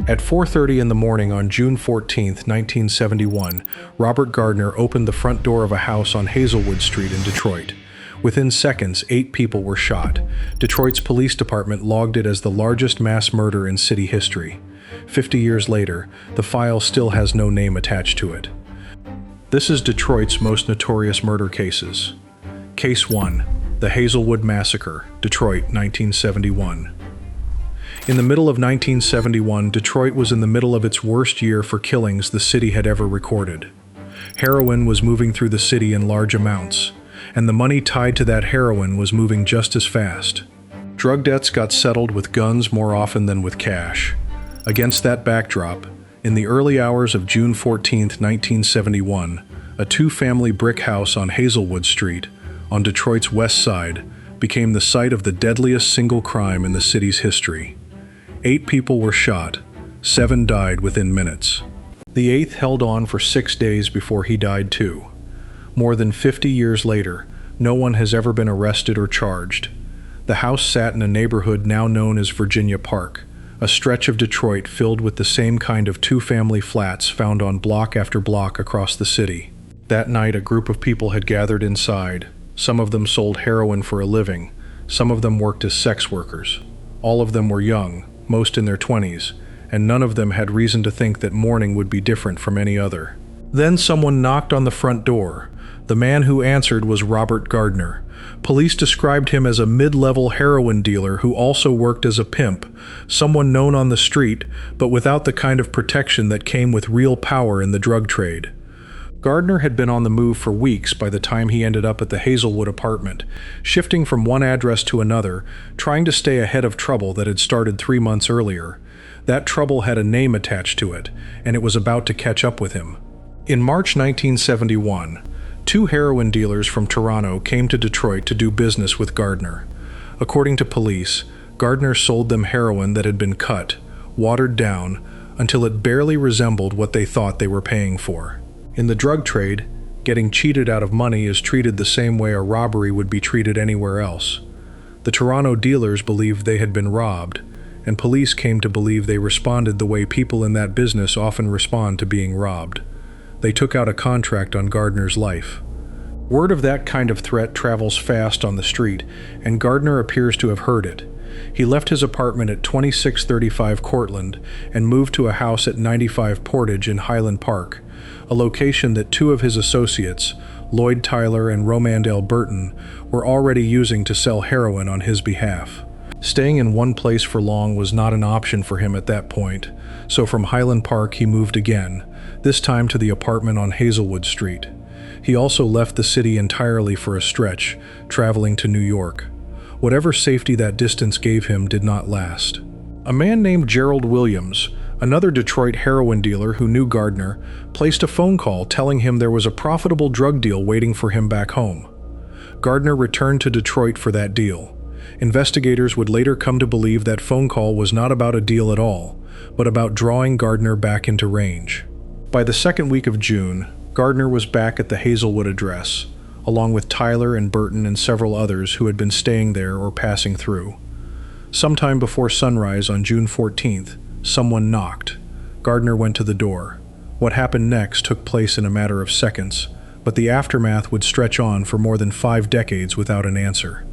At 4:30 in the morning on June 14, 1971, Robert Gardner opened the front door of a house on Hazelwood Street in Detroit. Within seconds, 8 people were shot. Detroit's police department logged it as the largest mass murder in city history. 50 years later, the file still has no name attached to it. This is Detroit's most notorious murder cases. Case 1. The Hazelwood Massacre, Detroit, 1971. In the middle of 1971, Detroit was in the middle of its worst year for killings the city had ever recorded. Heroin was moving through the city in large amounts, and the money tied to that heroin was moving just as fast. Drug debts got settled with guns more often than with cash. Against that backdrop, in the early hours of June 14, 1971, a 2-family brick house on Hazelwood Street, on Detroit's west side, became the site of the deadliest single crime in the city's history. 8 people were shot, 7 died within minutes. The 8th held on for 6 days before he died too. More than 50 years later, no one has ever been arrested or charged. The house sat in a neighborhood now known as Virginia Park, a stretch of Detroit filled with the same kind of 2-family flats found on block after block across the city. That night, a group of people had gathered inside. Some of them sold heroin for a living. Some of them worked as sex workers. All of them were young, most in their 20s, and none of them had reason to think that morning would be different from any other. Then someone knocked on the front door. The man who answered was Robert Gardner. Police described him as a mid-level heroin dealer who also worked as a pimp, someone known on the street, but without the kind of protection that came with real power in the drug trade. Gardner had been on the move for weeks by the time he ended up at the Hazelwood apartment, shifting from one address to another, trying to stay ahead of trouble that had started 3 months earlier. That trouble had a name attached to it, and it was about to catch up with him. In March 1971, 2 heroin dealers from Toronto came to Detroit to do business with Gardner. According to police, Gardner sold them heroin that had been cut, watered down, until it barely resembled what they thought they were paying for. In the drug trade, getting cheated out of money is treated the same way a robbery would be treated anywhere else. The Toronto dealers believed they had been robbed, and police came to believe they responded the way people in that business often respond to being robbed. They took out a contract on Gardner's life. Word of that kind of threat travels fast on the street, and Gardner appears to have heard it. He left his apartment at 2635 Cortlandt and moved to a house at 95 Portage in Highland Park, a location that 2 of his associates, Lloyd Tyler and Romandale Burton, were already using to sell heroin on his behalf. Staying in one place for long was not an option for him at that point, so from Highland Park he moved again, this time to the apartment on Hazelwood Street. He also left the city entirely for a stretch, traveling to New York. Whatever safety that distance gave him did not last. A man named Gerald Williams, another Detroit heroin dealer who knew Gardner, placed a phone call telling him there was a profitable drug deal waiting for him back home. Gardner returned to Detroit for that deal. Investigators would later come to believe that phone call was not about a deal at all, but about drawing Gardner back into range. By the second week of June, Gardner was back at the Hazelwood address, along with Tyler and Burton and several others who had been staying there or passing through. Sometime before sunrise on June 14th, someone knocked. Gardner went to the door. What happened next took place in a matter of seconds, but the aftermath would stretch on for more than 5 decades without an answer.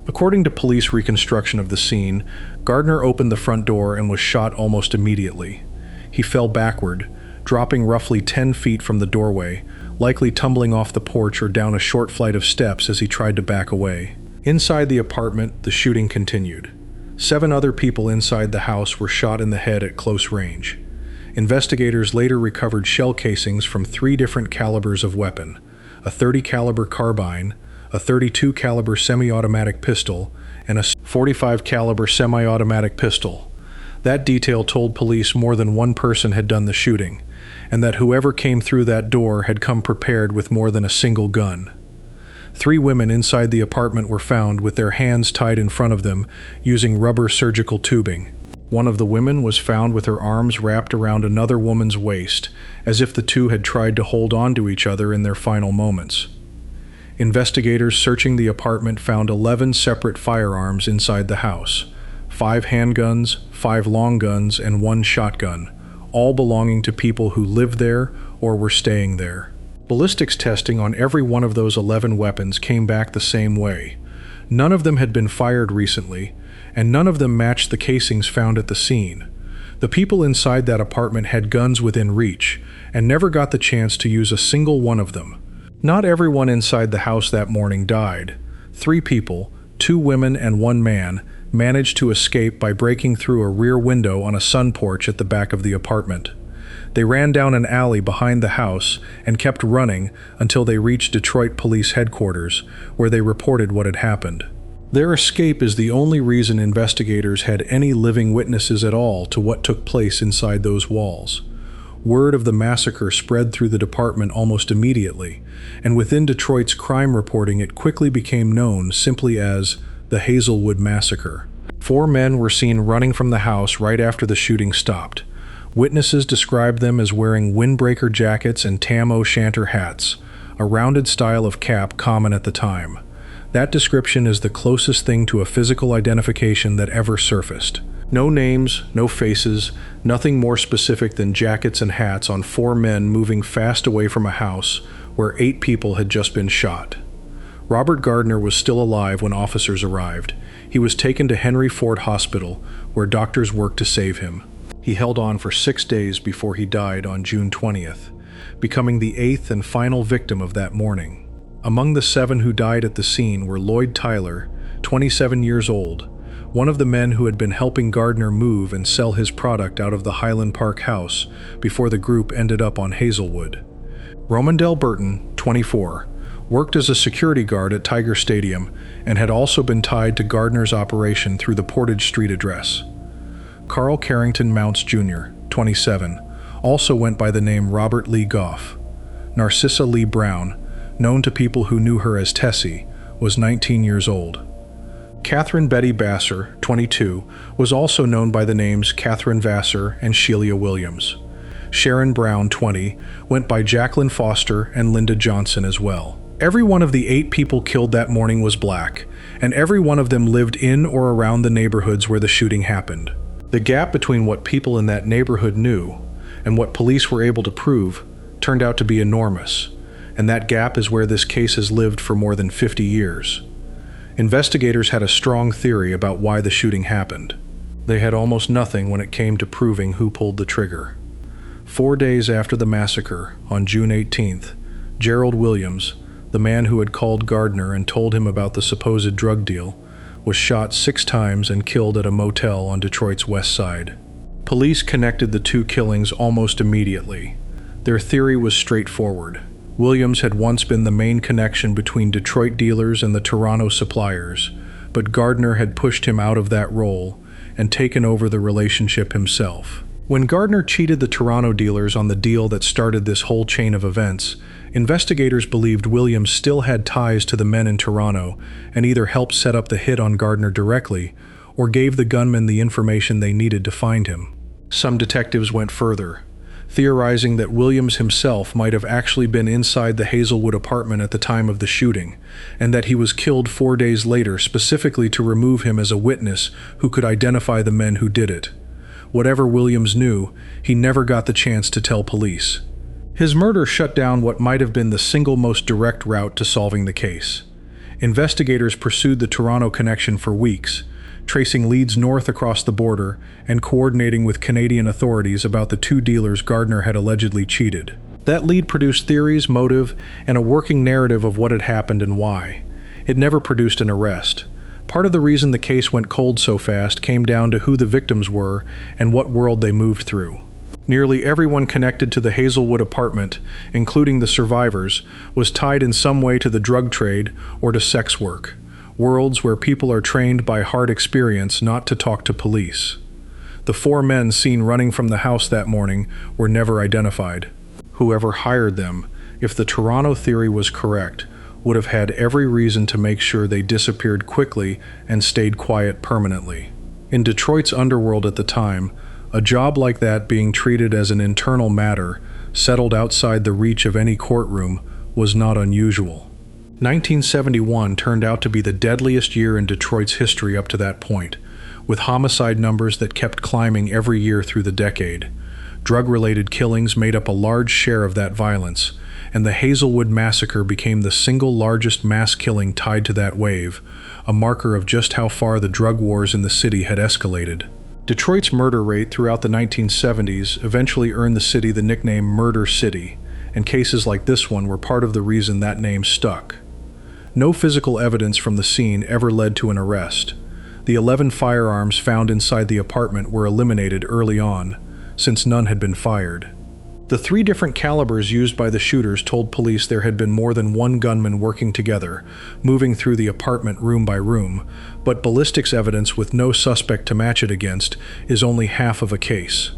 According to police reconstruction of the scene, Gardner opened the front door and was shot almost immediately. He fell backward, dropping roughly 10 feet from the doorway, likely tumbling off the porch or down a short flight of steps as he tried to back away. Inside the apartment, the shooting continued. 7 other people inside the house were shot in the head at close range. Investigators later recovered shell casings from 3 different calibers of weapon: a .30 caliber carbine, a .32 caliber semi-automatic pistol, and a .45 caliber semi-automatic pistol. That detail told police more than one person had done the shooting, and that whoever came through that door had come prepared with more than a single gun. 3 women inside the apartment were found with their hands tied in front of them using rubber surgical tubing. One of the women was found with her arms wrapped around another woman's waist, as if the 2 had tried to hold on to each other in their final moments. Investigators searching the apartment found 11 separate firearms inside the house. 5 handguns, 5 long guns, and 1 shotgun, all belonging to people who lived there or were staying there. Ballistics testing on every one of those 11 weapons came back the same way. None of them had been fired recently, and none of them matched the casings found at the scene. The people inside that apartment had guns within reach, and never got the chance to use a single one of them. Not everyone inside the house that morning died. 3 people, 2 women and 1 man, managed to escape by breaking through a rear window on a sun porch at the back of the apartment. They ran down an alley behind the house and kept running until they reached Detroit Police Headquarters, where they reported what had happened. Their escape is the only reason investigators had any living witnesses at all to what took place inside those walls. Word of the massacre spread through the department almost immediately, and within Detroit's crime reporting it quickly became known simply as the Hazelwood Massacre. 4 men were seen running from the house right after the shooting stopped. Witnesses described them as wearing windbreaker jackets and tam o' shanter hats, a rounded style of cap common at the time. That description is the closest thing to a physical identification that ever surfaced. No names, no faces, nothing more specific than jackets and hats on 4 men moving fast away from a house where 8 people had just been shot. Robert Gardner was still alive when officers arrived. He was taken to Henry Ford Hospital, where doctors worked to save him. He held on for 6 days before he died on June 20th, becoming the 8th and final victim of that morning. Among the 7 who died at the scene were Lloyd Tyler, 27 years old, one of the men who had been helping Gardner move and sell his product out of the Highland Park house before the group ended up on Hazelwood. Romandell Burton, 24, worked as a security guard at Tiger Stadium and had also been tied to Gardner's operation through the Portage Street address. Carl Carrington Mounts Jr., 27, also went by the name Robert Lee Goff. Narcissa Lee Brown, known to people who knew her as Tessie, was 19 years old. Catherine Betty Vassar, 22, was also known by the names Catherine Vassar and Sheila Williams. Sharon Brown, 20, went by Jacqueline Foster and Linda Johnson as well. Every one of the 8 people killed that morning was black, and every one of them lived in or around the neighborhoods where the shooting happened. The gap between what people in that neighborhood knew and what police were able to prove turned out to be enormous, and that gap is where this case has lived for more than 50 years. Investigators had a strong theory about why the shooting happened. They had almost nothing when it came to proving who pulled the trigger. 4 days after the massacre, on June 18th, Gerald Williams, the man who had called Gardner and told him about the supposed drug deal, was shot 6 times and killed at a motel on Detroit's west side. Police connected the 2 killings almost immediately. Their theory was straightforward. Williams had once been the main connection between Detroit dealers and the Toronto suppliers, but Gardner had pushed him out of that role and taken over the relationship himself. When Gardner cheated the Toronto dealers on the deal that started this whole chain of events, investigators believed Williams still had ties to the men in Toronto and either helped set up the hit on Gardner directly or gave the gunmen the information they needed to find him. Some detectives went further, theorizing that Williams himself might have actually been inside the Hazelwood apartment at the time of the shooting, and that he was killed 4 days later specifically to remove him as a witness who could identify the men who did it. Whatever Williams knew, he never got the chance to tell police. His murder shut down what might have been the single most direct route to solving the case. Investigators pursued the Toronto connection for weeks, tracing leads north across the border and coordinating with Canadian authorities about the 2 dealers Gardner had allegedly cheated. That lead produced theories, motive, and a working narrative of what had happened and why. It never produced an arrest. Part of the reason the case went cold so fast came down to who the victims were and what world they moved through. Nearly everyone connected to the Hazelwood apartment, including the survivors, was tied in some way to the drug trade or to sex work, worlds where people are trained by hard experience not to talk to police. The 4 men seen running from the house that morning were never identified. Whoever hired them, if the Toronto theory was correct, would have had every reason to make sure they disappeared quickly and stayed quiet permanently. In Detroit's underworld at the time, a job like that being treated as an internal matter, settled outside the reach of any courtroom, was not unusual. 1971 turned out to be the deadliest year in Detroit's history up to that point, with homicide numbers that kept climbing every year through the decade. Drug-related killings made up a large share of that violence, and the Hazelwood Massacre became the single largest mass killing tied to that wave, a marker of just how far the drug wars in the city had escalated. Detroit's murder rate throughout the 1970s eventually earned the city the nickname Murder City, and cases like this one were part of the reason that name stuck. No physical evidence from the scene ever led to an arrest. The 11 firearms found inside the apartment were eliminated early on, since none had been fired. The 3 different calibers used by the shooters told police there had been more than one gunman working together, moving through the apartment room by room, but ballistics evidence with no suspect to match it against is only half of a case.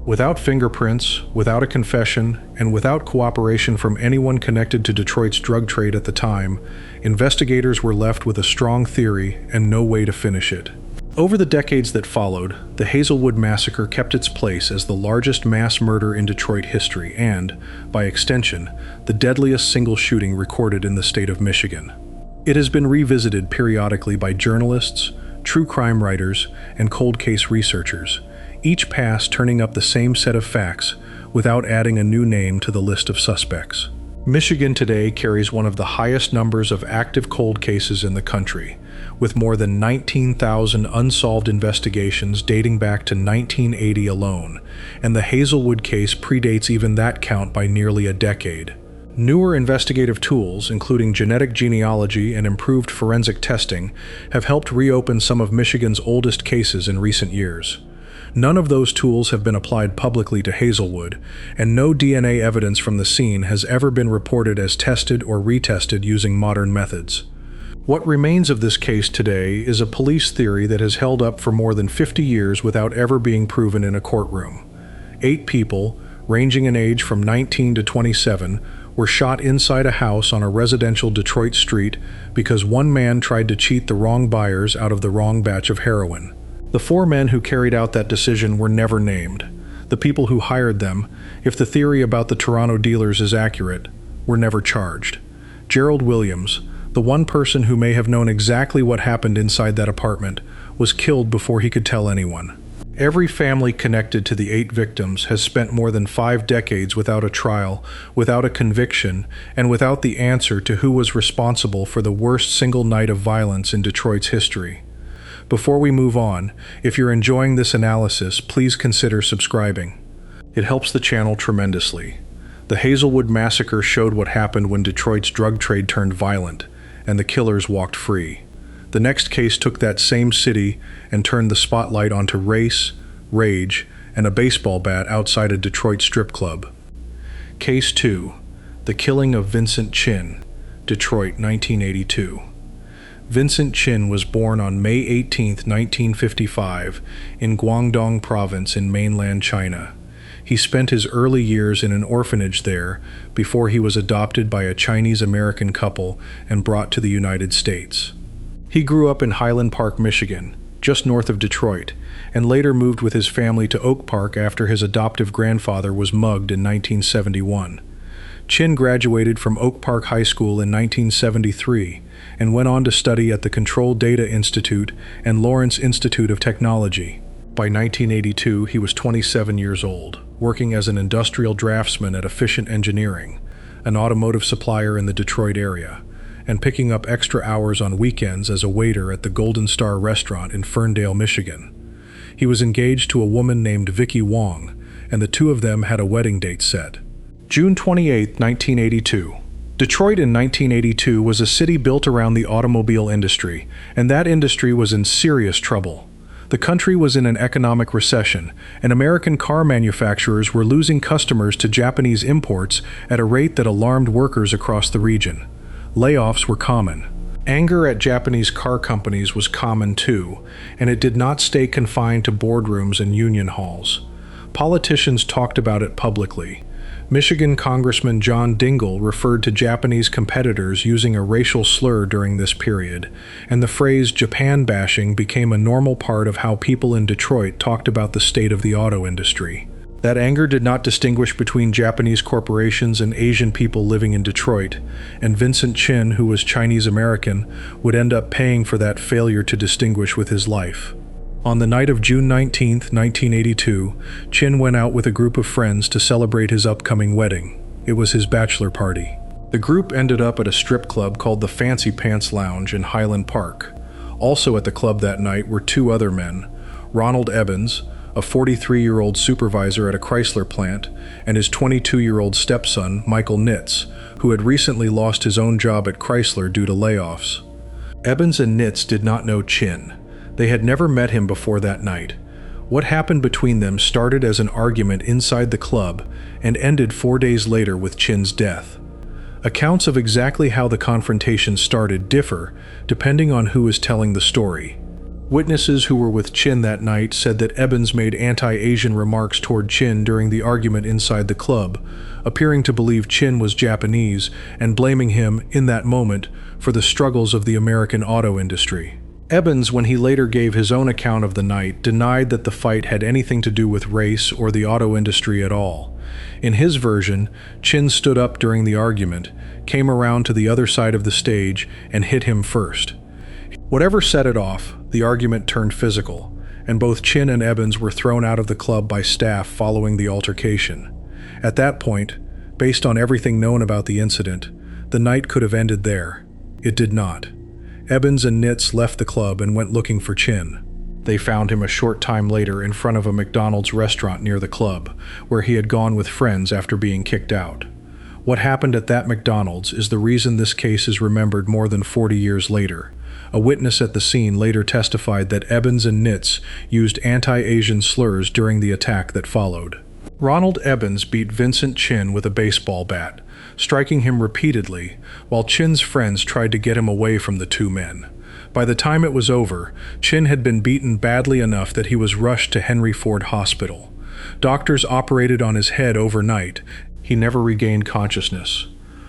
Without fingerprints, without a confession, and without cooperation from anyone connected to Detroit's drug trade at the time, investigators were left with a strong theory and no way to finish it. Over the decades that followed, the Hazelwood Massacre kept its place as the largest mass murder in Detroit history and, by extension, the deadliest single shooting recorded in the state of Michigan. It has been revisited periodically by journalists, true crime writers, and cold case researchers, each pass turning up the same set of facts without adding a new name to the list of suspects. Michigan today carries one of the highest numbers of active cold cases in the country, with more than 19,000 unsolved investigations dating back to 1980 alone, and the Hazelwood case predates even that count by nearly a decade. Newer investigative tools, including genetic genealogy and improved forensic testing, have helped reopen some of Michigan's oldest cases in recent years. None of those tools have been applied publicly to Hazelwood, and no DNA evidence from the scene has ever been reported as tested or retested using modern methods. What remains of this case today is a police theory that has held up for more than 50 years without ever being proven in a courtroom. 8 people, ranging in age from 19 to 27, were shot inside a house on a residential Detroit street because one man tried to cheat the wrong buyers out of the wrong batch of heroin. The 4 men who carried out that decision were never named. The people who hired them, if the theory about the Toronto dealers is accurate, were never charged. Gerald Williams, the one person who may have known exactly what happened inside that apartment, was killed before he could tell anyone. Every family connected to the 8 victims has spent more than 5 decades without a trial, without a conviction, and without the answer to who was responsible for the worst single night of violence in Detroit's history. Before we move on, if you're enjoying this analysis, please consider subscribing. It helps the channel tremendously. The Hazelwood Massacre showed what happened when Detroit's drug trade turned violent, and the killers walked free. The next case took that same city and turned the spotlight onto race, rage, and a baseball bat outside a Detroit strip club. Case 2. The Killing of Vincent Chin, Detroit, 1982. Vincent Chin was born on May 18, 1955, in Guangdong Province in mainland China. He spent his early years in an orphanage there before he was adopted by a Chinese-American couple and brought to the United States. He grew up in Highland Park, Michigan, just north of Detroit, and later moved with his family to Oak Park after his adoptive grandfather was mugged in 1971. Chin graduated from Oak Park High School in 1973 and went on to study at the Control Data Institute and Lawrence Institute of Technology. By 1982, he was 27 years old, working as an industrial draftsman at Efficient Engineering, an automotive supplier in the Detroit area, and picking up extra hours on weekends as a waiter at the Golden Star restaurant in Ferndale, Michigan. He was engaged to a woman named Vicky Wong, and the 2 of them had a wedding date set. June 28, 1982. Detroit in 1982 was a city built around the automobile industry, and that industry was in serious trouble. The country was in an economic recession, and American car manufacturers were losing customers to Japanese imports at a rate that alarmed workers across the region. Layoffs were common. Anger at Japanese car companies was common too, and it did not stay confined to boardrooms and union halls. Politicians talked about it publicly. Michigan Congressman John Dingell referred to Japanese competitors using a racial slur during this period, and the phrase Japan bashing became a normal part of how people in Detroit talked about the state of the auto industry. That anger did not distinguish between Japanese corporations and Asian people living in Detroit, and Vincent Chin, who was Chinese American, would end up paying for that failure to distinguish with his life. On the night of June 19, 1982, Chin went out with a group of friends to celebrate his upcoming wedding. It was his bachelor party. The group ended up at a strip club called the Fancy Pants Lounge in Highland Park. Also at the club that night were two other men, Ronald Evans, a 43-year-old supervisor at a Chrysler plant, and his 22-year-old stepson, Michael Nitz, who had recently lost his own job at Chrysler due to layoffs. Evans and Nitz did not know Chin. They had never met him before that night. What happened between them started as an argument inside the club and ended 4 days later with Chin's death. Accounts of exactly how the confrontation started differ depending on who is telling the story. Witnesses who were with Chin that night said that Evans made anti-Asian remarks toward Chin during the argument inside the club, appearing to believe Chin was Japanese and blaming him, in that moment, for the struggles of the American auto industry. Evans, when he later gave his own account of the night, denied that the fight had anything to do with race or the auto industry at all. In his version, Chin stood up during the argument, came around to the other side of the stage, and hit him first. Whatever set it off, the argument turned physical, and both Chin and Evans were thrown out of the club by staff following the altercation. At that point, based on everything known about the incident, the night could have ended there. It did not. Evans and Nitz left the club and went looking for Chin. They found him a short time later in front of a McDonald's restaurant near the club, where he had gone with friends after being kicked out. What happened at that McDonald's is the reason this case is remembered more than 40 years later. A witness at the scene later testified that Evans and Nitz used anti-Asian slurs during the attack that followed. Ronald Evans beat Vincent Chin with a baseball bat, striking him repeatedly, while Chin's friends tried to get him away from the two men. By the time it was over, Chin had been beaten badly enough that he was rushed to Henry Ford Hospital. Doctors operated on his head overnight. He never regained consciousness.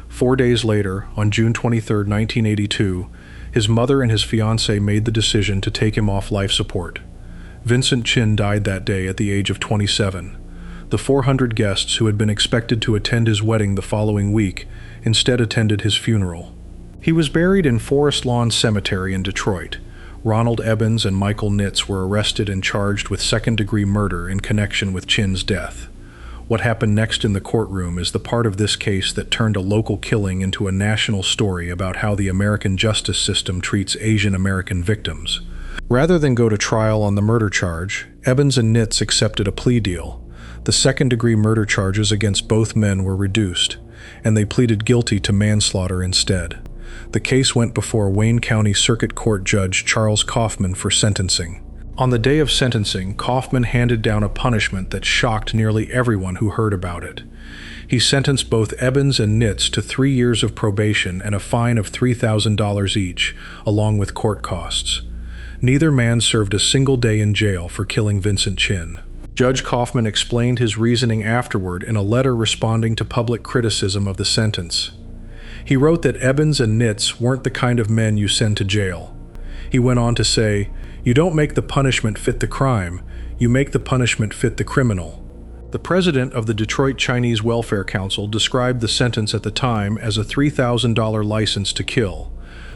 4 days later, on June 23, 1982, his mother and his fiancée made the decision to take him off life support. Vincent Chin died that day at the age of 27. The 400 guests who had been expected to attend his wedding the following week instead attended his funeral. He was buried in Forest Lawn Cemetery in Detroit. Ronald Evans and Michael Nitz were arrested and charged with second-degree murder in connection with Chin's death. What happened next in the courtroom is the part of this case that turned a local killing into a national story about how the American justice system treats Asian American victims. Rather than go to trial on the murder charge, Evans and Nitz accepted a plea deal. The second-degree murder charges against both men were reduced, and they pleaded guilty to manslaughter instead. The case went before Wayne County Circuit Court Judge Charles Kaufman for sentencing. On the day of sentencing, Kaufman handed down a punishment that shocked nearly everyone who heard about it. He sentenced both Evans and Nitz to 3 years of probation and a fine of $3,000 each, along with court costs. Neither man served a single day in jail for killing Vincent Chin. Judge Kaufman explained his reasoning afterward in a letter responding to public criticism of the sentence. He wrote that Evans and Nitz weren't the kind of men you send to jail. He went on to say, "You don't make the punishment fit the crime, you make the punishment fit the criminal." The president of the Detroit Chinese Welfare Council described the sentence at the time as a $3,000 license to kill.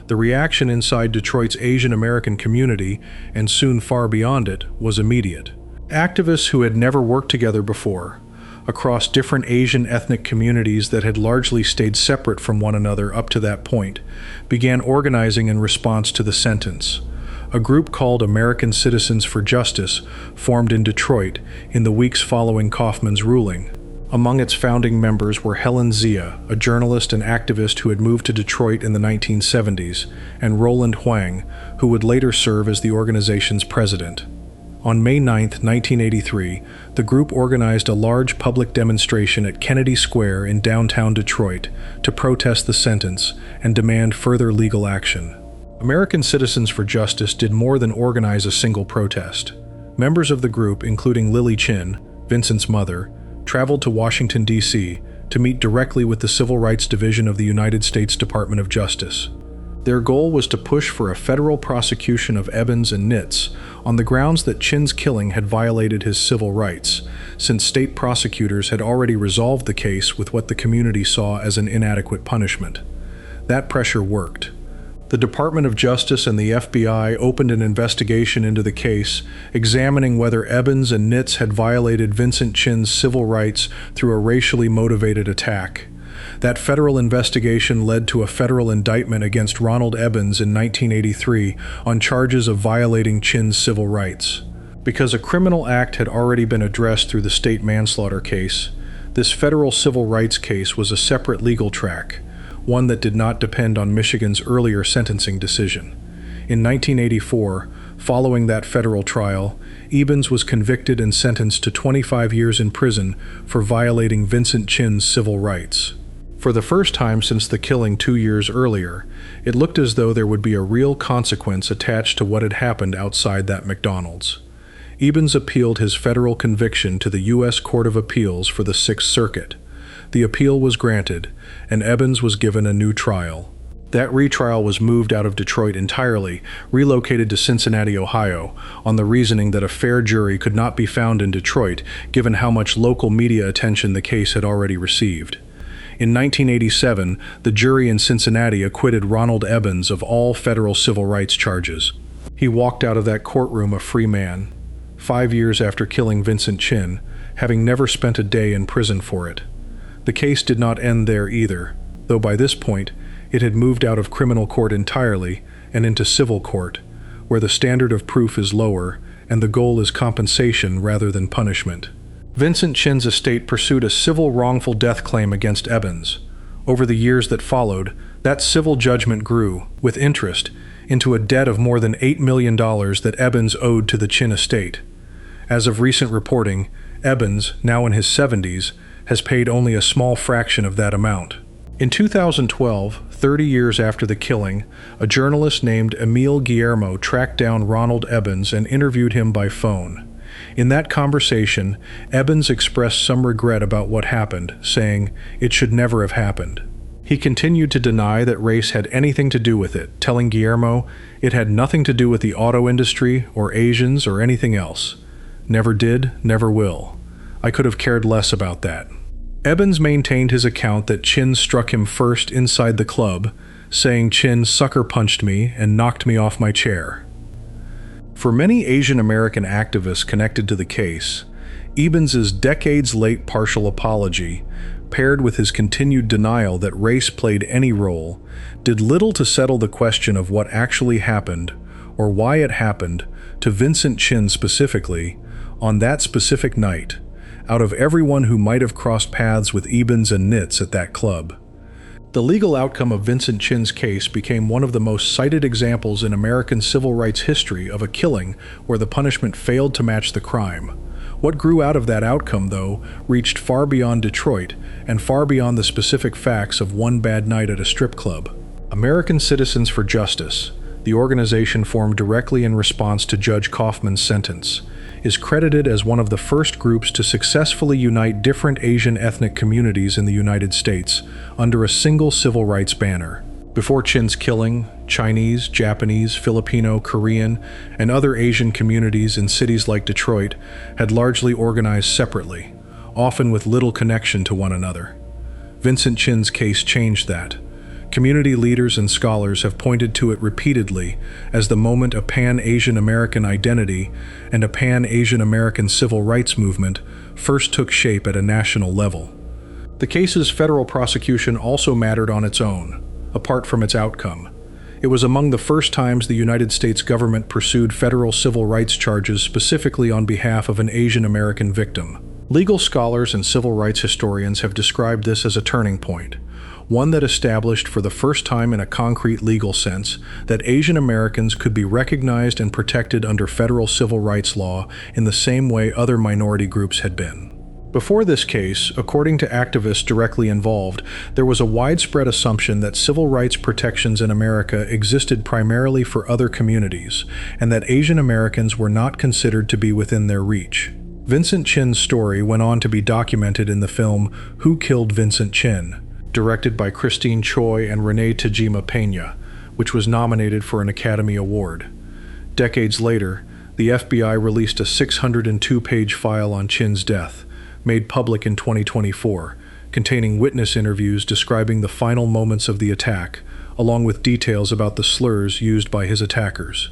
The reaction inside Detroit's Asian American community, and soon far beyond it, was immediate. Activists who had never worked together before, across different Asian ethnic communities that had largely stayed separate from one another up to that point, began organizing in response to the sentence. A group called American Citizens for Justice formed in Detroit in the weeks following Kaufman's ruling. Among its founding members were Helen Zia, a journalist and activist who had moved to Detroit in the 1970s, and Roland Huang, who would later serve as the organization's president. On May 9, 1983, the group organized a large public demonstration at Kennedy Square in downtown Detroit to protest the sentence and demand further legal action. American Citizens for Justice did more than organize a single protest. Members of the group, including Lily Chin, Vincent's mother, traveled to Washington, D.C. to meet directly with the Civil Rights Division of the United States Department of Justice. Their goal was to push for a federal prosecution of Evans and Nitz on the grounds that Chin's killing had violated his civil rights, since state prosecutors had already resolved the case with what the community saw as an inadequate punishment. That pressure worked. The Department of Justice and the FBI opened an investigation into the case, examining whether Evans and Nitz had violated Vincent Chin's civil rights through a racially motivated attack. That federal investigation led to a federal indictment against Ronald Evans in 1983 on charges of violating Chin's civil rights. Because a criminal act had already been addressed through the state manslaughter case, this federal civil rights case was a separate legal track, one that did not depend on Michigan's earlier sentencing decision. In 1984, following that federal trial, Evans was convicted and sentenced to 25 years in prison for violating Vincent Chin's civil rights. For the first time since the killing 2 years earlier, it looked as though there would be a real consequence attached to what had happened outside that McDonald's. Evans appealed his federal conviction to the U.S. Court of Appeals for the Sixth Circuit. The appeal was granted, and Evans was given a new trial. That retrial was moved out of Detroit entirely, relocated to Cincinnati, Ohio, on the reasoning that a fair jury could not be found in Detroit, given how much local media attention the case had already received. In 1987, the jury in Cincinnati acquitted Ronald Evans of all federal civil rights charges. He walked out of that courtroom a free man, 5 years after killing Vincent Chin, having never spent a day in prison for it. The case did not end there either, though by this point it had moved out of criminal court entirely and into civil court, where the standard of proof is lower and the goal is compensation rather than punishment. Vincent Chin's estate pursued a civil wrongful death claim against Evans. Over the years that followed, that civil judgment grew, with interest, into a debt of more than $8 million that Evans owed to the Chin estate. As of recent reporting, Evans, now in his 70s, has paid only a small fraction of that amount. In 2012, 30 years after the killing, a journalist named Emil Guillermo tracked down Ronald Evans and interviewed him by phone. In that conversation, Evans expressed some regret about what happened, saying, "It should never have happened." He continued to deny that race had anything to do with it, telling Guillermo it had nothing to do with the auto industry or Asians or anything else. "Never did, never will. I could have cared less about that." Evans maintained his account that Chin struck him first inside the club, saying Chin sucker punched me and knocked me off my chair. For many Asian American activists connected to the case, Evans's decades-late partial apology, paired with his continued denial that race played any role, did little to settle the question of what actually happened, or why it happened, to Vincent Chin specifically, on that specific night, out of everyone who might have crossed paths with Evans and Nitz at that club. The legal outcome of Vincent Chin's case became one of the most cited examples in American civil rights history of a killing where the punishment failed to match the crime. What grew out of that outcome, though, reached far beyond Detroit and far beyond the specific facts of one bad night at a strip club. American Citizens for Justice, the organization formed directly in response to Judge Kaufman's sentence, is credited as one of the first groups to successfully unite different Asian ethnic communities in the United States under a single civil rights banner. Before Chin's killing, Chinese, Japanese, Filipino, Korean, and other Asian communities in cities like Detroit had largely organized separately, often with little connection to one another. Vincent Chin's case changed that. Community leaders and scholars have pointed to it repeatedly as the moment a Pan-Asian American identity and a Pan-Asian American civil rights movement first took shape at a national level. The case's federal prosecution also mattered on its own, apart from its outcome. It was among the first times the United States government pursued federal civil rights charges specifically on behalf of an Asian American victim. Legal scholars and civil rights historians have described this as a turning point, one that established for the first time in a concrete legal sense that Asian Americans could be recognized and protected under federal civil rights law in the same way other minority groups had been. Before this case, according to activists directly involved, there was a widespread assumption that civil rights protections in America existed primarily for other communities, and that Asian Americans were not considered to be within their reach. Vincent Chin's story went on to be documented in the film Who Killed Vincent Chin?, directed by Christine Choi and Renee Tajima Pena, which was nominated for an Academy Award. Decades later, the FBI released a 602-page file on Chin's death, made public in 2024, containing witness interviews describing the final moments of the attack, along with details about the slurs used by his attackers.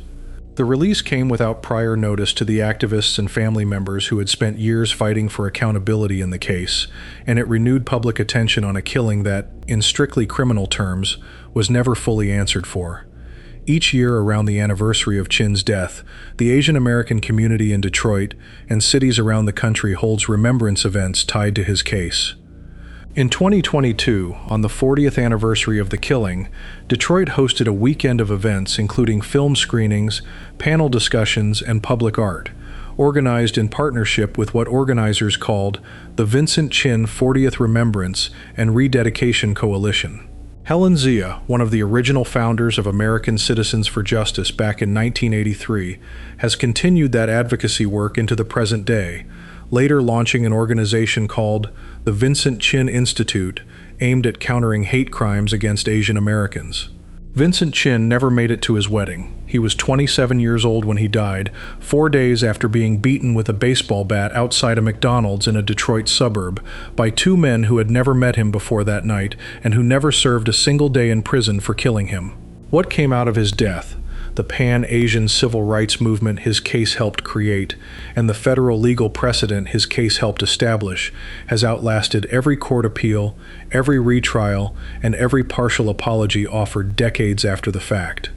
The release came without prior notice to the activists and family members who had spent years fighting for accountability in the case, and it renewed public attention on a killing that, in strictly criminal terms, was never fully answered for. Each year around the anniversary of Chin's death, the Asian American community in Detroit and cities around the country holds remembrance events tied to his case. In 2022, on the 40th anniversary of the killing, Detroit hosted a weekend of events including film screenings, panel discussions, and public art, organized in partnership with what organizers called the Vincent Chin 40th Remembrance and Rededication Coalition. Helen Zia, one of the original founders of American Citizens for Justice back in 1983, has continued that advocacy work into the present day, later launching an organization called the Vincent Chin Institute, aimed at countering hate crimes against Asian Americans. Vincent Chin never made it to his wedding. He was 27 years old when he died, 4 days after being beaten with a baseball bat outside a McDonald's in a Detroit suburb by two men who had never met him before that night and who never served a single day in prison for killing him. What came out of his death? The Pan-Asian civil rights movement his case helped create, and the federal legal precedent his case helped establish, has outlasted every court appeal, every retrial, and every partial apology offered decades after the fact.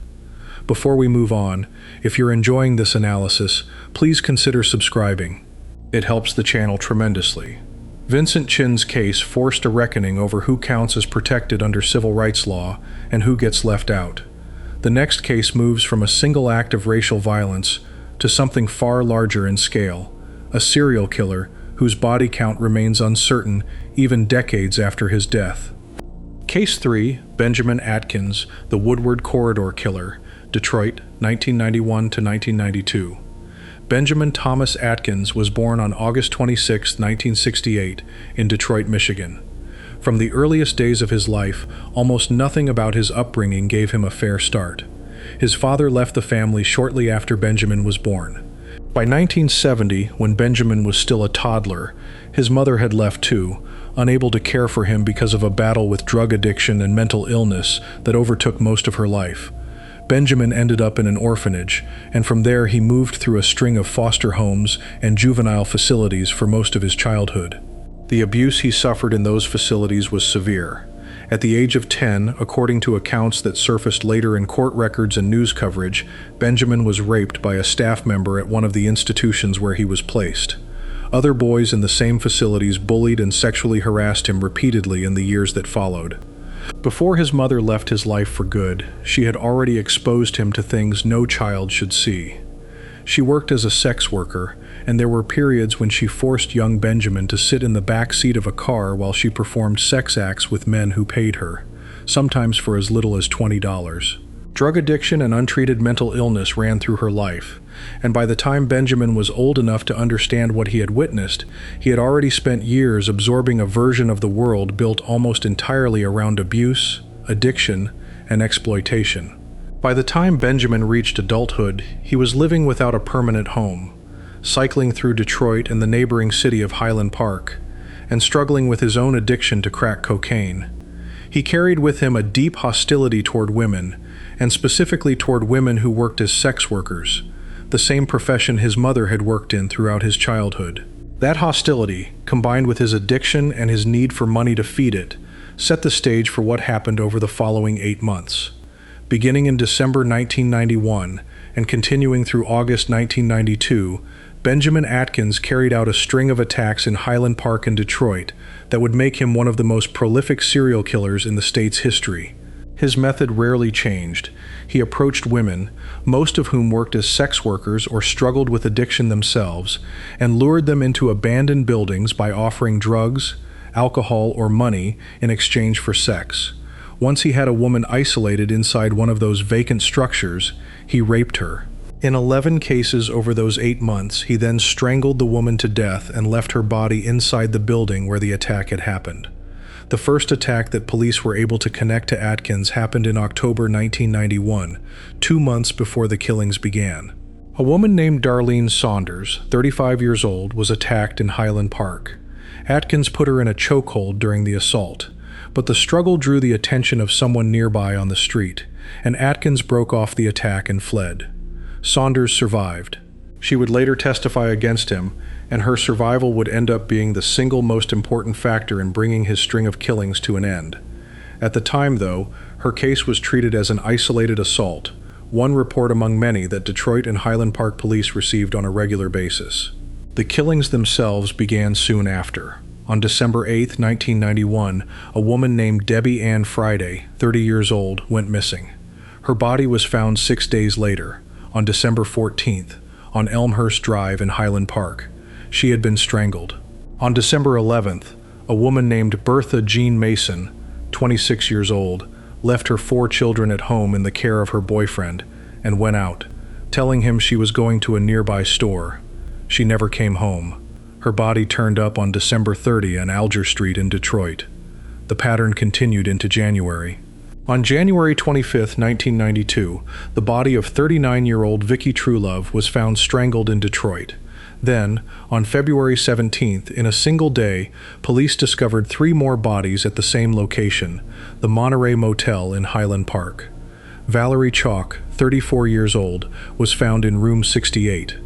Before we move on, if you're enjoying this analysis, please consider subscribing. It helps the channel tremendously. Vincent Chin's case forced a reckoning over who counts as protected under civil rights law and who gets left out. The next case moves from a single act of racial violence to something far larger in scale, a serial killer whose body count remains uncertain even decades after his death. Case 3, Benjamin Atkins, the Woodward Corridor Killer, Detroit, 1991 to 1992. Benjamin Thomas Atkins was born on August 26, 1968, in Detroit, Michigan. From the earliest days of his life, almost nothing about his upbringing gave him a fair start. His father left the family shortly after Benjamin was born. By 1970, when Benjamin was still a toddler, his mother had left too, unable to care for him because of a battle with drug addiction and mental illness that overtook most of her life. Benjamin ended up in an orphanage, and from there he moved through a string of foster homes and juvenile facilities for most of his childhood. The abuse he suffered in those facilities was severe. At the age of 10, according to accounts that surfaced later in court records and news coverage, Benjamin was raped by a staff member at one of the institutions where he was placed. Other boys in the same facilities bullied and sexually harassed him repeatedly in the years that followed. Before his mother left his life for good, she had already exposed him to things no child should see. She worked as a sex worker, and there were periods when she forced young Benjamin to sit in the back seat of a car while she performed sex acts with men who paid her, sometimes for as little as $20. Drug addiction and untreated mental illness ran through her life, and by the time Benjamin was old enough to understand what he had witnessed, he had already spent years absorbing a version of the world built almost entirely around abuse, addiction, and exploitation. By the time Benjamin reached adulthood, he was living without a permanent home, cycling through Detroit and the neighboring city of Highland Park, and struggling with his own addiction to crack cocaine. He carried with him a deep hostility toward women, and specifically toward women who worked as sex workers, the same profession his mother had worked in throughout his childhood. That hostility, combined with his addiction and his need for money to feed it, set the stage for what happened over the following 8 months. Beginning in December 1991 and continuing through August 1992, Benjamin Atkins carried out a string of attacks in Highland Park and Detroit that would make him one of the most prolific serial killers in the state's history. His method rarely changed. He approached women, most of whom worked as sex workers or struggled with addiction themselves, and lured them into abandoned buildings by offering drugs, alcohol, or money in exchange for sex. Once he had a woman isolated inside one of those vacant structures, he raped her. In 11 cases over those 8 months, he then strangled the woman to death and left her body inside the building where the attack had happened. The first attack that police were able to connect to Atkins happened in October 1991, 2 months before the killings began. A woman named Darlene Saunders, 35 years old, was attacked in Highland Park. Atkins put her in a chokehold during the assault, but the struggle drew the attention of someone nearby on the street, and Atkins broke off the attack and fled. Saunders survived. She would later testify against him, and her survival would end up being the single most important factor in bringing his string of killings to an end. At the time, though, her case was treated as an isolated assault, one report among many that Detroit and Highland Park police received on a regular basis. The killings themselves began soon after. On December 8, 1991, a woman named Debbie Ann Friday, 30 years old, went missing. Her body was found 6 days later, on December 14th, on Elmhurst Drive in Highland Park. She had been strangled. On December 11th, a woman named Bertha Jean Mason, 26 years old, left her 4 children at home in the care of her boyfriend and went out, telling him she was going to a nearby store. She never came home. Her body turned up on December 30 on Alger Street in Detroit. The pattern continued into January. On January 25, 1992, the body of 39-year-old Vicky Truelove was found strangled in Detroit. Then, on February 17th, in a single day, police discovered 3 more bodies at the same location, the Monterey Motel in Highland Park. Valerie Chalk, 34 years old, was found in room 68.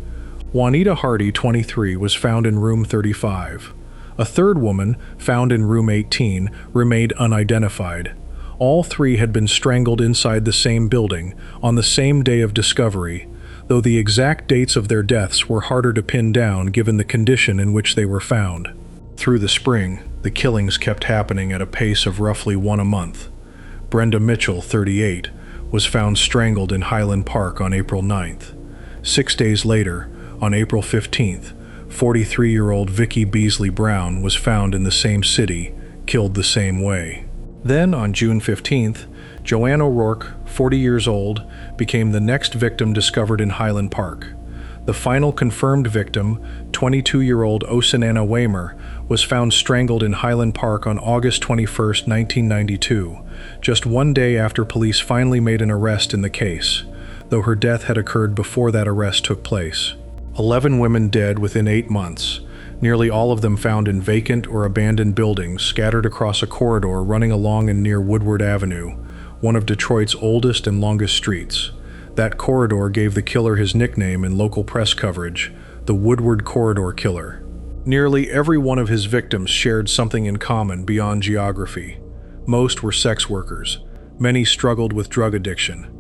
Juanita Hardy, 23, was found in room 35. A third woman, found in room 18, remained unidentified. All 3 had been strangled inside the same building on the same day of discovery, though the exact dates of their deaths were harder to pin down given the condition in which they were found. Through the spring, the killings kept happening at a pace of roughly 1 a month. Brenda Mitchell, 38, was found strangled in Highland Park on April 9th. 6 days later, on April 15th, 43-year-old Vicki Beasley Brown was found in the same city, killed the same way. Then, on June 15th, Joanne O'Rourke, 40 years old, became the next victim discovered in Highland Park. The final confirmed victim, 22-year-old Osanana Waymer, was found strangled in Highland Park on August 21, 1992, just 1 day after police finally made an arrest in the case, though her death had occurred before that arrest took place. 11 women dead within 8 months, nearly all of them found in vacant or abandoned buildings scattered across a corridor running along and near Woodward Avenue, one of Detroit's oldest and longest streets. That corridor gave the killer his nickname in local press coverage, the Woodward Corridor Killer. Nearly every one of his victims shared something in common beyond geography. Most were sex workers. Many struggled with drug addiction.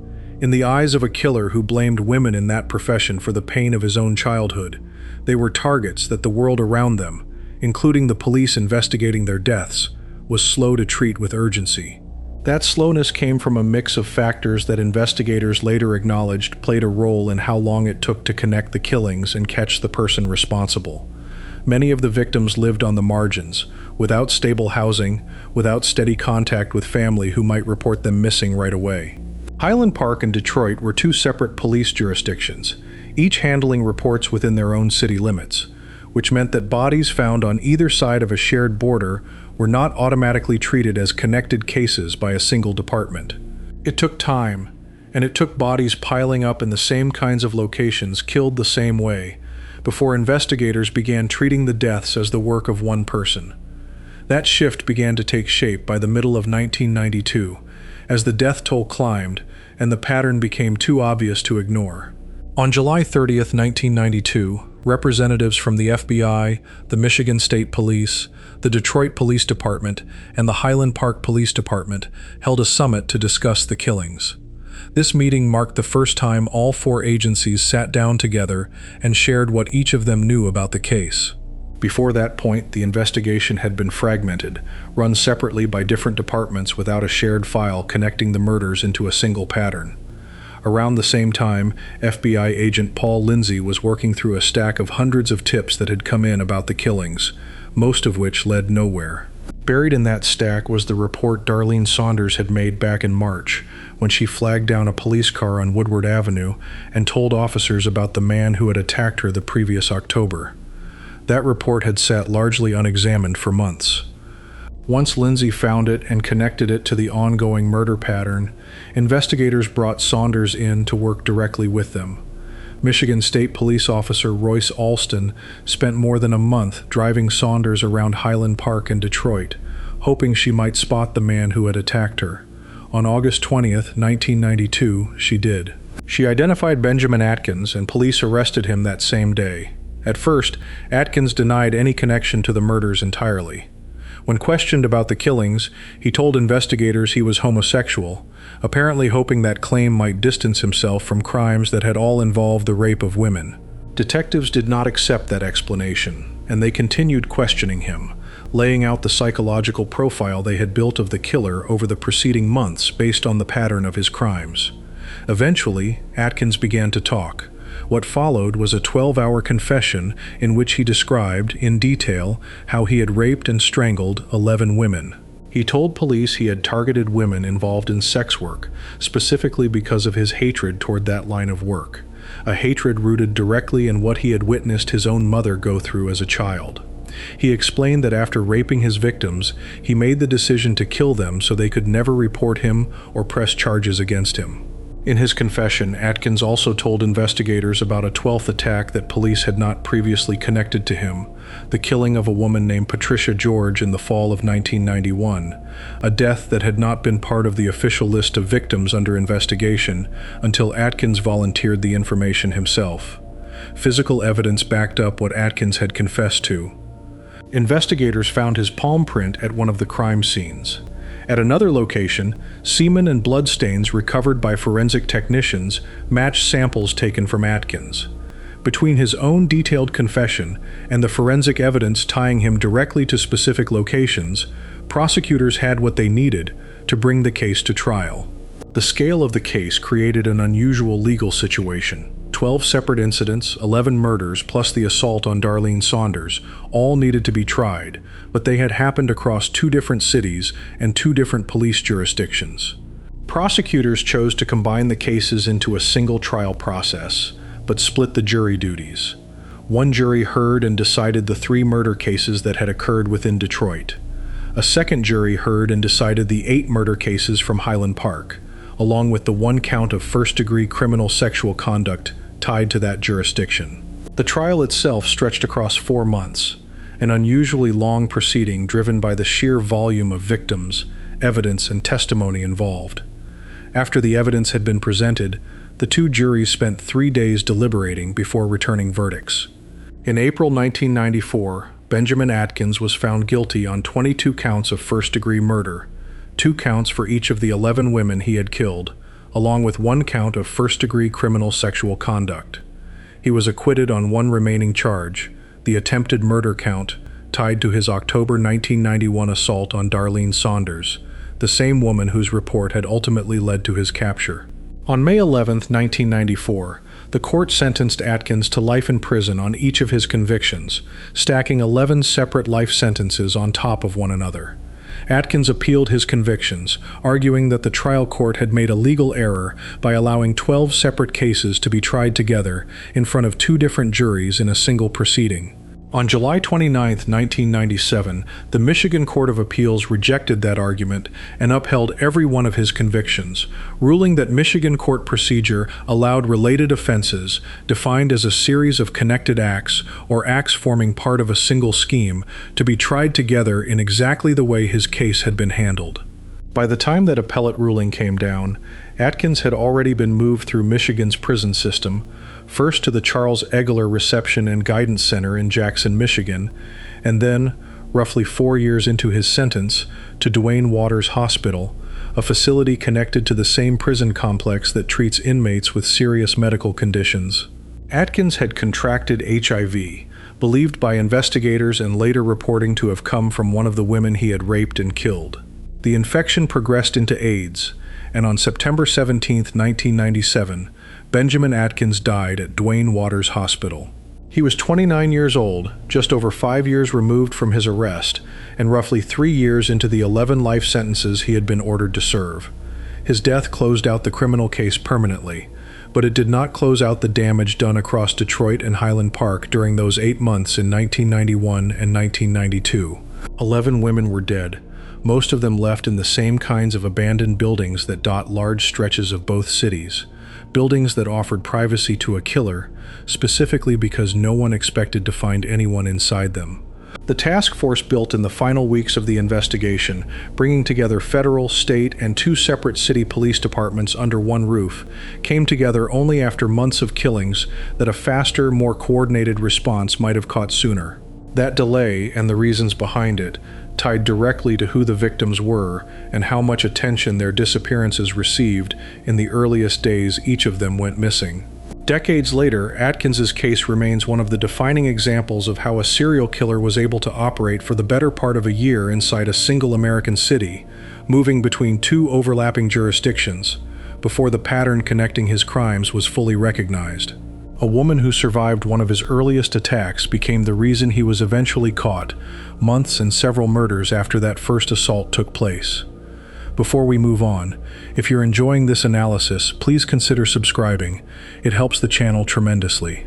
In the eyes of a killer who blamed women in that profession for the pain of his own childhood, they were targets that the world around them, including the police investigating their deaths, was slow to treat with urgency. That slowness came from a mix of factors that investigators later acknowledged played a role in how long it took to connect the killings and catch the person responsible. Many of the victims lived on the margins, without stable housing, without steady contact with family who might report them missing right away. Highland Park and Detroit were 2 separate police jurisdictions, each handling reports within their own city limits, which meant that bodies found on either side of a shared border were not automatically treated as connected cases by a single department. It took time, and it took bodies piling up in the same kinds of locations killed the same way, before investigators began treating the deaths as the work of one person. That shift began to take shape by the middle of 1992, as the death toll climbed and the pattern became too obvious to ignore. On July 30, 1992, representatives from the FBI, the Michigan State Police, the Detroit Police Department, and the Highland Park Police Department held a summit to discuss the killings. This meeting marked the first time all 4 agencies sat down together and shared what each of them knew about the case. Before that point, the investigation had been fragmented, run separately by different departments without a shared file connecting the murders into a single pattern. Around the same time, FBI agent Paul Lindsay was working through a stack of hundreds of tips that had come in about the killings, most of which led nowhere. Buried in that stack was the report Darlene Saunders had made back in March, when she flagged down a police car on Woodward Avenue and told officers about the man who had attacked her the previous October. That report had sat largely unexamined for months. Once Lindsay found it and connected it to the ongoing murder pattern, investigators brought Saunders in to work directly with them. Michigan State Police Officer Royce Alston spent more than a month driving Saunders around Highland Park in Detroit, hoping she might spot the man who had attacked her. On August 20th, 1992, she did. She identified Benjamin Atkins, and police arrested him that same day. At first, Atkins denied any connection to the murders entirely. When questioned about the killings, he told investigators he was homosexual, apparently hoping that claim might distance himself from crimes that had all involved the rape of women. Detectives did not accept that explanation, and they continued questioning him, laying out the psychological profile they had built of the killer over the preceding months based on the pattern of his crimes. Eventually, Atkins began to talk. What followed was a 12-hour confession in which he described, in detail, how he had raped and strangled 11 women. He told police he had targeted women involved in sex work, specifically because of his hatred toward that line of work, a hatred rooted directly in what he had witnessed his own mother go through as a child. He explained that after raping his victims, he made the decision to kill them so they could never report him or press charges against him. In his confession, Atkins also told investigators about a 12th attack that police had not previously connected to him, the killing of a woman named Patricia George in the fall of 1991, a death that had not been part of the official list of victims under investigation until Atkins volunteered the information himself. Physical evidence backed up what Atkins had confessed to. Investigators found his palm print at one of the crime scenes. At another location, semen and bloodstains recovered by forensic technicians matched samples taken from Atkins. Between his own detailed confession and the forensic evidence tying him directly to specific locations, prosecutors had what they needed to bring the case to trial. The scale of the case created an unusual legal situation. 12 separate incidents, 11 murders, plus the assault on Darlene Saunders, all needed to be tried, but they had happened across 2 different cities and 2 different police jurisdictions. Prosecutors chose to combine the cases into a single trial process, but split the jury duties. One jury heard and decided the 3 murder cases that had occurred within Detroit. A second jury heard and decided the 8 murder cases from Highland Park, along with the 1 count of first-degree criminal sexual conduct tied to that jurisdiction. The trial itself stretched across 4 months, an unusually long proceeding driven by the sheer volume of victims, evidence, and testimony involved. After the evidence had been presented, the 2 juries spent 3 days deliberating before returning verdicts. In April 1994, Benjamin Atkins was found guilty on 22 counts of first-degree murder, 2 counts for each of the 11 women he had killed, along with 1 count of first-degree criminal sexual conduct. He was acquitted on 1 remaining charge, the attempted murder count, tied to his October 1991 assault on Darlene Saunders, the same woman whose report had ultimately led to his capture. On May 11, 1994, the court sentenced Atkins to life in prison on each of his convictions, stacking 11 separate life sentences on top of one another. Atkins appealed his convictions, arguing that the trial court had made a legal error by allowing 12 separate cases to be tried together in front of 2 different juries in a single proceeding. On July 29, 1997, the Michigan Court of Appeals rejected that argument and upheld every one of his convictions, ruling that Michigan court procedure allowed related offenses, defined as a series of connected acts or acts forming part of a single scheme, to be tried together in exactly the way his case had been handled. By the time that appellate ruling came down, Atkins had already been moved through Michigan's prison system, first to the Charles Egler Reception and Guidance Center in Jackson, Michigan, and then, roughly 4 years into his sentence, to Duane Waters Hospital, a facility connected to the same prison complex that treats inmates with serious medical conditions. Atkins had contracted HIV, believed by investigators and later reporting to have come from one of the women he had raped and killed. The infection progressed into AIDS, and on September 17, 1997, Benjamin Atkins died at Duane Waters Hospital. He was 29 years old, just over 5 years removed from his arrest, and roughly 3 years into the 11 life sentences he had been ordered to serve. His death closed out the criminal case permanently, but it did not close out the damage done across Detroit and Highland Park during those 8 months in 1991 and 1992. 11 women were dead, most of them left in the same kinds of abandoned buildings that dot large stretches of both cities. buildings that offered privacy to a killer, specifically because no one expected to find anyone inside them. The task force built in the final weeks of the investigation, bringing together federal, state, and 2 separate city police departments under one roof, came together only after months of killings that a faster, more coordinated response might have caught sooner. That delay, and the reasons behind it, tied directly to who the victims were and how much attention their disappearances received in the earliest days each of them went missing. Decades later, Atkins's case remains one of the defining examples of how a serial killer was able to operate for the better part of a year inside a single American city, moving between 2 overlapping jurisdictions, before the pattern connecting his crimes was fully recognized. A woman who survived one of his earliest attacks became the reason he was eventually caught, months and several murders after that first assault took place. Before we move on, if you're enjoying this analysis, please consider subscribing. It helps the channel tremendously.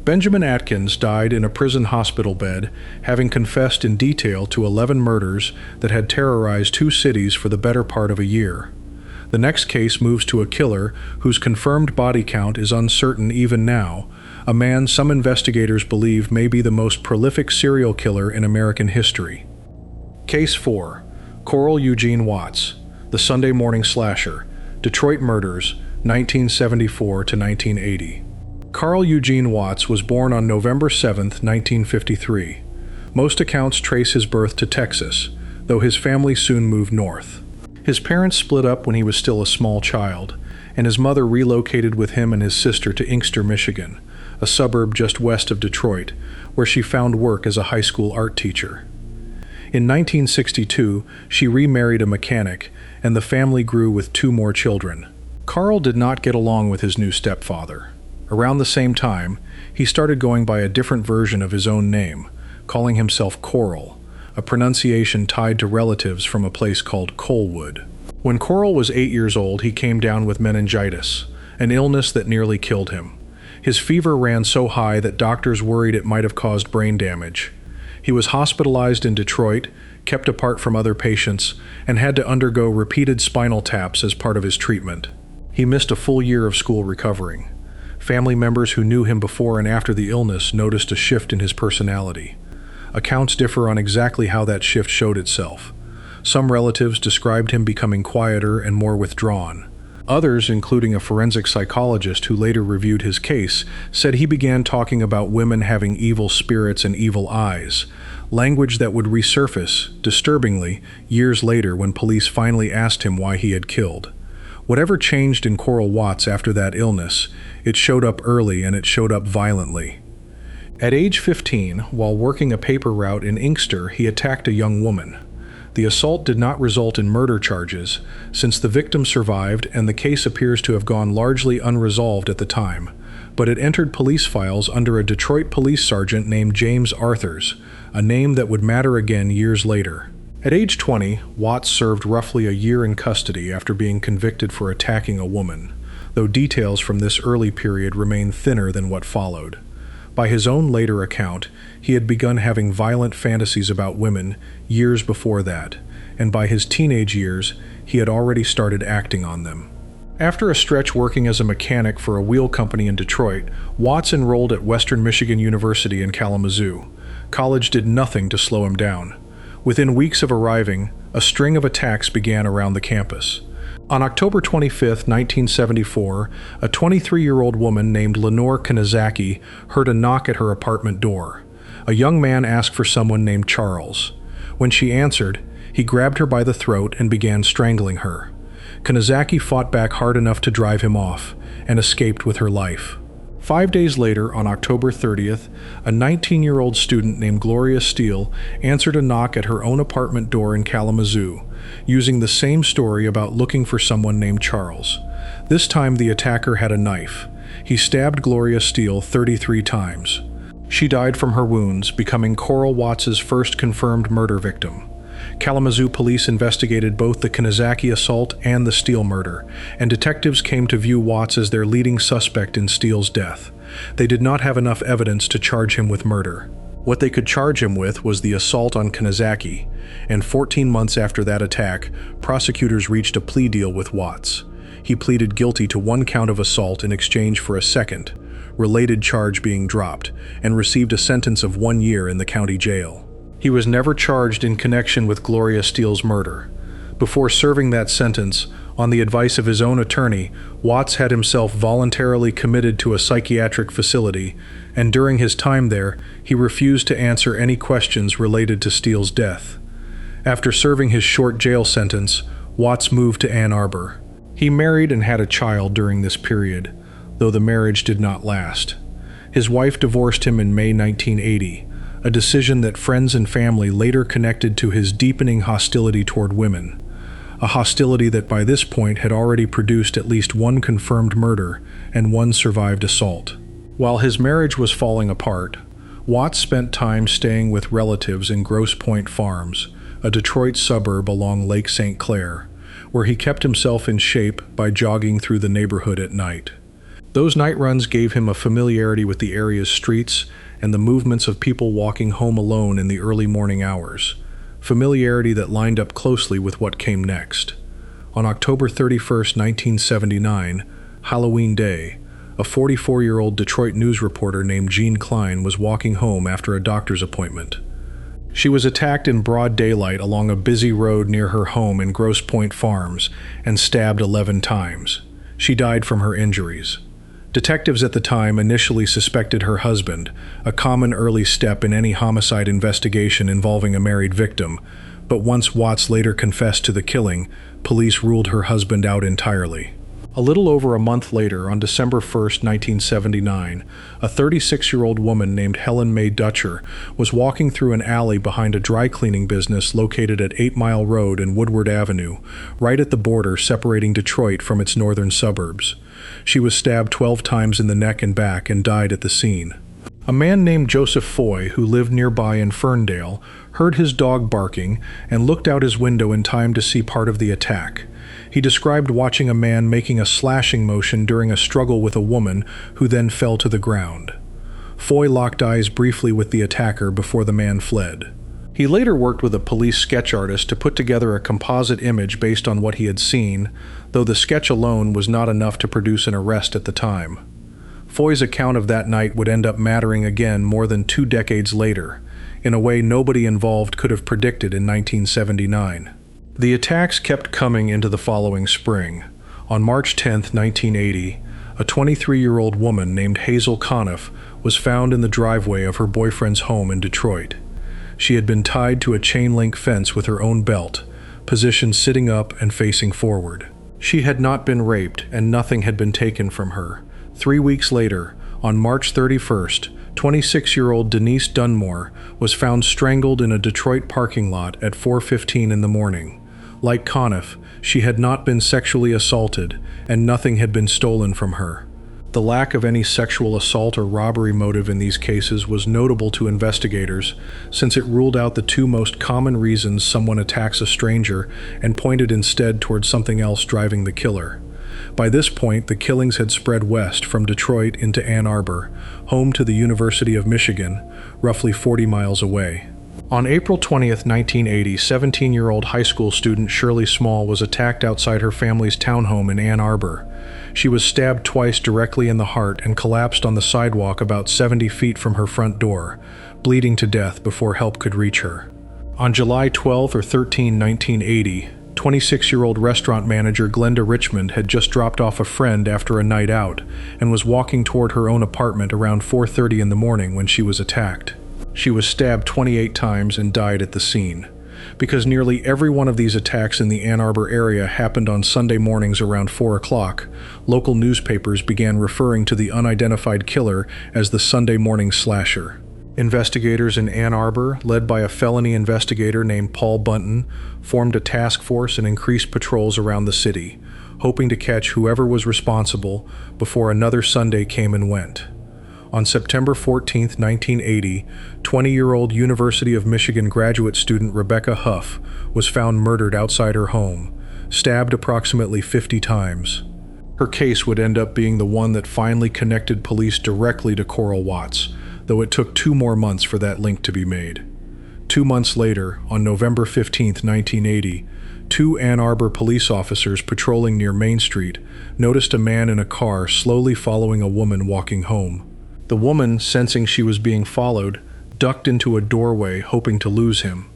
Benjamin Atkins died in a prison hospital bed, having confessed in detail to 11 murders that had terrorized 2 cities for the better part of a year. The next case moves to a killer whose confirmed body count is uncertain even now, a man some investigators believe may be the most prolific serial killer in American history. Case 4. Coral Eugene Watts, the Sunday Morning Slasher, Detroit Murders, 1974 to 1980. Carl Eugene Watts was born on November 7, 1953. Most accounts trace his birth to Texas, though his family soon moved north. His parents split up when he was still a small child, and his mother relocated with him and his sister to Inkster, Michigan, a suburb just west of Detroit, where she found work as a high school art teacher. In 1962, she remarried a mechanic, and the family grew with 2 more children. Carl did not get along with his new stepfather. Around the same time, he started going by a different version of his own name, calling himself Coral, a pronunciation tied to relatives from a place called Coalwood. When Coral was 8 years old, he came down with meningitis, an illness that nearly killed him. His fever ran so high that doctors worried it might have caused brain damage. He was hospitalized in Detroit, kept apart from other patients, and had to undergo repeated spinal taps as part of his treatment. He missed a full year of school recovering. Family members who knew him before and after the illness noticed a shift in his personality. Accounts differ on exactly how that shift showed itself. Some relatives described him becoming quieter and more withdrawn. Others, including a forensic psychologist who later reviewed his case, said he began talking about women having evil spirits and evil eyes, language that would resurface, disturbingly, years later when police finally asked him why he had killed. Whatever changed in Coral Watts after that illness, it showed up early and it showed up violently. At age 15, while working a paper route in Inkster, he attacked a young woman. The assault did not result in murder charges, since the victim survived and the case appears to have gone largely unresolved at the time, but it entered police files under a Detroit police sergeant named James Arthurs, a name that would matter again years later. At age 20, Watts served roughly a year in custody after being convicted for attacking a woman, though details from this early period remain thinner than what followed. By his own later account, he had begun having violent fantasies about women years before that, and by his teenage years, he had already started acting on them. After a stretch working as a mechanic for a wheel company in Detroit, Watts enrolled at Western Michigan University in Kalamazoo. College did nothing to slow him down. Within weeks of arriving, a string of attacks began around the campus. On October 25, 1974, a 23-year-old woman named Lenore Kanazaki heard a knock at her apartment door. A young man asked for someone named Charles. When she answered, he grabbed her by the throat and began strangling her. Kanazaki fought back hard enough to drive him off and escaped with her life. 5 days later, on October 30th, a 19-year-old student named Gloria Steele answered a knock at her own apartment door in Kalamazoo, using the same story about looking for someone named Charles. This time the attacker had a knife. He stabbed Gloria Steele 33 times. She died from her wounds, becoming Coral Watts' first confirmed murder victim. Kalamazoo police investigated both the Kanazaki assault and the Steele murder, and detectives came to view Watts as their leading suspect in Steele's death. They did not have enough evidence to charge him with murder. What they could charge him with was the assault on Kanazaki, and 14 months after that attack, prosecutors reached a plea deal with Watts. he pleaded guilty to one count of assault in exchange for a second, related charge being dropped, and received a sentence of 1 year in the county jail. He was never charged in connection with Gloria Steele's murder. Before serving that sentence, on the advice of his own attorney, Watts had himself voluntarily committed to a psychiatric facility, and during his time there, he refused to answer any questions related to Steele's death. After serving his short jail sentence, Watts moved to Ann Arbor. He married and had a child during this period, though the marriage did not last. His wife divorced him in May 1980, a decision that friends and family later connected to his deepening hostility toward women, a hostility that by this point had already produced at least one confirmed murder and one survived assault. While his marriage was falling apart, Watts spent time staying with relatives in Grosse Pointe Farms, a Detroit suburb along Lake St. Clair, where he kept himself in shape by jogging through the neighborhood at night. Those night runs gave him a familiarity with the area's streets and the movements of people walking home alone in the early morning hours, familiarity that lined up closely with what came next. On October 31, 1979, Halloween Day, a 44-year-old Detroit news reporter named Jean Klein was walking home after a doctor's appointment. She was attacked in broad daylight along a busy road near her home in Grosse Pointe Farms and stabbed 11 times. She died from her injuries. Detectives at the time initially suspected her husband, a common early step in any homicide investigation involving a married victim, but once Watts later confessed to the killing, police ruled her husband out entirely. A little over a month later, on December 1, 1979, a 36-year-old woman named Helen Mae Dutcher was walking through an alley behind a dry cleaning business located at 8 Mile Road and Woodward Avenue, right at the border separating Detroit from its northern suburbs. She was stabbed 12 times in the neck and back and died at the scene. A man named Joseph Foy, who lived nearby in Ferndale, heard his dog barking and looked out his window in time to see part of the attack. He described watching a man making a slashing motion during a struggle with a woman who then fell to the ground. Foy locked eyes briefly with the attacker before the man fled. He later worked with a police sketch artist to put together a composite image based on what he had seen, though the sketch alone was not enough to produce an arrest at the time. Foy's account of that night would end up mattering again more than 2 decades later, in a way nobody involved could have predicted in 1979. The attacks kept coming into the following spring. On March 10, 1980, a 23-year-old woman named Hazel Conniff was found in the driveway of her boyfriend's home in Detroit. She had been tied to a chain-link fence with her own belt, positioned sitting up and facing forward. She had not been raped, and nothing had been taken from her. 3 weeks later, on March 31st, 26-year-old Denise Dunmore was found strangled in a Detroit parking lot at 4:15 in the morning. Like Conniff, she had not been sexually assaulted, and nothing had been stolen from her. The lack of any sexual assault or robbery motive in these cases was notable to investigators, since it ruled out the 2 most common reasons someone attacks a stranger and pointed instead towards something else driving the killer. By this point, the killings had spread west from Detroit into Ann Arbor, home to the University of Michigan, roughly 40 miles away. On April 20, 1980, 17-year-old high school student Shirley Small was attacked outside her family's townhome in Ann Arbor. She was stabbed twice directly in the heart and collapsed on the sidewalk about 70 feet from her front door, bleeding to death before help could reach her. On July 12 or 13, 1980, 26-year-old restaurant manager Glenda Richmond had just dropped off a friend after a night out and was walking toward her own apartment around 4:30 in the morning when she was attacked. She was stabbed 28 times and died at the scene. Because nearly every one of these attacks in the Ann Arbor area happened on Sunday mornings around 4 o'clock, local newspapers began referring to the unidentified killer as the Sunday morning slasher. Investigators in Ann Arbor, led by a felony investigator named Paul Bunton, formed a task force and increased patrols around the city, hoping to catch whoever was responsible before another Sunday came and went. On September 14, 1980, 20-year-old University of Michigan graduate student Rebecca Huff was found murdered outside her home, stabbed approximately 50 times. Her case would end up being the one that finally connected police directly to Coral Watts, though it took 2 more months for that link to be made. 2 months later, on November 15, 1980, two Ann Arbor police officers patrolling near Main Street noticed a man in a car slowly following a woman walking home. The woman, sensing she was being followed, ducked into a doorway hoping to lose him.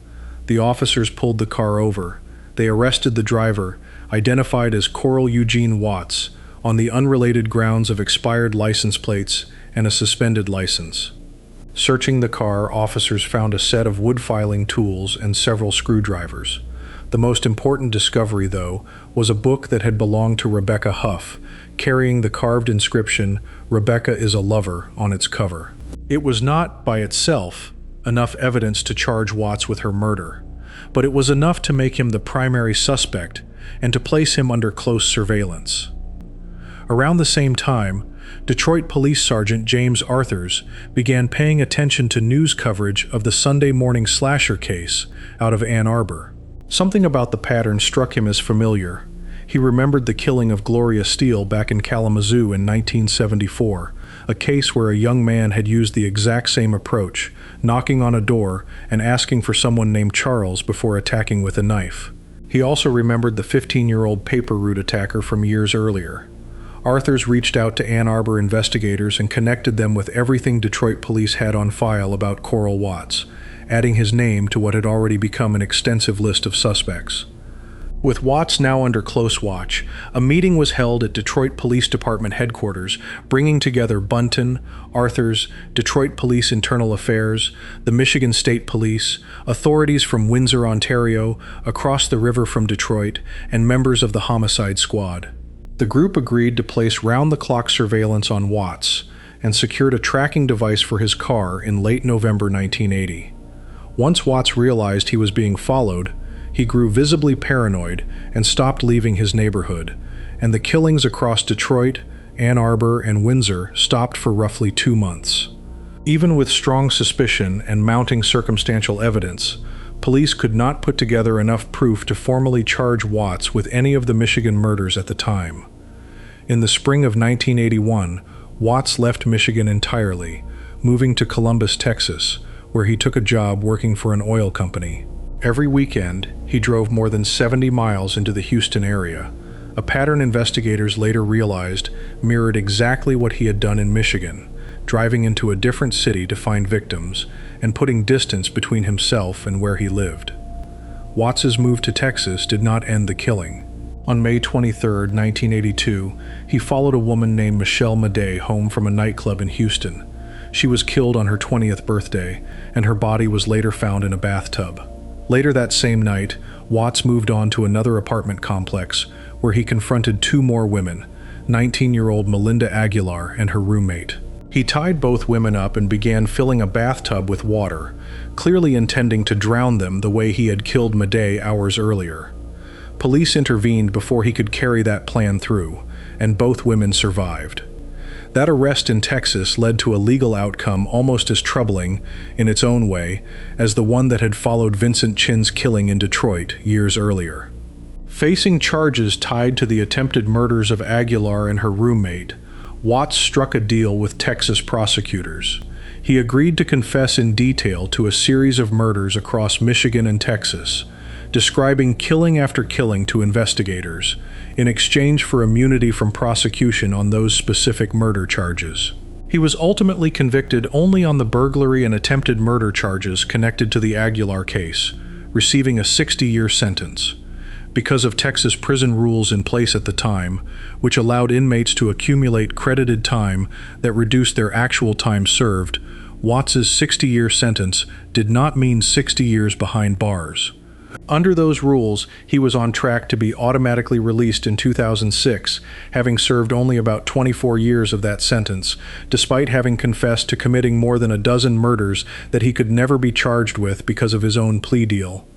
The officers pulled the car over. They arrested the driver, identified as Coral Eugene Watts, on the unrelated grounds of expired license plates and a suspended license. Searching the car, officers found a set of wood filing tools and several screwdrivers. The most important discovery, though, was a book that had belonged to Rebecca Huff, carrying the carved inscription, "Rebecca is a lover," on its cover. It was not, by itself, enough evidence to charge Watts with her murder, but it was enough to make him the primary suspect and to place him under close surveillance. Around the same time, Detroit Police Sergeant James Arthurs began paying attention to news coverage of the Sunday morning slasher case out of Ann Arbor. Something about the pattern struck him as familiar. He remembered the killing of Gloria Steele back in Kalamazoo in 1974, a case where a young man had used the exact same approach, knocking on a door and asking for someone named Charles before attacking with a knife. He also remembered the 15-year-old paper route attacker from years earlier. Arthurs reached out to Ann Arbor investigators and connected them with everything Detroit police had on file about Coral Watts, adding his name to what had already become an extensive list of suspects. With Watts now under close watch, a meeting was held at Detroit Police Department headquarters, bringing together Bunton, Arthurs, Detroit Police Internal Affairs, the Michigan State Police, authorities from Windsor, Ontario, across the river from Detroit, and members of the Homicide Squad. The group agreed to place round-the-clock surveillance on Watts and secured a tracking device for his car in late November 1980. Once Watts realized he was being followed, he grew visibly paranoid and stopped leaving his neighborhood, and the killings across Detroit, Ann Arbor, and Windsor stopped for roughly 2 months. Even with strong suspicion and mounting circumstantial evidence, police could not put together enough proof to formally charge Watts with any of the Michigan murders at the time. In the spring of 1981, Watts left Michigan entirely, moving to Columbus, Texas, where he took a job working for an oil company. Every weekend, he drove more than 70 miles into the Houston area, a pattern investigators later realized mirrored exactly what he had done in Michigan, driving into a different city to find victims and putting distance between himself and where he lived. Watts's move to Texas did not end the killing. On May 23, 1982, he followed a woman named Michelle Madej home from a nightclub in Houston. She was killed on her 20th birthday, and her body was later found in a bathtub. Later that same night, Watts moved on to another apartment complex where he confronted two more women, 19-year-old Melinda Aguilar and her roommate. He tied both women up and began filling a bathtub with water, clearly intending to drown them the way he had killed Madej hours earlier. Police intervened before he could carry that plan through, and both women survived. That arrest in Texas led to a legal outcome almost as troubling, in its own way, as the one that had followed Vincent Chin's killing in Detroit years earlier. Facing charges tied to the attempted murders of Aguilar and her roommate, Watts struck a deal with Texas prosecutors. He agreed to confess in detail to a series of murders across Michigan and Texas, describing killing after killing to investigators, in exchange for immunity from prosecution on those specific murder charges. He was ultimately convicted only on the burglary and attempted murder charges connected to the Aguilar case, receiving a 60-year sentence. Because of Texas prison rules in place at the time, which allowed inmates to accumulate credited time that reduced their actual time served, Watts's 60-year sentence did not mean 60 years behind bars. Under those rules, he was on track to be automatically released in 2006, having served only about 24 years of that sentence, despite having confessed to committing more than a dozen murders that he could never be charged with because of his own plea deal.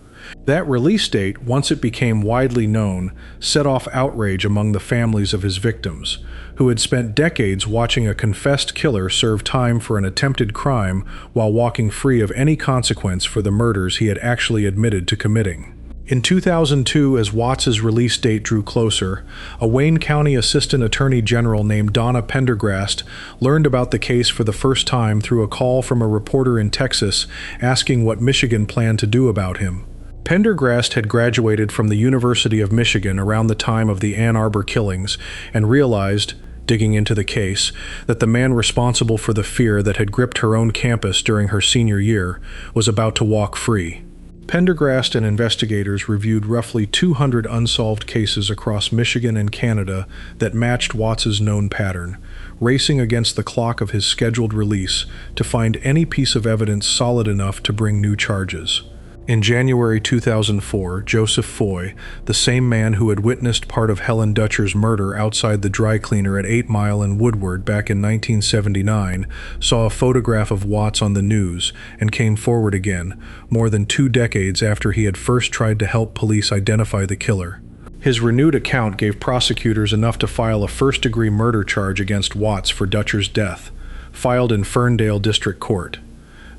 That release date, once it became widely known, set off outrage among the families of his victims, who had spent decades watching a confessed killer serve time for an attempted crime while walking free of any consequence for the murders he had actually admitted to committing. In 2002, as Watts's release date drew closer, a Wayne County Assistant Attorney General named Donna Pendergrast learned about the case for the first time through a call from a reporter in Texas asking what Michigan planned to do about him. Pendergrast had graduated from the University of Michigan around the time of the Ann Arbor killings and realized, digging into the case, that the man responsible for the fear that had gripped her own campus during her senior year was about to walk free. Pendergrast and investigators reviewed roughly 200 unsolved cases across Michigan and Canada that matched Watts's known pattern, racing against the clock of his scheduled release to find any piece of evidence solid enough to bring new charges. In January 2004, Joseph Foy, the same man who had witnessed part of Helen Dutcher's murder outside the dry cleaner at 8 Mile and Woodward back in 1979, saw a photograph of Watts on the news and came forward again, more than 2 decades after he had first tried to help police identify the killer. His renewed account gave prosecutors enough to file a first-degree murder charge against Watts for Dutcher's death, filed in Ferndale District Court.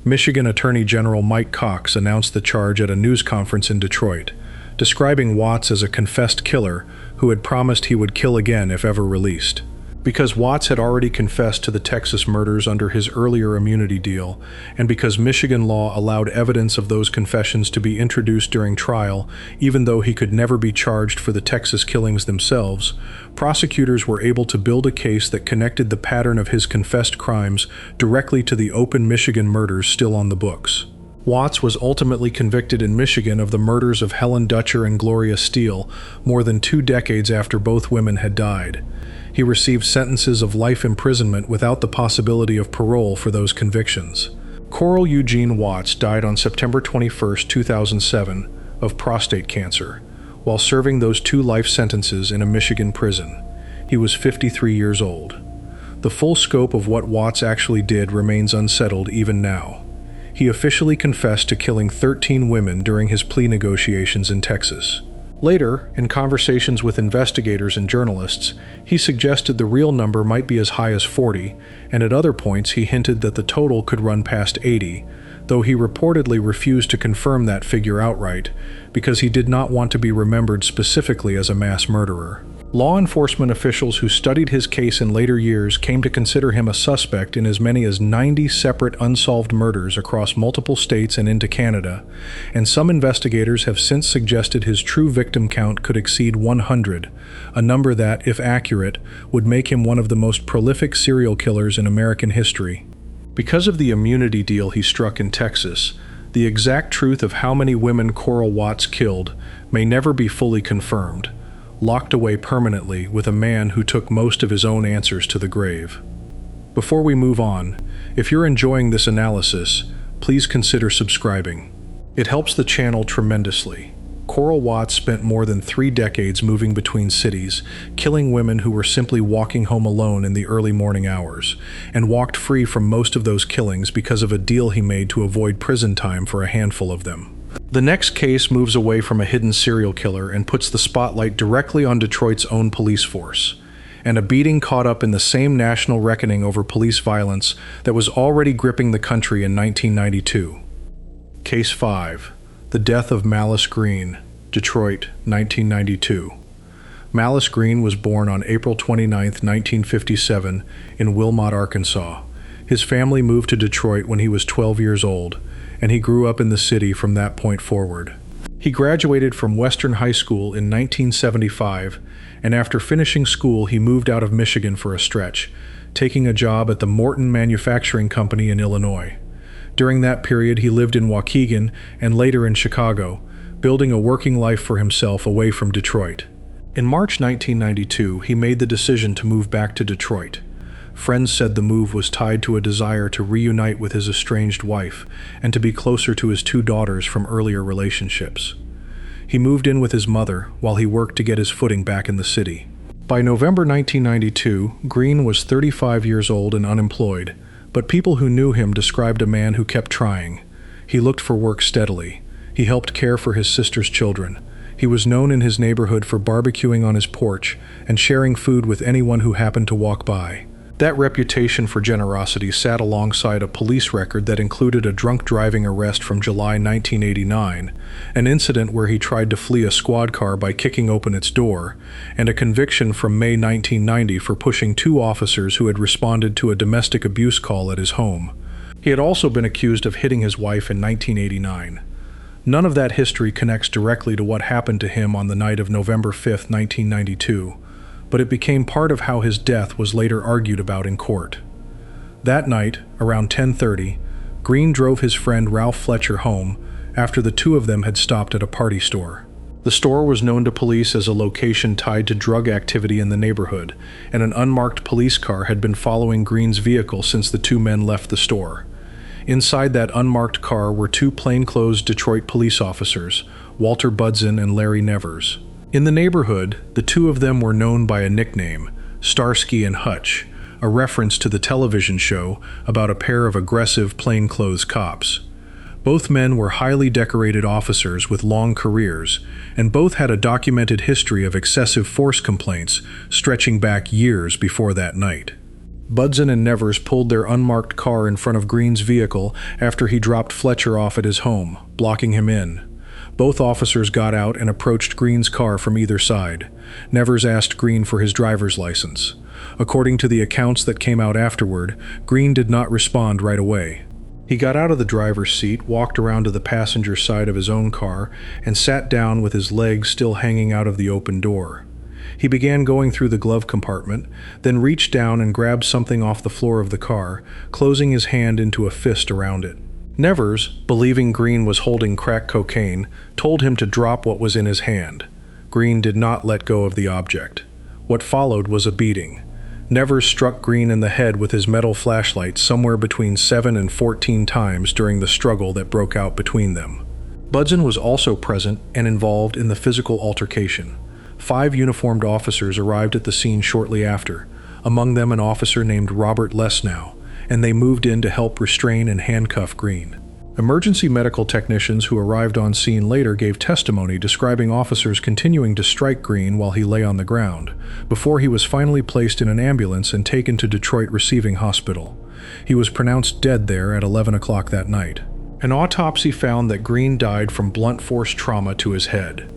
Michigan Attorney General Mike Cox announced the charge at a news conference in Detroit, describing Watts as a confessed killer who had promised he would kill again if ever released. Because Watts had already confessed to the Texas murders under his earlier immunity deal, and because Michigan law allowed evidence of those confessions to be introduced during trial, even though he could never be charged for the Texas killings themselves, prosecutors were able to build a case that connected the pattern of his confessed crimes directly to the open Michigan murders still on the books. Watts was ultimately convicted in Michigan of the murders of Helen Dutcher and Gloria Steele more than 2 decades after both women had died. He received sentences of life imprisonment without the possibility of parole for those convictions. Coral Eugene Watts died on September 21, 2007, of prostate cancer, while serving those 2 life sentences in a Michigan prison. He was 53 years old. The full scope of what Watts actually did remains unsettled even now. He officially confessed to killing 13 women during his plea negotiations in Texas. Later, in conversations with investigators and journalists, he suggested the real number might be as high as 40, and at other points he hinted that the total could run past 80, though he reportedly refused to confirm that figure outright because he did not want to be remembered specifically as a mass murderer. Law enforcement officials who studied his case in later years came to consider him a suspect in as many as 90 separate unsolved murders across multiple states and into Canada, and some investigators have since suggested his true victim count could exceed 100, a number that, if accurate, would make him one of the most prolific serial killers in American history. Because of the immunity deal he struck in Texas, the exact truth of how many women Coral Watts killed may never be fully confirmed, locked away permanently with a man who took most of his own answers to the grave. Before we move on, if you're enjoying this analysis, please consider subscribing. It helps the channel tremendously. Coral Watts spent more than 3 decades moving between cities, killing women who were simply walking home alone in the early morning hours, and walked free from most of those killings because of a deal he made to avoid prison time for a handful of them. The next case moves away from a hidden serial killer and puts the spotlight directly on Detroit's own police force, and a beating caught up in the same national reckoning over police violence that was already gripping the country in 1992. Case 5. The Death of Malice Green, Detroit, 1992. Malice Green was born on April 29, 1957, in Wilmot, Arkansas. His family moved to Detroit when he was 12 years old, and he grew up in the city from that point forward. He graduated from Western High School in 1975, and after finishing school he moved out of Michigan for a stretch, taking a job at the Morton Manufacturing Company in Illinois. During that period he lived in Waukegan and later in Chicago, building a working life for himself away from Detroit. In March 1992, he made the decision to move back to Detroit. Friends said the move was tied to a desire to reunite with his estranged wife and to be closer to his 2 daughters from earlier relationships. He moved in with his mother while he worked to get his footing back in the city. By November 1992, Green was 35 years old and unemployed, but people who knew him described a man who kept trying. He looked for work steadily. He helped care for his sister's children. He was known in his neighborhood for barbecuing on his porch and sharing food with anyone who happened to walk by. That reputation for generosity sat alongside a police record that included a drunk driving arrest from July 1989, an incident where he tried to flee a squad car by kicking open its door, and a conviction from May 1990 for pushing two officers who had responded to a domestic abuse call at his home. He had also been accused of hitting his wife in 1989. None of that history connects directly to what happened to him on the night of November 5, 1992. But it became part of how his death was later argued about in court. That night, around 10:30, Green drove his friend Ralph Fletcher home after the two of them had stopped at a party store. The store was known to police as a location tied to drug activity in the neighborhood, and an unmarked police car had been following Green's vehicle since the two men left the store. Inside that unmarked car were two plainclothes Detroit police officers, Walter Budson and Larry Nevers. In the neighborhood, the two of them were known by a nickname, Starsky and Hutch, a reference to the television show about a pair of aggressive plainclothes cops. Both men were highly decorated officers with long careers, and both had a documented history of excessive force complaints stretching back years before that night. Budson and Nevers pulled their unmarked car in front of Green's vehicle after he dropped Fletcher off at his home, blocking him in. Both officers got out and approached Green's car from either side. Nevers asked Green for his driver's license. According to the accounts that came out afterward, Green did not respond right away. He got out of the driver's seat, walked around to the passenger side of his own car, and sat down with his legs still hanging out of the open door. He began going through the glove compartment, then reached down and grabbed something off the floor of the car, closing his hand into a fist around it. Nevers, believing Green was holding crack cocaine, told him to drop what was in his hand. Green did not let go of the object. What followed was a beating. Nevers struck Green in the head with his metal flashlight somewhere between 7 and 14 times during the struggle that broke out between them. Budson was also present and involved in the physical altercation. 5 uniformed officers arrived at the scene shortly after, among them an officer named Robert Lesnow, and they moved in to help restrain and handcuff Green. Emergency medical technicians who arrived on scene later gave testimony describing officers continuing to strike Green while he lay on the ground, before he was finally placed in an ambulance and taken to Detroit Receiving Hospital. He was pronounced dead there at 11 o'clock that night. An autopsy found that Green died from blunt force trauma to his head.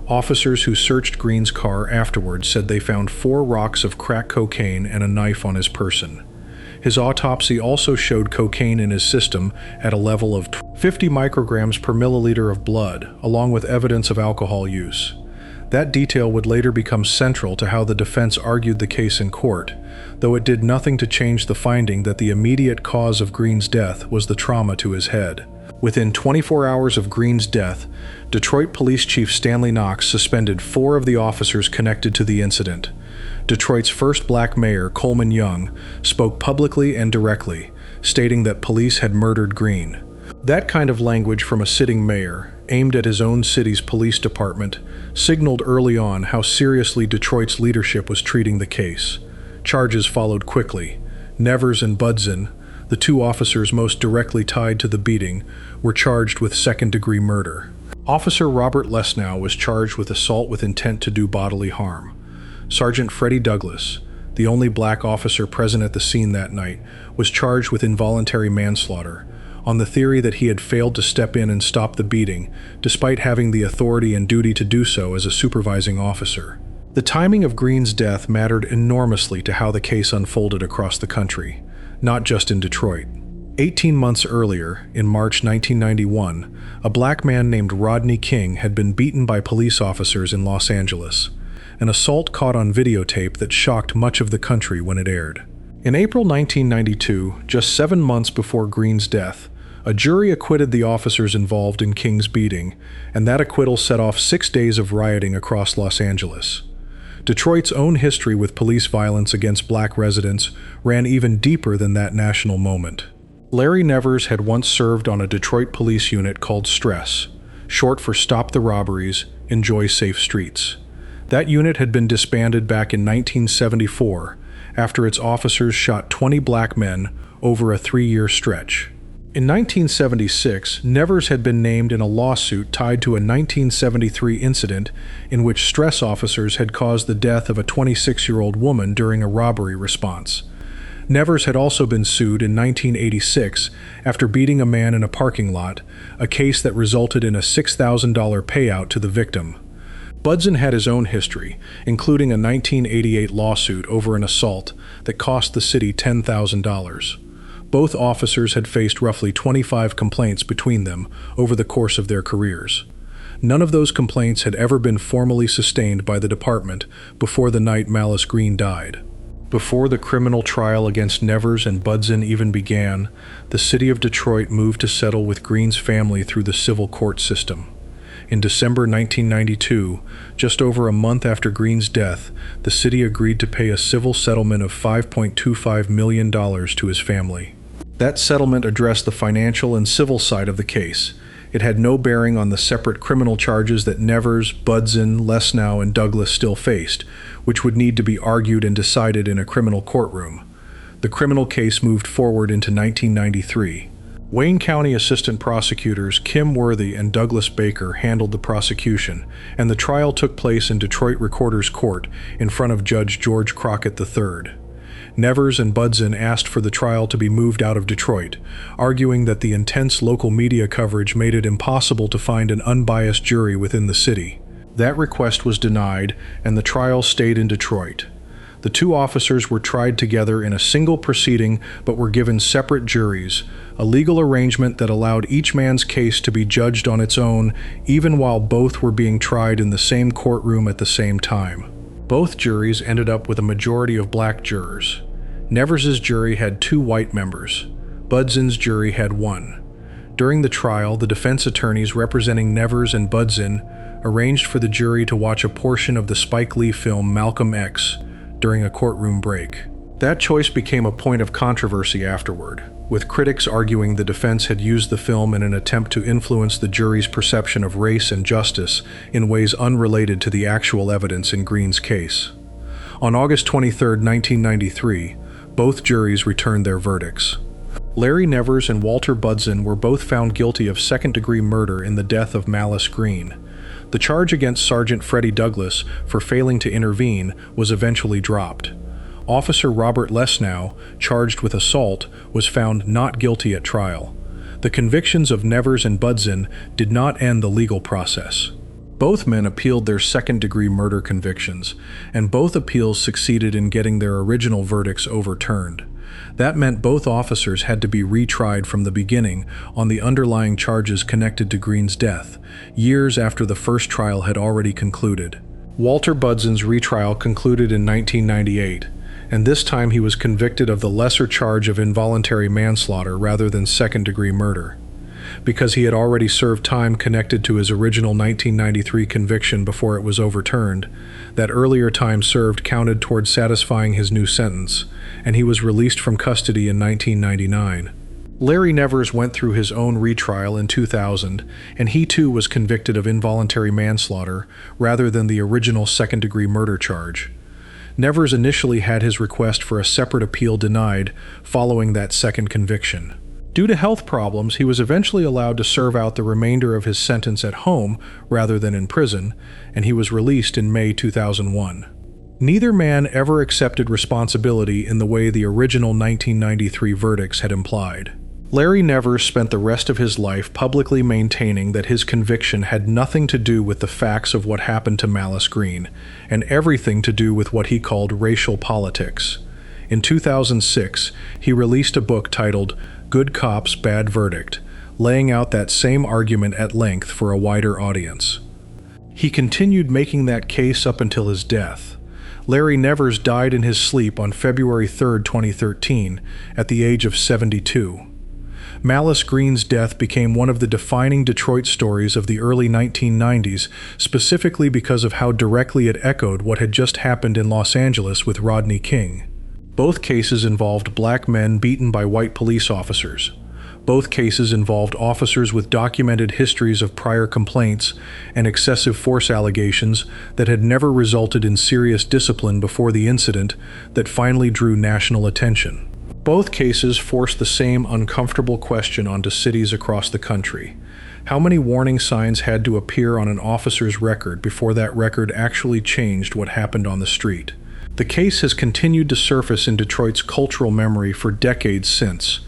Officers who searched Green's car afterwards said they found 4 rocks of crack cocaine and a knife on his person. His autopsy also showed cocaine in his system at a level of 50 micrograms per milliliter of blood, along with evidence of alcohol use. That detail would later become central to how the defense argued the case in court, though it did nothing to change the finding that the immediate cause of Green's death was the trauma to his head. Within 24 hours of Green's death, Detroit Police Chief Stanley Knox suspended 4 of the officers connected to the incident. Detroit's first black mayor, Coleman Young, spoke publicly and directly, stating that police had murdered Green. That kind of language from a sitting mayor, aimed at his own city's police department, signaled early on how seriously Detroit's leadership was treating the case. Charges followed quickly. Nevers and Budson, the 2 officers most directly tied to the beating, were charged with second-degree murder. Officer Robert Lesnow was charged with assault with intent to do bodily harm. Sergeant Freddie Douglas, the only black officer present at the scene that night, was charged with involuntary manslaughter, on the theory that he had failed to step in and stop the beating, despite having the authority and duty to do so as a supervising officer. The timing of Green's death mattered enormously to how the case unfolded across the country, not just in Detroit. 18 months earlier, in March 1991, a black man named Rodney King had been beaten by police officers in Los Angeles, an assault caught on videotape that shocked much of the country when it aired. In April 1992, just 7 months before Green's death, a jury acquitted the officers involved in King's beating, and that acquittal set off 6 days of rioting across Los Angeles. Detroit's own history with police violence against black residents ran even deeper than that national moment. Larry Nevers had once served on a Detroit police unit called Stress, short for Stop the Robberies, Enjoy Safe Streets. That unit had been disbanded back in 1974 after its officers shot 20 black men over a 3-year stretch. In 1976, Nevers had been named in a lawsuit tied to a 1973 incident in which Stress officers had caused the death of a 26-year-old woman during a robbery response. Nevers had also been sued in 1986 after beating a man in a parking lot, a case that resulted in a $6,000 payout to the victim. Budzen had his own history, including a 1988 lawsuit over an assault that cost the city $10,000. Both officers had faced roughly 25 complaints between them over the course of their careers. None of those complaints had ever been formally sustained by the department before the night Malice Green died. Before the criminal trial against Nevers and Budzen even began, the city of Detroit moved to settle with Green's family through the civil court system. In December 1992, just over a month after Green's death, the city agreed to pay a civil settlement of $5.25 million to his family. That settlement addressed the financial and civil side of the case. It had no bearing on the separate criminal charges that Nevers, Budzen, Lesnow, and Douglas still faced, which would need to be argued and decided in a criminal courtroom. The criminal case moved forward into 1993. Wayne County Assistant Prosecutors Kim Worthy and Douglas Baker handled the prosecution, and the trial took place in Detroit Recorder's Court in front of Judge George Crockett III. Nevers and Budzen asked for the trial to be moved out of Detroit, arguing that the intense local media coverage made it impossible to find an unbiased jury within the city. That request was denied, and the trial stayed in Detroit. The two officers were tried together in a single proceeding but were given separate juries, a legal arrangement that allowed each man's case to be judged on its own, even while both were being tried in the same courtroom at the same time. Both juries ended up with a majority of black jurors. Nevers's jury had 2 white members. Budzen's jury had 1. During the trial, the defense attorneys representing Nevers and Budzen arranged for the jury to watch a portion of the Spike Lee film Malcolm X during a courtroom break. That choice became a point of controversy afterward, with critics arguing the defense had used the film in an attempt to influence the jury's perception of race and justice in ways unrelated to the actual evidence in Green's case. On August 23, 1993, both juries returned their verdicts. Larry Nevers and Walter Budzen were both found guilty of second-degree murder in the death of Malice Green. The charge against Sergeant Freddie Douglas for failing to intervene was eventually dropped. Officer Robert Lesnow, charged with assault, was found not guilty at trial. The convictions of Nevers and Budzen did not end the legal process. Both men appealed their second-degree murder convictions, and both appeals succeeded in getting their original verdicts overturned. That meant both officers had to be retried from the beginning on the underlying charges connected to Green's death, years after the first trial had already concluded. Walter Budzen's retrial concluded in 1998, and this time he was convicted of the lesser charge of involuntary manslaughter rather than second-degree murder. Because he had already served time connected to his original 1993 conviction before it was overturned, that earlier time served counted toward satisfying his new sentence, and he was released from custody in 1999. Larry Nevers went through his own retrial in 2000, and he too was convicted of involuntary manslaughter rather than the original second-degree murder charge. Nevers initially had his request for a separate appeal denied following that second conviction. Due to health problems, he was eventually allowed to serve out the remainder of his sentence at home rather than in prison, and he was released in May 2001. Neither man ever accepted responsibility in the way the original 1993 verdicts had implied. Larry Nevers spent the rest of his life publicly maintaining that his conviction had nothing to do with the facts of what happened to Malice Green, and everything to do with what he called racial politics. In 2006, he released a book titled Good Cops, Bad Verdict, laying out that same argument at length for a wider audience. He continued making that case up until his death. Larry Nevers died in his sleep on February 3, 2013, at the age of 72. Malice Green's death became one of the defining Detroit stories of the early 1990s, specifically because of how directly it echoed what had just happened in Los Angeles with Rodney King. Both cases involved black men beaten by white police officers. Both cases involved officers with documented histories of prior complaints and excessive force allegations that had never resulted in serious discipline before the incident that finally drew national attention. Both cases forced the same uncomfortable question onto cities across the country. How many warning signs had to appear on an officer's record before that record actually changed what happened on the street? The case has continued to surface in Detroit's cultural memory for decades since.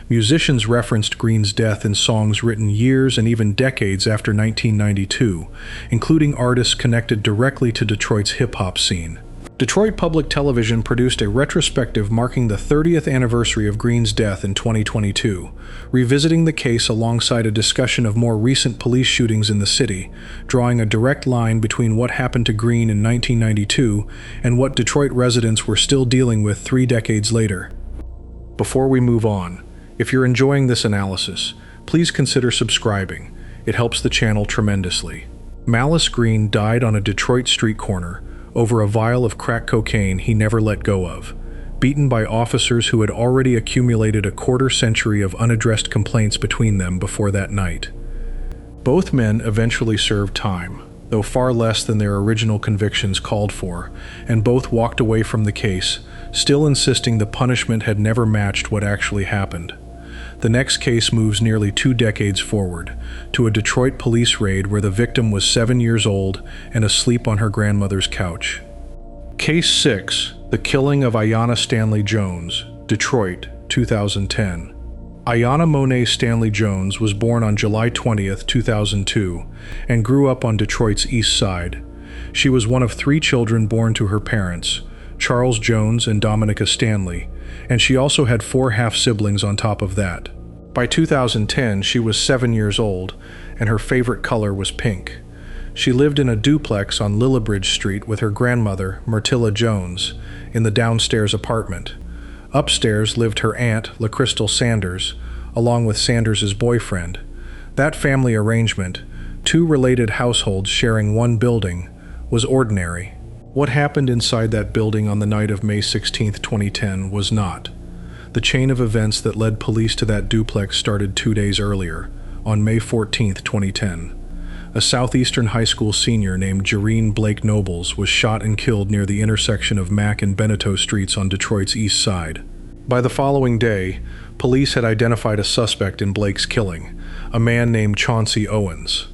Musicians referenced Green's death in songs written years and even decades after 1992, including artists connected directly to Detroit's hip-hop scene. Detroit Public Television produced a retrospective marking the 30th anniversary of Green's death in 2022, revisiting the case alongside a discussion of more recent police shootings in the city, drawing a direct line between what happened to Green in 1992 and what Detroit residents were still dealing with 3 decades later. Before we move on, if you're enjoying this analysis, please consider subscribing. It helps the channel tremendously. Malice Green died on a Detroit street corner over a vial of crack cocaine he never let go of, beaten by officers who had already accumulated a quarter-century of unaddressed complaints between them before that night. Both men eventually served time, though far less than their original convictions called for, and both walked away from the case, still insisting the punishment had never matched what actually happened. The next case moves nearly 2 decades forward, to a Detroit police raid where the victim was 7 years old and asleep on her grandmother's couch. Case 6, the killing of Ayanna Stanley Jones, Detroit, 2010. Ayanna Monet Stanley Jones was born on July 20, 2002, and grew up on Detroit's east side. She was one of 3 children born to her parents, Charles Jones and Dominica Stanley, and she also had 4 half-siblings on top of that. By 2010, she was 7 years old, and her favorite color was pink. She lived in a duplex on Lillibridge Street with her grandmother, Myrtilla Jones, in the downstairs apartment. Upstairs lived her aunt, LaCrystal Sanders, along with Sanders's boyfriend. That family arrangement, 2 related households sharing one building, was ordinary. What happened inside that building on the night of May 16, 2010 was not. The chain of events that led police to that duplex started 2 days earlier, on May 14, 2010. A Southeastern High School senior named Jareen Blake Nobles was shot and killed near the intersection of Mack and Beneteau Streets on Detroit's east side. By the following day, police had identified a suspect in Blake's killing, a man named Chauncey Owens.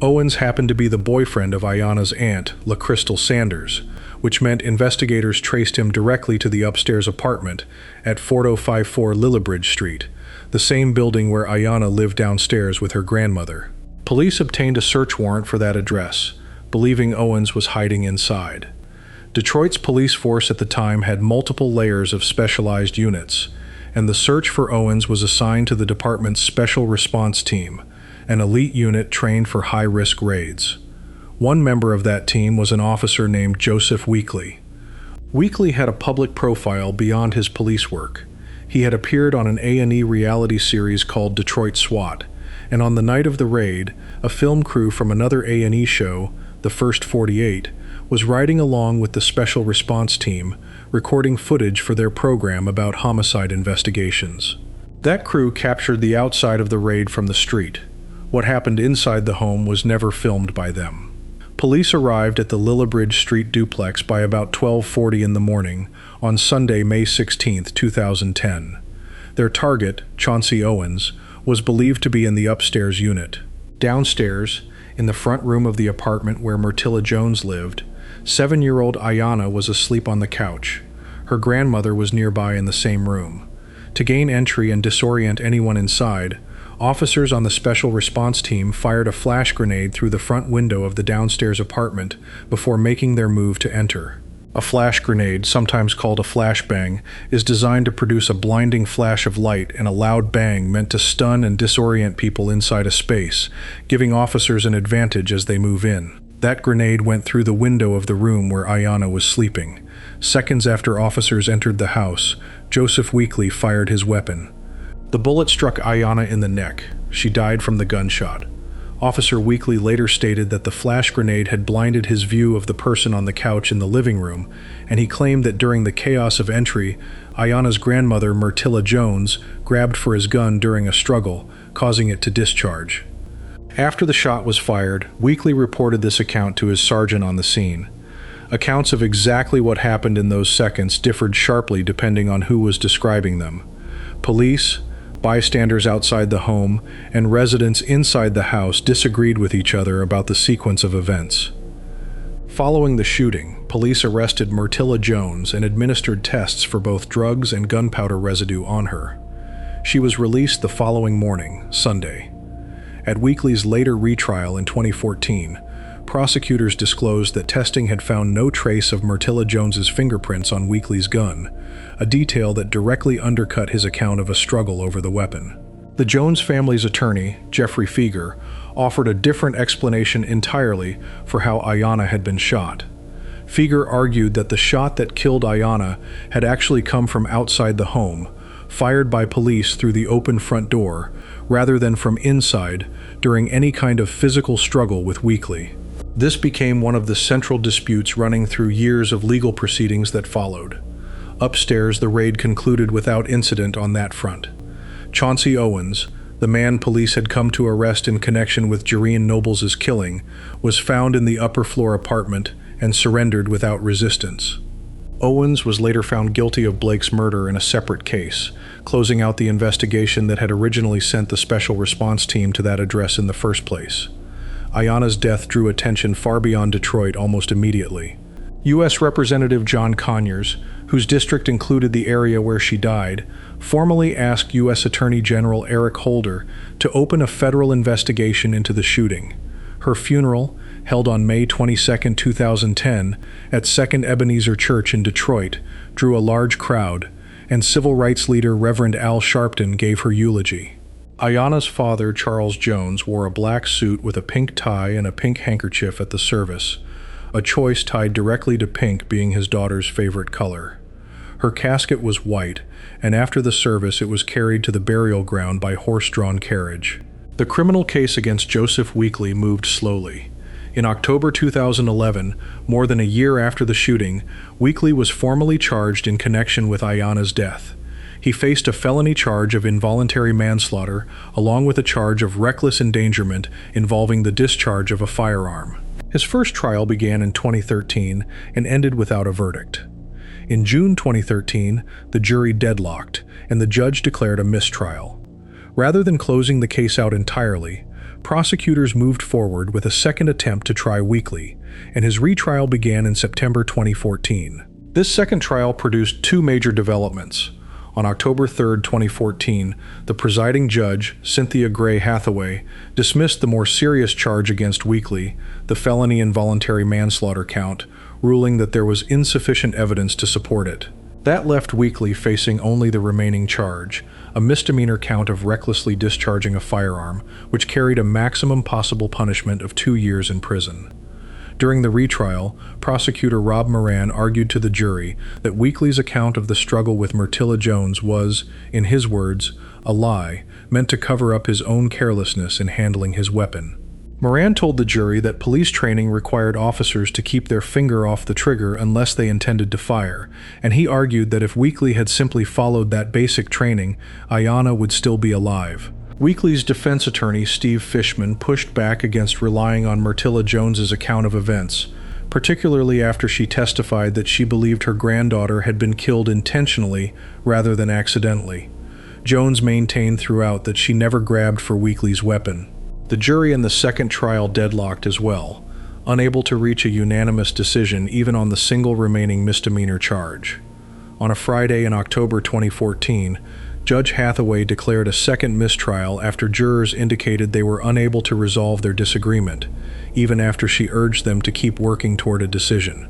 Owens happened to be the boyfriend of Ayanna's aunt, LaCrystal Sanders, which meant investigators traced him directly to the upstairs apartment at 4054 Lillibridge Street, the same building where Ayanna lived downstairs with her grandmother. Police obtained a search warrant for that address, believing Owens was hiding inside. Detroit's police force at the time had multiple layers of specialized units, and the search for Owens was assigned to the department's Special Response Team, an elite unit trained for high-risk raids. One member of that team was an officer named Joseph Weekly. Weekly had a public profile beyond his police work. He had appeared on an A&E reality series called Detroit SWAT, and on the night of the raid, a film crew from another A&E show, The First 48, was riding along with the Special Response Team, recording footage for their program about homicide investigations. That crew captured the outside of the raid from the street. What happened inside the home was never filmed by them. Police arrived at the Lillibridge Street duplex by about 12:40 in the morning on Sunday, May 16, 2010. Their target, Chauncey Owens, was believed to be in the upstairs unit. Downstairs, in the front room of the apartment where Myrtilla Jones lived, 7-year-old Ayanna was asleep on the couch. Her grandmother was nearby in the same room. To gain entry and disorient anyone inside, officers on the Special Response Team fired a flash grenade through the front window of the downstairs apartment before making their move to enter. A flash grenade, sometimes called a flashbang, is designed to produce a blinding flash of light and a loud bang meant to stun and disorient people inside a space, giving officers an advantage as they move in. That grenade went through the window of the room where Ayanna was sleeping. Seconds after officers entered the house, Joseph Weekly fired his weapon. The bullet struck Ayanna in the neck. She died from the gunshot. Officer Weekly later stated that the flash grenade had blinded his view of the person on the couch in the living room, and he claimed that during the chaos of entry, Ayanna's grandmother, Myrtilla Jones, grabbed for his gun during a struggle, causing it to discharge. After the shot was fired, Weekly reported this account to his sergeant on the scene. Accounts of exactly what happened in those seconds differed sharply depending on who was describing them. Police, bystanders outside the home, and residents inside the house disagreed with each other about the sequence of events. Following the shooting, police arrested Myrtilla Jones and administered tests for both drugs and gunpowder residue on her. She was released the following morning, Sunday. At Weekley's later retrial in 2014, prosecutors disclosed that testing had found no trace of Myrtilla Jones's fingerprints on Weekley's gun, a detail that directly undercut his account of a struggle over the weapon. The Jones family's attorney, Jeffrey Feger, offered a different explanation entirely for how Ayanna had been shot. Feger argued that the shot that killed Ayanna had actually come from outside the home, fired by police through the open front door, rather than from inside during any kind of physical struggle with Weekley. This became one of the central disputes running through years of legal proceedings that followed. Upstairs, the raid concluded without incident on that front. Chauncey Owens, the man police had come to arrest in connection with Jereen Nobles' killing, was found in the upper floor apartment and surrendered without resistance. Owens was later found guilty of Blake's murder in a separate case, closing out the investigation that had originally sent the special response team to that address in the first place. Ayanna's death drew attention far beyond Detroit almost immediately. U.S. Representative John Conyers, whose district included the area where she died, formally asked U.S. Attorney General Eric Holder to open a federal investigation into the shooting. Her funeral, held on May 22, 2010, at Second Ebenezer Church in Detroit, drew a large crowd, and civil rights leader Reverend Al Sharpton gave her eulogy. Ayanna's father, Charles Jones, wore a black suit with a pink tie and a pink handkerchief at the service, a choice tied directly to pink being his daughter's favorite color. Her casket was white, and after the service it was carried to the burial ground by horse-drawn carriage. The criminal case against Joseph Weekley moved slowly. In October 2011, more than a year after the shooting, Weekley was formally charged in connection with Ayanna's death. He faced a felony charge of involuntary manslaughter, along with a charge of reckless endangerment involving the discharge of a firearm. His first trial began in 2013 and ended without a verdict. In June 2013, the jury deadlocked, and the judge declared a mistrial. Rather than closing the case out entirely, prosecutors moved forward with a second attempt to try Weekley, and his retrial began in September 2014. This second trial produced two major developments. On October 3, 2014, the presiding judge, Cynthia Gray Hathaway, dismissed the more serious charge against Weekley, the felony involuntary manslaughter count, ruling that there was insufficient evidence to support it. That left Weekley facing only the remaining charge, a misdemeanor count of recklessly discharging a firearm, which carried a maximum possible punishment of 2 years in prison. During the retrial, prosecutor Rob Moran argued to the jury that Weekley's account of the struggle with Myrtilla Jones was, in his words, a lie meant to cover up his own carelessness in handling his weapon. Moran told the jury that police training required officers to keep their finger off the trigger unless they intended to fire, and he argued that if Weekley had simply followed that basic training, Ayanna would still be alive. Weekley's defense attorney, Steve Fishman, pushed back against relying on Myrtilla Jones's account of events, particularly after she testified that she believed her granddaughter had been killed intentionally rather than accidentally. Jones maintained throughout that she never grabbed for Weekley's weapon. The jury in the second trial deadlocked as well, unable to reach a unanimous decision even on the single remaining misdemeanor charge. On a Friday in October 2014, Judge Hathaway declared a second mistrial after jurors indicated they were unable to resolve their disagreement, even after she urged them to keep working toward a decision.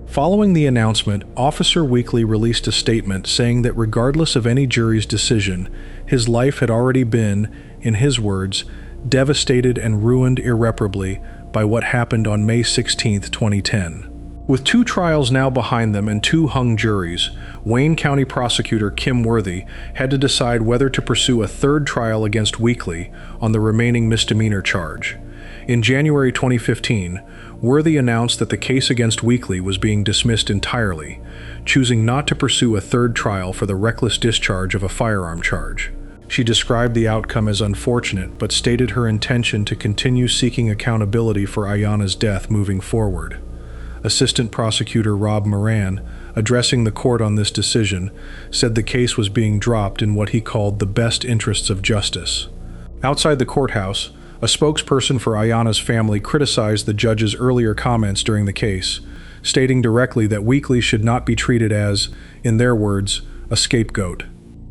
Following the announcement, Officer Weekley released a statement saying that regardless of any jury's decision, his life had already been, in his words, devastated and ruined irreparably by what happened on May 16, 2010. With 2 trials now behind them and 2 hung juries, Wayne County Prosecutor Kim Worthy had to decide whether to pursue a third trial against Weekley on the remaining misdemeanor charge. In January 2015, Worthy announced that the case against Weekley was being dismissed entirely, choosing not to pursue a third trial for the reckless discharge of a firearm charge. She described the outcome as unfortunate, but stated her intention to continue seeking accountability for Ayanna's death moving forward. Assistant Prosecutor Rob Moran, addressing the court on this decision, said the case was being dropped in what he called the best interests of justice. Outside the courthouse, A spokesperson for Ayanna's family criticized the judge's earlier comments during the case, stating directly that Weekly should not be treated as, in their words, a scapegoat.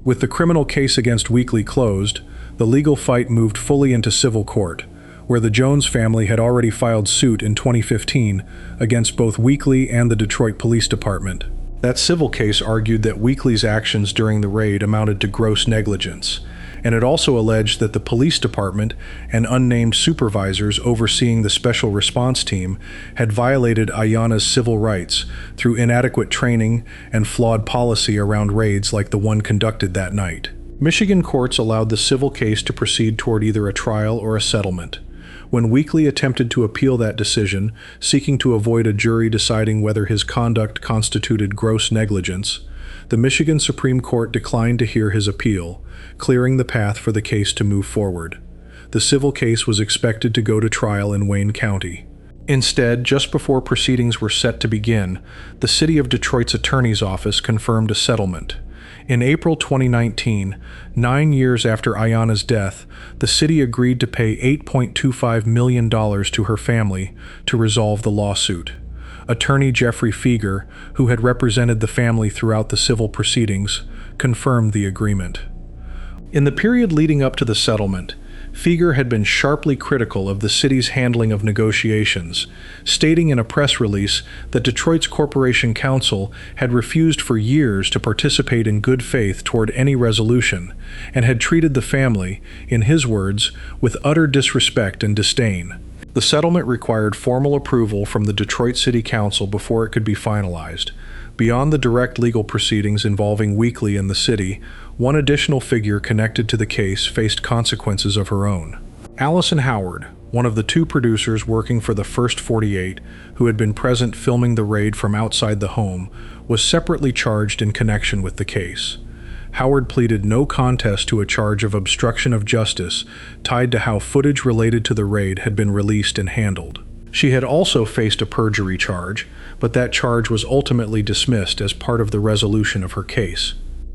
With the criminal case against Weekly closed, the legal fight moved fully into civil court, where the Jones family had already filed suit in 2015 against both Weekly and the Detroit Police Department. That civil case argued that Weekly's actions during the raid amounted to gross negligence, and it also alleged that the police department and unnamed supervisors overseeing the special response team had violated Ayanna's civil rights through inadequate training and flawed policy around raids like the one conducted that night. Michigan courts allowed the civil case to proceed toward either a trial or a settlement. When Weekly attempted to appeal that decision, seeking to avoid a jury deciding whether his conduct constituted gross negligence, the Michigan Supreme Court declined to hear his appeal, clearing the path for the case to move forward. The civil case was expected to go to trial in Wayne County. Instead, just before proceedings were set to begin, the City of Detroit's attorney's office confirmed a settlement. In April 2019, 9 years after Ayanna's death, the city agreed to pay $8.25 million to her family to resolve the lawsuit. Attorney Jeffrey Feger, who had represented the family throughout the civil proceedings, confirmed the agreement. In the period leading up to the settlement, Feger had been sharply critical of the city's handling of negotiations, stating in a press release that Detroit's Corporation Council had refused for years to participate in good faith toward any resolution, and had treated the family, in his words, with utter disrespect and disdain. The settlement required formal approval from the Detroit City Council before it could be finalized. Beyond the direct legal proceedings involving Weekly and the city, one additional figure connected to the case faced consequences of her own. Allison Howard, one of the two producers working for the First 48, who had been present filming the raid from outside the home, was separately charged in connection with the case. Howard pleaded no contest to a charge of obstruction of justice tied to how footage related to the raid had been released and handled. She had also faced a perjury charge, but that charge was ultimately dismissed as part of the resolution of her case.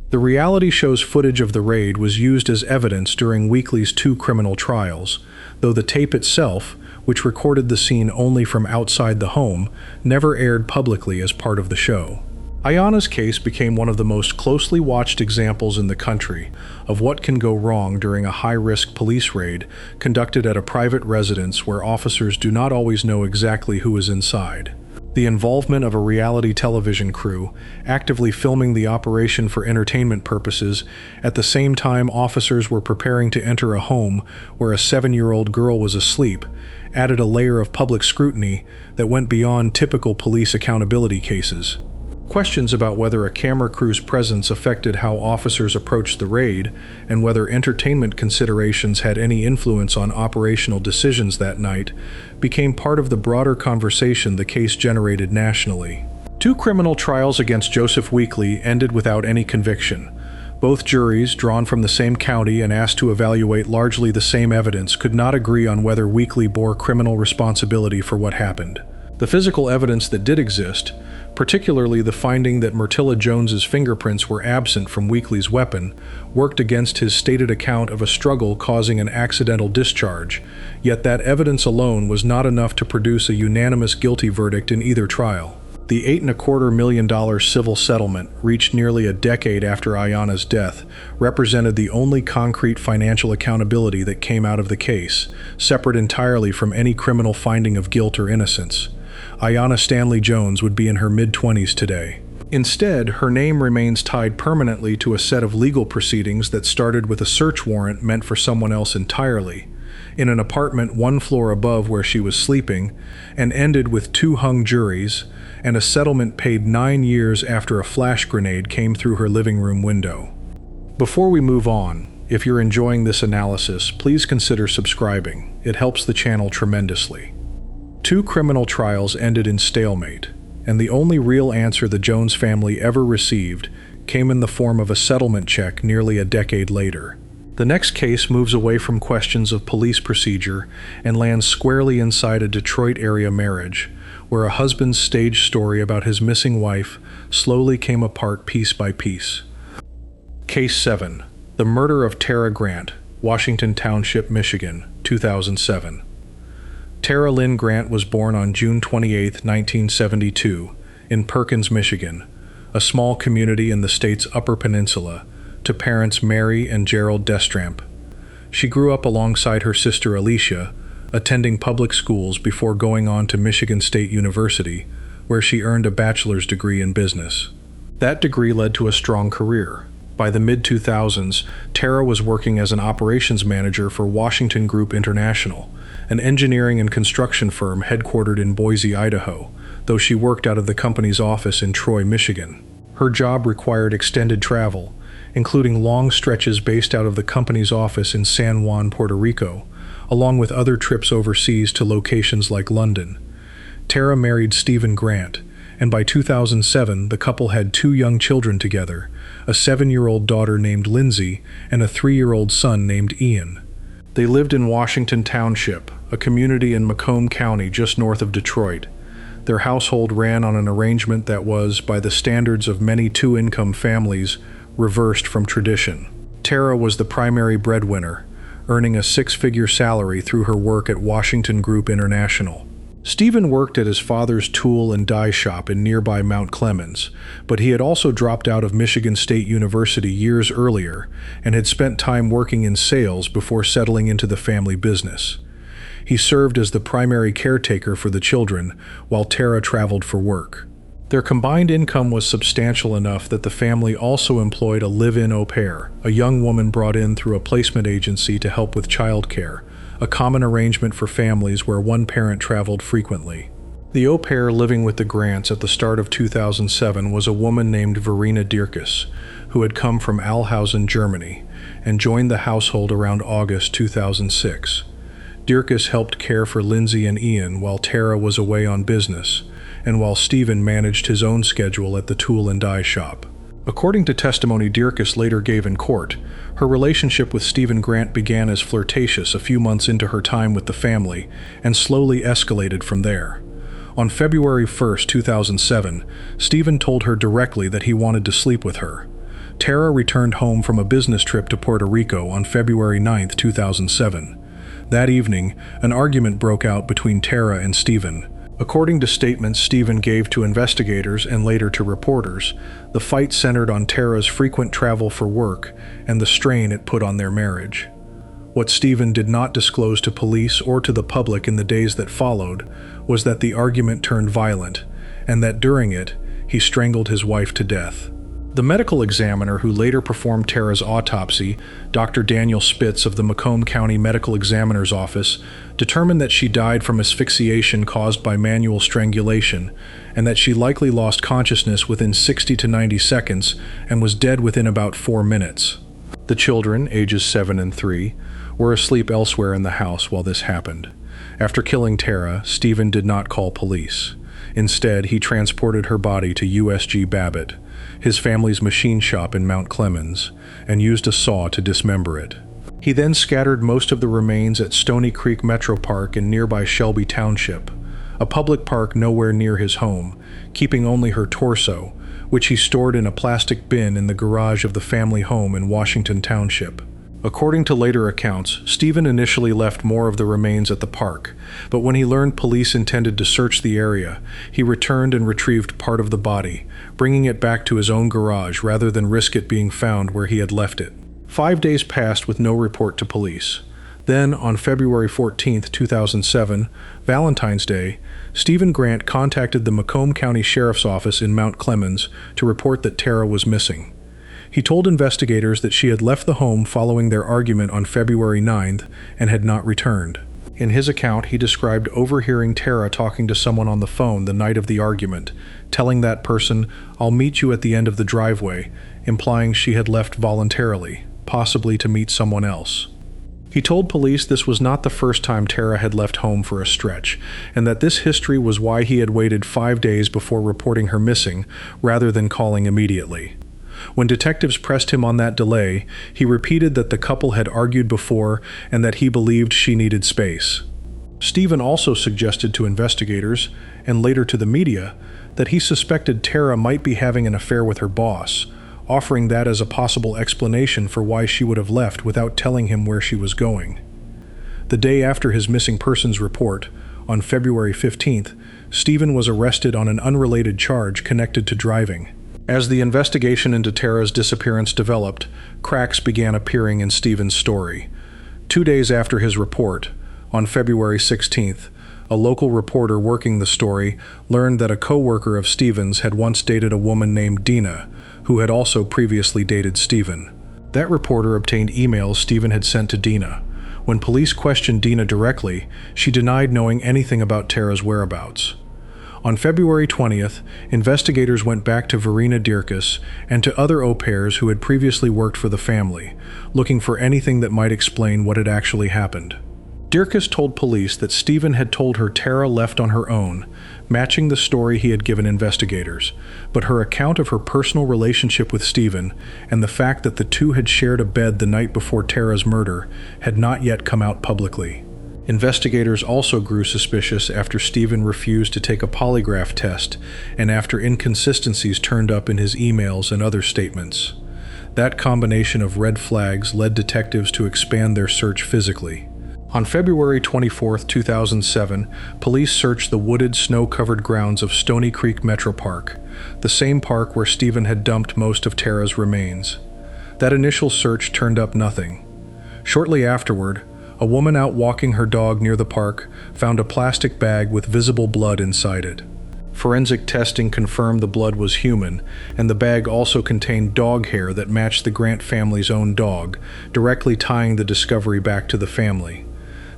The reality show's footage of the raid was used as evidence during Weekly's 2 criminal trials, though the tape itself, which recorded the scene only from outside the home, never aired publicly as part of the show. Ayanna's case became one of the most closely watched examples in the country of what can go wrong during a high-risk police raid conducted at a private residence where officers do not always know exactly who is inside. The involvement of a reality television crew, actively filming the operation for entertainment purposes, at the same time officers were preparing to enter a home where a 7-year-old girl was asleep, added a layer of public scrutiny that went beyond typical police accountability cases. Questions about whether a camera crew's presence affected how officers approached the raid and whether entertainment considerations had any influence on operational decisions that night became part of the broader conversation the case generated nationally. 2 criminal trials against Joseph Weekly ended without any conviction. Both juries, drawn from the same county and asked to evaluate largely the same evidence, could not agree on whether Weekly bore criminal responsibility for what happened. The physical evidence that did exist, particularly the finding that Myrtilla Jones's fingerprints were absent from Weekly's weapon, worked against his stated account of a struggle causing an accidental discharge, yet that evidence alone was not enough to produce a unanimous guilty verdict in either trial. The $8.25 million civil settlement, reached nearly a decade after Ayanna's death, represented the only concrete financial accountability that came out of the case, separate entirely from any criminal finding of guilt or innocence. Ayanna Stanley Jones would be in her mid-20s today. Instead, her name remains tied permanently to a set of legal proceedings that started with a search warrant meant for someone else entirely, in an apartment 1 floor above where she was sleeping, and ended with 2 hung juries, and a settlement paid 9 years after a flash grenade came through her living room window. Before we move on, if you're enjoying this analysis, please consider subscribing. It helps the channel tremendously. 2 criminal trials ended in stalemate, and the only real answer the Jones family ever received came in the form of a settlement check nearly a decade later. The next case moves away from questions of police procedure and lands squarely inside a Detroit area marriage, where a husband's staged story about his missing wife slowly came apart piece by piece. Case 7. The Murder of Tara Grant, Washington Township, Michigan, 2007. Tara Lynn Grant was born on June 28, 1972, in Perkins, Michigan, a small community in the state's Upper Peninsula, to parents Mary and Gerald Destramp. She grew up alongside her sister Alicia, attending public schools before going on to Michigan State University, where she earned a bachelor's degree in business. That degree led to a strong career. By the mid-2000s, Tara was working as an operations manager for Washington Group International, an engineering and construction firm headquartered in Boise, Idaho, though she worked out of the company's office in Troy, Michigan. Her job required extended travel, including long stretches based out of the company's office in San Juan, Puerto Rico, along with other trips overseas to locations like London. Tara married Stephen Grant, and by 2007 the couple had 2 young children together, a 7-year-old daughter named Lindsay and a 3-year-old son named Ian. They lived in Washington Township, a community in Macomb County just north of Detroit. Their household ran on an arrangement that was, by the standards of many 2-income families, reversed from tradition. Tara was the primary breadwinner, earning a 6-figure salary through her work at Washington Group International. Stephen worked at his father's tool and die shop in nearby Mount Clemens, but he had also dropped out of Michigan State University years earlier and had spent time working in sales before settling into the family business. He served as the primary caretaker for the children while Tara traveled for work. Their combined income was substantial enough that the family also employed a live-in au pair, a young woman brought in through a placement agency to help with childcare, a common arrangement for families where one parent traveled frequently. The au pair living with the Grants at the start of 2007 was a woman named Verena Dierkes, who had come from Alhausen, Germany, and joined the household around August 2006. Dierkes helped care for Lindsay and Ian while Tara was away on business, and while Stephen managed his own schedule at the tool and die shop. According to testimony Dierkes later gave in court, her relationship with Stephen Grant began as flirtatious a few months into her time with the family and slowly escalated from there. On February 1, 2007, Stephen told her directly that he wanted to sleep with her. Tara returned home from a business trip to Puerto Rico on February 9, 2007. That evening, an argument broke out between Tara and Stephen. According to statements Stephen gave to investigators and later to reporters, the fight centered on Tara's frequent travel for work and the strain it put on their marriage. What Stephen did not disclose to police or to the public in the days that followed was that the argument turned violent, and that during it, he strangled his wife to death. The medical examiner who later performed Tara's autopsy, Dr. Daniel Spitz of the Macomb County Medical Examiner's Office, determined that she died from asphyxiation caused by manual strangulation, and that she likely lost consciousness within 60 to 90 seconds and was dead within about 4 minutes. The children, ages 7 and 3, were asleep elsewhere in the house while this happened. After killing Tara, Stephen did not call police. Instead, he transported her body to USG Babbitt, his family's machine shop in Mount Clemens, and used a saw to dismember it. He then scattered most of the remains at Stony Creek Metro Park in nearby Shelby Township, a public park nowhere near his home, keeping only her torso, which he stored in a plastic bin in the garage of the family home in Washington Township. According to later accounts, Stephen initially left more of the remains at the park, but when he learned police intended to search the area, he returned and retrieved part of the body, bringing it back to his own garage rather than risk it being found where he had left it. 5 days passed with no report to police. Then, on February 14, 2007, Valentine's Day, Stephen Grant contacted the Macomb County Sheriff's Office in Mount Clemens to report that Tara was missing. He told investigators that she had left the home following their argument on February 9th and had not returned. In his account, he described overhearing Tara talking to someone on the phone the night of the argument, telling that person, "I'll meet you at the end of the driveway," implying she had left voluntarily, possibly to meet someone else. He told police this was not the first time Tara had left home for a stretch, and that this history was why he had waited 5 days before reporting her missing, rather than calling immediately. When detectives pressed him on that delay, he repeated that the couple had argued before and that he believed she needed space. Stephen also suggested to investigators, and later to the media, that he suspected Tara might be having an affair with her boss, offering that as a possible explanation for why she would have left without telling him where she was going. The day after his missing persons report, on February 15th, Stephen was arrested on an unrelated charge connected to driving. As the investigation into Tara's disappearance developed, cracks began appearing in Stephen's story. 2 days after his report, on February 16th, a local reporter working the story learned that a co-worker of Stephen's had once dated a woman named Dina, who had also previously dated Stephen. That reporter obtained emails Stephen had sent to Dina. When police questioned Dina directly, she denied knowing anything about Tara's whereabouts. On February 20th, investigators went back to Verena Dierkes and to other au pairs who had previously worked for the family, looking for anything that might explain what had actually happened. Dierkes told police that Stephen had told her Tara left on her own, matching the story he had given investigators, but her account of her personal relationship with Stephen and the fact that the two had shared a bed the night before Tara's murder had not yet come out publicly. Investigators also grew suspicious after Stephen refused to take a polygraph test and after inconsistencies turned up in his emails and other statements. That combination of red flags led detectives to expand their search physically. On February 24, 2007, police searched the wooded, snow-covered grounds of Stony Creek Metro Park, the same park where Stephen had dumped most of Tara's remains. That initial search turned up nothing. Shortly afterward, a woman out walking her dog near the park found a plastic bag with visible blood inside it. Forensic testing confirmed the blood was human, and the bag also contained dog hair that matched the Grant family's own dog, directly tying the discovery back to the family.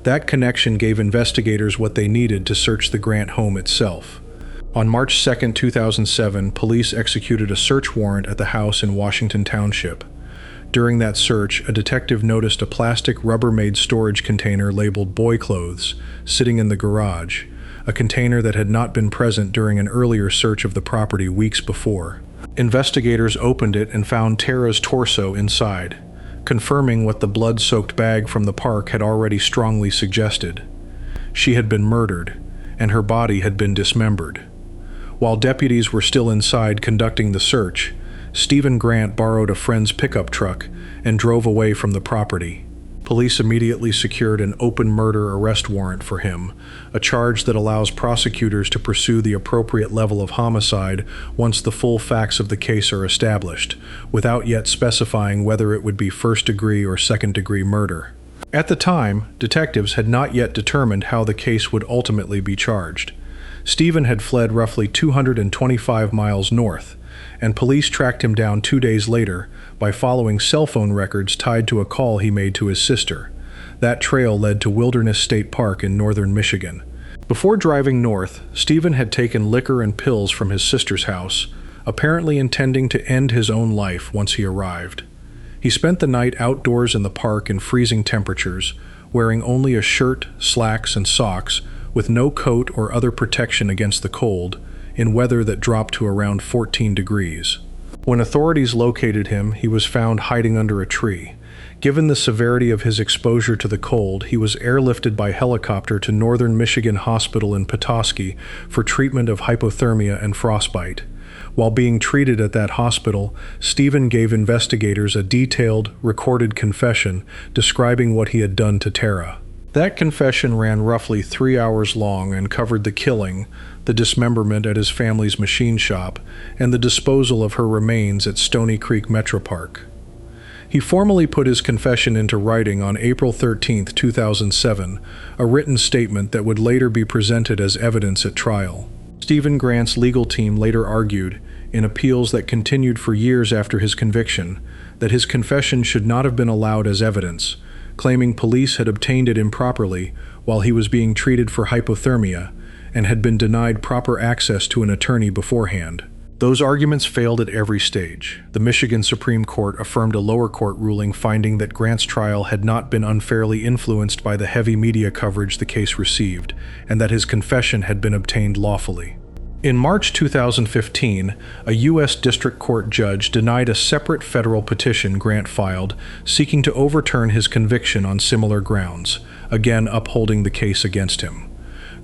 That connection gave investigators what they needed to search the Grant home itself. On March 2, 2007, police executed a search warrant at the house in Washington Township. During that search, a detective noticed a plastic Rubbermaid storage container labeled boy clothes sitting in the garage, a container that had not been present during an earlier search of the property weeks before. Investigators opened it and found Tara's torso inside, confirming what the blood-soaked bag from the park had already strongly suggested. She had been murdered, and her body had been dismembered. While deputies were still inside conducting the search, Stephen Grant borrowed a friend's pickup truck and drove away from the property. Police immediately secured an open murder arrest warrant for him, a charge that allows prosecutors to pursue the appropriate level of homicide once the full facts of the case are established, without yet specifying whether it would be first-degree or second-degree murder. At the time, detectives had not yet determined how the case would ultimately be charged. Stephen had fled roughly 225 miles north, and police tracked him down 2 days later by following cell phone records tied to a call he made to his sister. That trail led to Wilderness State Park in northern Michigan. Before driving north, Stephen had taken liquor and pills from his sister's house, apparently intending to end his own life once he arrived. He spent the night outdoors in the park in freezing temperatures, wearing only a shirt, slacks, and socks, with no coat or other protection against the cold, in weather that dropped to around 14 degrees. When authorities located him, he was found hiding under a tree. Given the severity of his exposure to the cold, he was airlifted by helicopter to Northern Michigan Hospital in Petoskey for treatment of hypothermia and frostbite. While being treated at that hospital, Stephen gave investigators a detailed, recorded confession describing what he had done to Tara. That confession ran roughly 3 hours long and covered the killing, the dismemberment at his family's machine shop, and the disposal of her remains at Stony Creek Metro Park. He formally put his confession into writing on April 13, 2007, a written statement that would later be presented as evidence at trial. Stephen Grant's legal team later argued, in appeals that continued for years after his conviction, that his confession should not have been allowed as evidence, claiming police had obtained it improperly while he was being treated for hypothermia and had been denied proper access to an attorney beforehand. Those arguments failed at every stage. The Michigan Supreme Court affirmed a lower court ruling finding that Grant's trial had not been unfairly influenced by the heavy media coverage the case received, and that his confession had been obtained lawfully. In March 2015, a U.S. District Court judge denied a separate federal petition Grant filed, seeking to overturn his conviction on similar grounds, again upholding the case against him.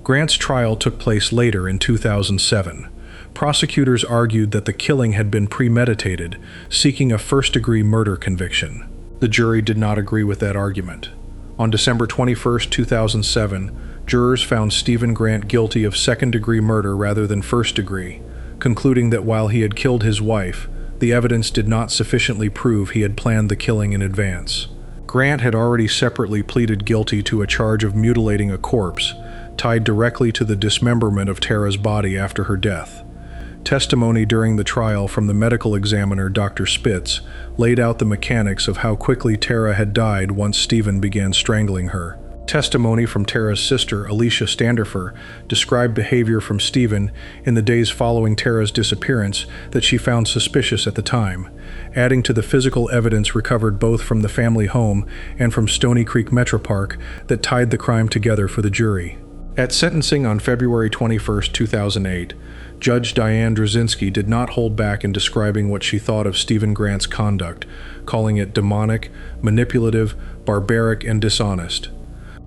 Grant's trial took place later in 2007. Prosecutors argued that the killing had been premeditated, seeking a first-degree murder conviction. The jury did not agree with that argument. On December 21, 2007, jurors found Stephen Grant guilty of second-degree murder rather than first-degree, concluding that while he had killed his wife, the evidence did not sufficiently prove he had planned the killing in advance. Grant had already separately pleaded guilty to a charge of mutilating a corpse, tied directly to the dismemberment of Tara's body after her death. Testimony during the trial from the medical examiner, Dr. Spitz, laid out the mechanics of how quickly Tara had died once Stephen began strangling her. Testimony from Tara's sister, Alicia Standifer, described behavior from Stephen in the days following Tara's disappearance that she found suspicious at the time, adding to the physical evidence recovered both from the family home and from Stony Creek Metro Park that tied the crime together for the jury. At sentencing on February 21, 2008, Judge Diane Drzezinski did not hold back in describing what she thought of Stephen Grant's conduct, calling it demonic, manipulative, barbaric, and dishonest.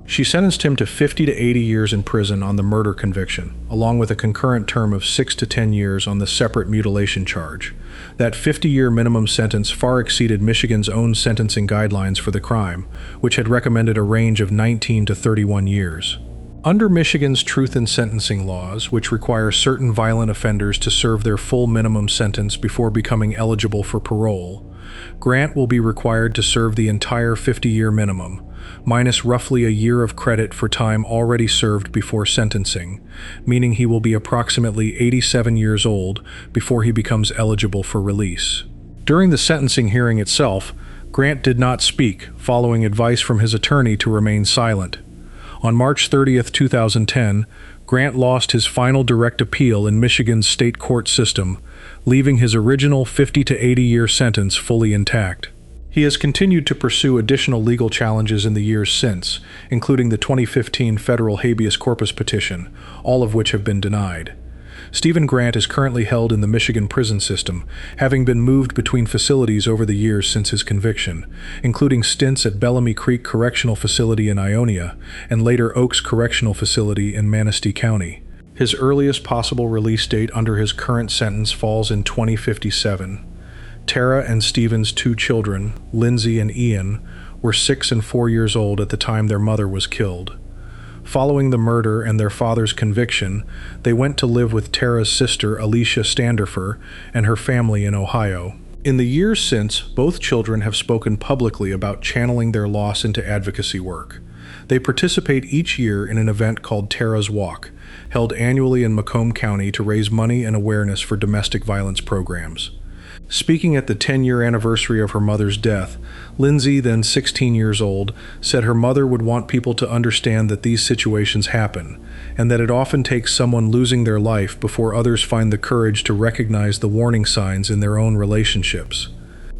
She sentenced him to 50 to 80 years in prison on the murder conviction, along with a concurrent term of 6 to 10 years on the separate mutilation charge. That 50-year minimum sentence far exceeded Michigan's own sentencing guidelines for the crime, which had recommended a range of 19 to 31 years. Under Michigan's truth in sentencing laws, which require certain violent offenders to serve their full minimum sentence before becoming eligible for parole, Grant will be required to serve the entire 50-year minimum, minus roughly a year of credit for time already served before sentencing, meaning he will be approximately 87 years old before he becomes eligible for release. During the sentencing hearing itself, Grant did not speak, following advice from his attorney to remain silent. On March 30, 2010, Grant lost his final direct appeal in Michigan's state court system, leaving his original 50 to 80-year sentence fully intact. He has continued to pursue additional legal challenges in the years since, including the 2015 federal habeas corpus petition, all of which have been denied. Stephen Grant is currently held in the Michigan prison system, having been moved between facilities over the years since his conviction, including stints at Bellamy Creek Correctional Facility in Ionia and later Oaks Correctional Facility in Manistee County. His earliest possible release date under his current sentence falls in 2057. Tara and Stephen's two children, Lindsay and Ian, were 6 and 4 years old at the time their mother was killed. Following the murder and their father's conviction, they went to live with Tara's sister, Alicia Standifer, and her family in Ohio. In the years since, both children have spoken publicly about channeling their loss into advocacy work. They participate each year in an event called Tara's Walk, held annually in Macomb County to raise money and awareness for domestic violence programs. Speaking at the 10-year anniversary of her mother's death, Lindsay, then 16 years old, said her mother would want people to understand that these situations happen, and that it often takes someone losing their life before others find the courage to recognize the warning signs in their own relationships.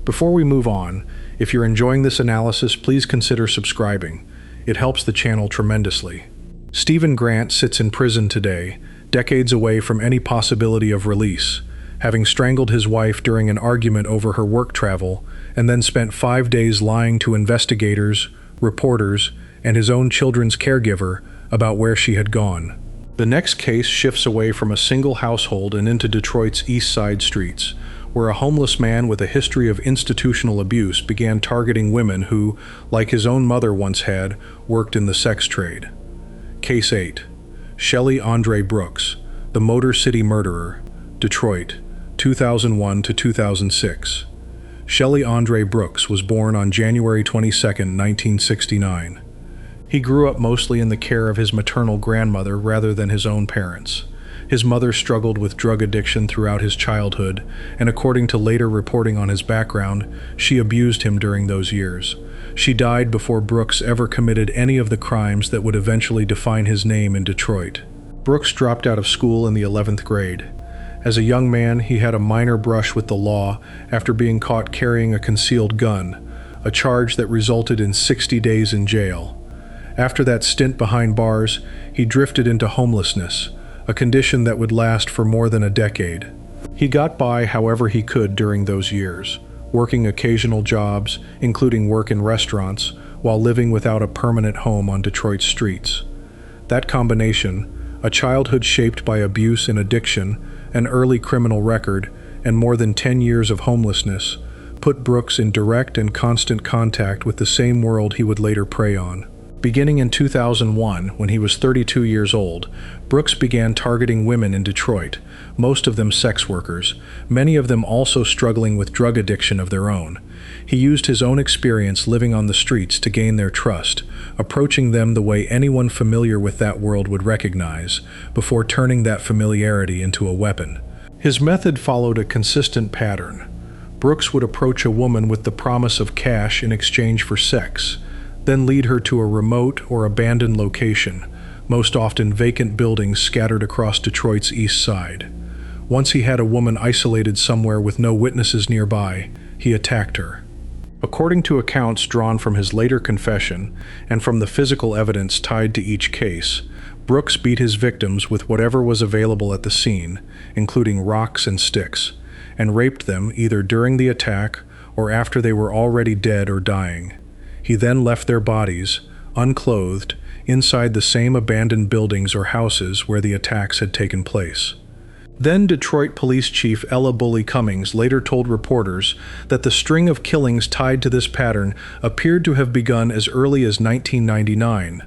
Before we move on, if you're enjoying this analysis, please consider subscribing. It helps the channel tremendously. Stephen Grant sits in prison today, decades away from any possibility of release, having strangled his wife during an argument over her work travel, and then spent 5 days lying to investigators, reporters, and his own children's caregiver about where she had gone. The next case shifts away from a single household and into Detroit's East Side streets, where a homeless man with a history of institutional abuse began targeting women who, like his own mother once had, worked in the sex trade. Case 8. Shelley Andre Brooks, the Motor City Murderer, Detroit, 2001 to 2006. Shelley Andre Brooks was born on January 22, 1969. He grew up mostly in the care of his maternal grandmother rather than his own parents. His mother struggled with drug addiction throughout his childhood, and according to later reporting on his background, she abused him during those years. She died before Brooks ever committed any of the crimes that would eventually define his name in Detroit. Brooks dropped out of school in the 11th grade. As a young man, he had a minor brush with the law after being caught carrying a concealed gun, a charge that resulted in 60 days in jail. After that stint behind bars, he drifted into homelessness, a condition that would last for more than a decade. He got by however he could during those years, working occasional jobs, including work in restaurants, while living without a permanent home on Detroit's streets. That combination, a childhood shaped by abuse and addiction, an early criminal record, and more than 10 years of homelessness put Brooks in direct and constant contact with the same world he would later prey on. Beginning in 2001, when he was 32 years old, Brooks began targeting women in Detroit, most of them sex workers, many of them also struggling with drug addiction of their own. He used his own experience living on the streets to gain their trust, approaching them the way anyone familiar with that world would recognize, before turning that familiarity into a weapon. His method followed a consistent pattern. Brooks would approach a woman with the promise of cash in exchange for sex, then lead her to a remote or abandoned location, most often vacant buildings scattered across Detroit's east side. Once he had a woman isolated somewhere with no witnesses nearby, he attacked her. According to accounts drawn from his later confession and from the physical evidence tied to each case, Brooks beat his victims with whatever was available at the scene, including rocks and sticks, and raped them either during the attack or after they were already dead or dying. He then left their bodies, unclothed, inside the same abandoned buildings or houses where the attacks had taken place. Then Detroit Police Chief Ella Bully Cummings later told reporters that the string of killings tied to this pattern appeared to have begun as early as 1999,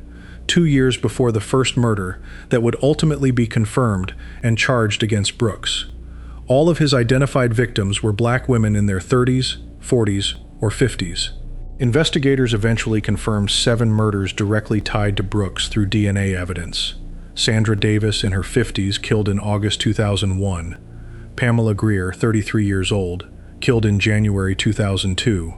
2 years before the first murder that would ultimately be confirmed and charged against Brooks. All of his identified victims were black women in their 30s, 40s, or 50s. Investigators eventually confirmed 7 murders directly tied to Brooks through DNA evidence. Sandra Davis, in her 50s, killed in August 2001. Pamela Greer, 33 years old, killed in January 2002.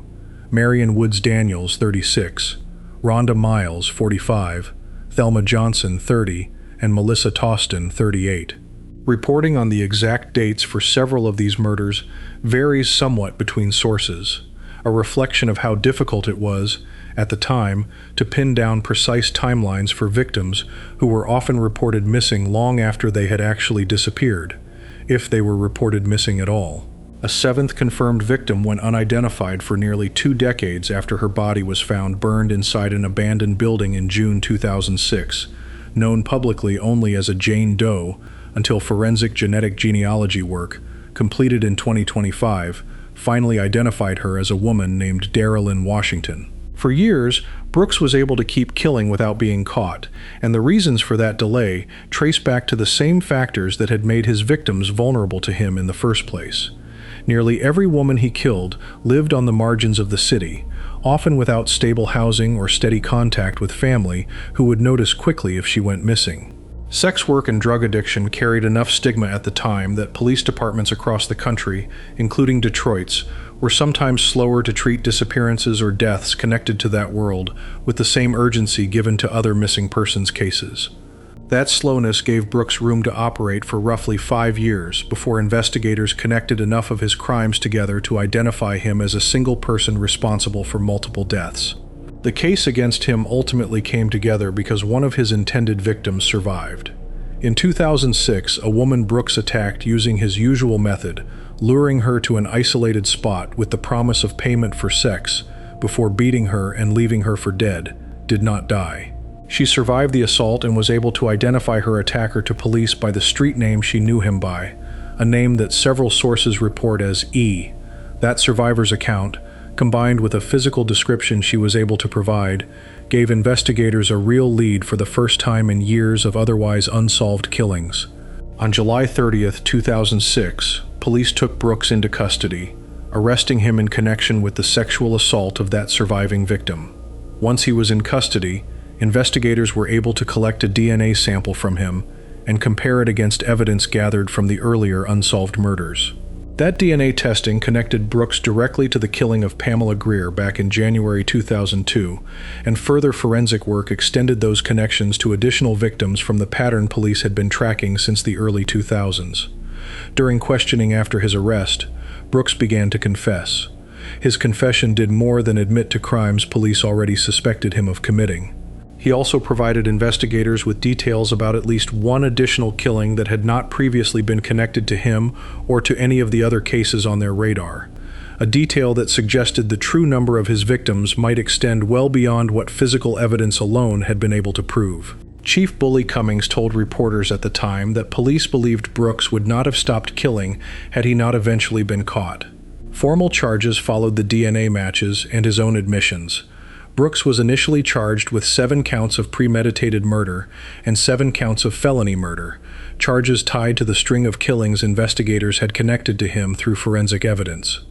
Marion Woods Daniels, 36. Rhonda Miles, 45. Thelma Johnson, 30. And Melissa Toston, 38. Reporting on the exact dates for several of these murders varies somewhat between sources, a reflection of how difficult it was, at the time, to pin down precise timelines for victims who were often reported missing long after they had actually disappeared, if they were reported missing at all. A 7th confirmed victim went unidentified for nearly 2 decades after her body was found burned inside an abandoned building in June 2006, known publicly only as a Jane Doe until forensic genetic genealogy work, completed in 2025, finally identified her as a woman named Darylyn Washington. For years, Brooks was able to keep killing without being caught, and the reasons for that delay trace back to the same factors that had made his victims vulnerable to him in the first place. Nearly every woman he killed lived on the margins of the city, often without stable housing or steady contact with family who would notice quickly if she went missing. Sex work and drug addiction carried enough stigma at the time that police departments across the country, including Detroit's, were sometimes slower to treat disappearances or deaths connected to that world with the same urgency given to other missing persons cases. That slowness gave Brooks room to operate for roughly 5 years before investigators connected enough of his crimes together to identify him as a single person responsible for multiple deaths. The case against him ultimately came together because one of his intended victims survived. In 2006, a woman Brooks attacked using his usual method, luring her to an isolated spot with the promise of payment for sex before beating her and leaving her for dead, did not die. She survived the assault and was able to identify her attacker to police by the street name she knew him by, a name that several sources report as E. That survivor's account, combined with a physical description she was able to provide, gave investigators a real lead for the first time in years of otherwise unsolved killings. On July 30th, 2006, police took Brooks into custody, arresting him in connection with the sexual assault of that surviving victim. Once he was in custody, investigators were able to collect a DNA sample from him and compare it against evidence gathered from the earlier unsolved murders. That DNA testing connected Brooks directly to the killing of Pamela Greer back in January 2002, and further forensic work extended those connections to additional victims from the pattern police had been tracking since the early 2000s. During questioning after his arrest, Brooks began to confess. His confession did more than admit to crimes police already suspected him of committing. He also provided investigators with details about at least one additional killing that had not previously been connected to him or to any of the other cases on their radar, a detail that suggested the true number of his victims might extend well beyond what physical evidence alone had been able to prove. Chief Bully Cummings told reporters at the time that police believed Brooks would not have stopped killing had he not eventually been caught. Formal charges followed the DNA matches and his own admissions. Brooks was initially charged with 7 counts of premeditated murder and 7 counts of felony murder, charges tied to the string of killings investigators had connected to him through forensic evidence.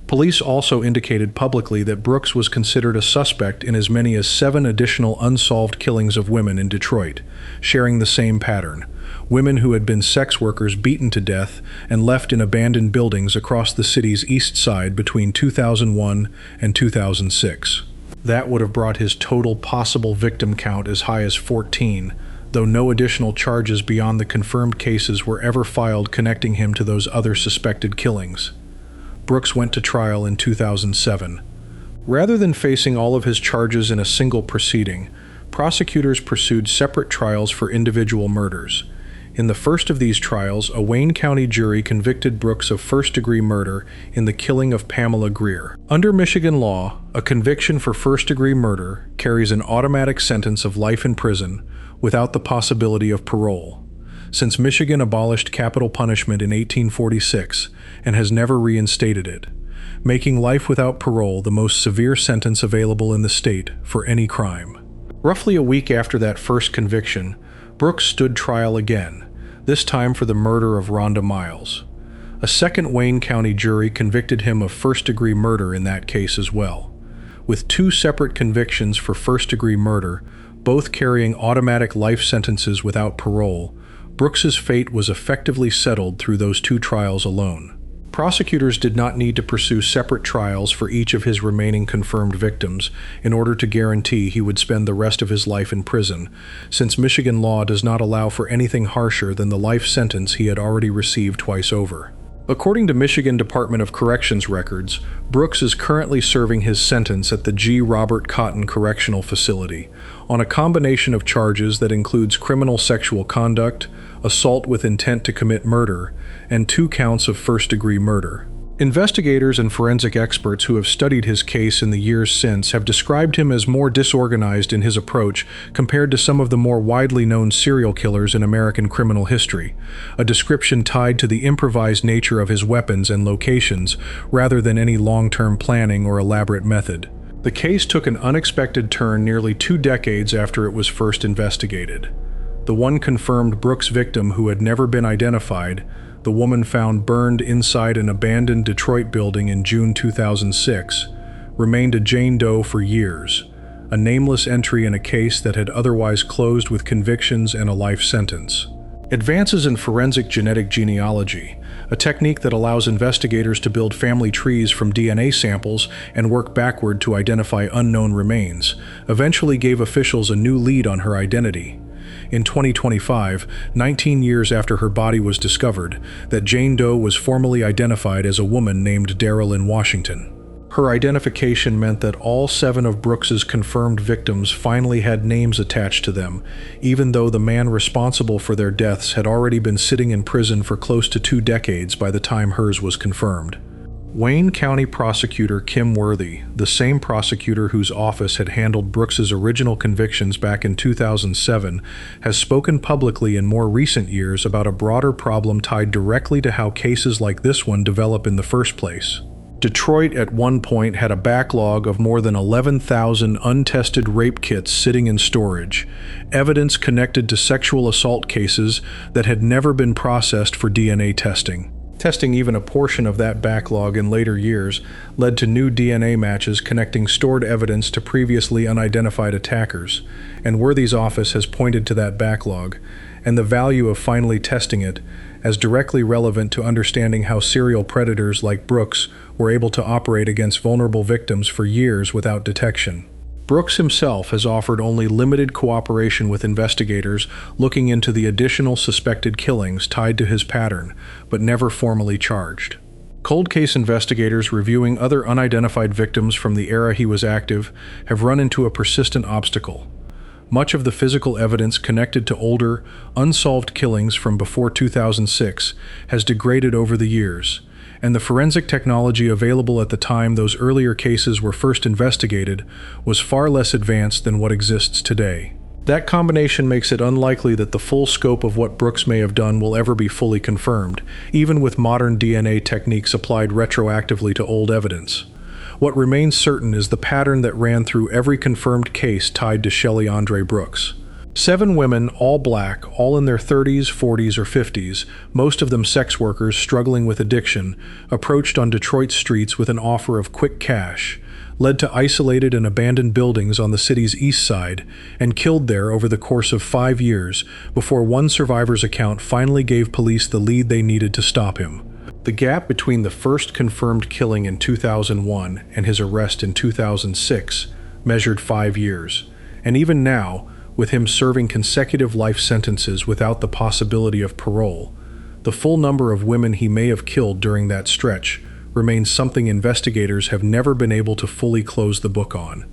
Police also indicated publicly that Brooks was considered a suspect in as many as 7 additional unsolved killings of women in Detroit, sharing the same pattern: women who had been sex workers beaten to death and left in abandoned buildings across the city's east side between 2001 and 2006. That would have brought his total possible victim count as high as 14, though no additional charges beyond the confirmed cases were ever filed connecting him to those other suspected killings. Brooks went to trial in 2007. Rather than facing all of his charges in a single proceeding, prosecutors pursued separate trials for individual murders. In the first of these trials, a Wayne County jury convicted Brooks of first-degree murder in the killing of Pamela Greer. Under Michigan law, a conviction for first-degree murder carries an automatic sentence of life in prison without the possibility of parole, since Michigan abolished capital punishment in 1846 and has never reinstated it, making life without parole the most severe sentence available in the state for any crime. Roughly a week after that first conviction, Brooks stood trial again, this time for the murder of Rhonda Miles. A second Wayne County jury convicted him of first-degree murder in that case as well. With 2 separate convictions for first-degree murder, both carrying automatic life sentences without parole, Brooks's fate was effectively settled through those 2 trials alone. Prosecutors did not need to pursue separate trials for each of his remaining confirmed victims in order to guarantee he would spend the rest of his life in prison, since Michigan law does not allow for anything harsher than the life sentence he had already received twice over. According to Michigan Department of Corrections records, Brooks is currently serving his sentence at the G. Robert Cotton Correctional Facility on a combination of charges that includes criminal sexual conduct, assault with intent to commit murder, and 2 counts of first-degree murder. Investigators and forensic experts who have studied his case in the years since have described him as more disorganized in his approach compared to some of the more widely known serial killers in American criminal history, a description tied to the improvised nature of his weapons and locations rather than any long-term planning or elaborate method. The case took an unexpected turn nearly 2 decades after it was first investigated. The one confirmed Brooks victim who had never been identified, the woman found burned inside an abandoned Detroit building in June 2006, remained a Jane Doe for years, a nameless entry in a case that had otherwise closed with convictions and a life sentence. Advances in forensic genetic genealogy, a technique that allows investigators to build family trees from DNA samples and work backward to identify unknown remains, eventually gave officials a new lead on her identity. In 2025, 19 years after her body was discovered, that Jane Doe was formally identified as a woman named Darrell Washington. Her identification meant that all 7 of Brooks's confirmed victims finally had names attached to them, even though the man responsible for their deaths had already been sitting in prison for close to 2 decades by the time hers was confirmed. Wayne County Prosecutor Kim Worthy, the same prosecutor whose office had handled Brooks's original convictions back in 2007, has spoken publicly in more recent years about a broader problem tied directly to how cases like this one develop in the first place. Detroit at one point had a backlog of more than 11,000 untested rape kits sitting in storage, evidence connected to sexual assault cases that had never been processed for DNA testing. Testing even a portion of that backlog in later years led to new DNA matches connecting stored evidence to previously unidentified attackers, and Worthy's office has pointed to that backlog and the value of finally testing it as directly relevant to understanding how serial predators like Brooks were able to operate against vulnerable victims for years without detection. Brooks himself has offered only limited cooperation with investigators looking into the additional suspected killings tied to his pattern, but never formally charged. Cold case investigators reviewing other unidentified victims from the era he was active have run into a persistent obstacle. Much of the physical evidence connected to older, unsolved killings from before 2006 has degraded over the years, and the forensic technology available at the time those earlier cases were first investigated was far less advanced than what exists today. That combination makes it unlikely that the full scope of what Brooks may have done will ever be fully confirmed, even with modern DNA techniques applied retroactively to old evidence. What remains certain is the pattern that ran through every confirmed case tied to Shelly Andre Brooks. 7 women, all black, all in their 30s, 40s, or 50s, most of them sex workers struggling with addiction, approached on Detroit streets with an offer of quick cash, led to isolated and abandoned buildings on the city's east side, and killed there over the course of 5 years before one survivor's account finally gave police the lead they needed to stop him. The gap between the first confirmed killing in 2001 and his arrest in 2006 measured 5 years, and even now, with him serving consecutive life sentences without the possibility of parole, the full number of women he may have killed during that stretch remains something investigators have never been able to fully close the book on.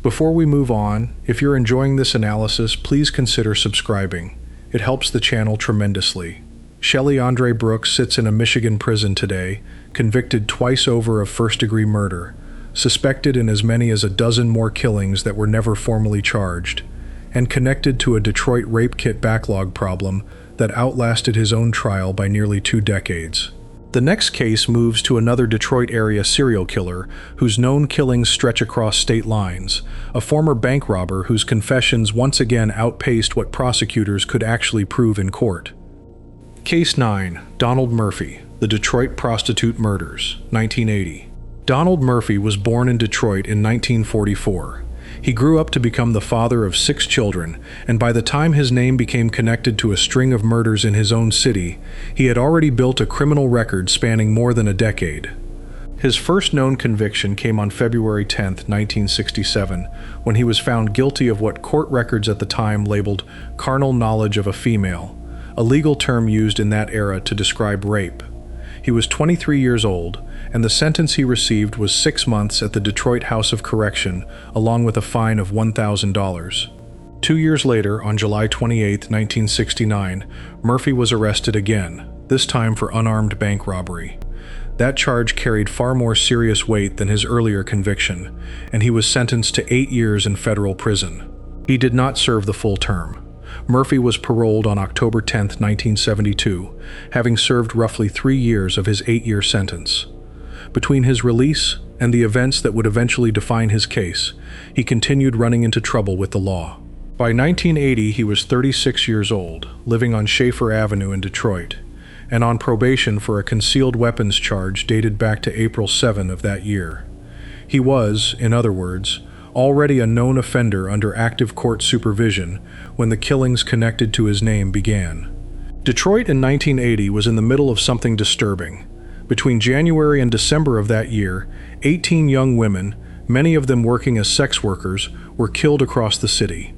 Before we move on, if you're enjoying this analysis, please consider subscribing. It helps the channel tremendously. Shelly Andre Brooks sits in a Michigan prison today, convicted twice over of first-degree murder, suspected in as many as a dozen more killings that were never formally charged, and connected to a Detroit rape kit backlog problem that outlasted his own trial by nearly 2 decades. The next case moves to another Detroit area serial killer whose known killings stretch across state lines, a former bank robber whose confessions once again outpaced what prosecutors could actually prove in court. Case 9. Donald Murphy, the Detroit Prostitute Murders, 1980. Donald Murphy was born in Detroit in 1944. He grew up to become the father of 6 children, and by the time his name became connected to a string of murders in his own city, he had already built a criminal record spanning more than a decade. His first known conviction came on February 10, 1967, when he was found guilty of what court records at the time labeled carnal knowledge of a female, a legal term used in that era to describe rape. He was 23 years old, and the sentence he received was 6 months at the Detroit House of Correction, along with a fine of $1,000. 2 years later, on July 28, 1969, Murphy was arrested again, this time for unarmed bank robbery. That charge carried far more serious weight than his earlier conviction, and he was sentenced to 8 years in federal prison. He did not serve the full term. Murphy was paroled on October 10, 1972, having served roughly 3 years of his 8-year sentence. Between his release and the events that would eventually define his case, he continued running into trouble with the law. By 1980, he was 36 years old, living on Schaefer Avenue in Detroit, and on probation for a concealed weapons charge dated back to April 7 of that year. He was, in other words, already a known offender under active court supervision when the killings connected to his name began. Detroit in 1980 was in the middle of something disturbing. Between January and December of that year, 18 young women, many of them working as sex workers, were killed across the city.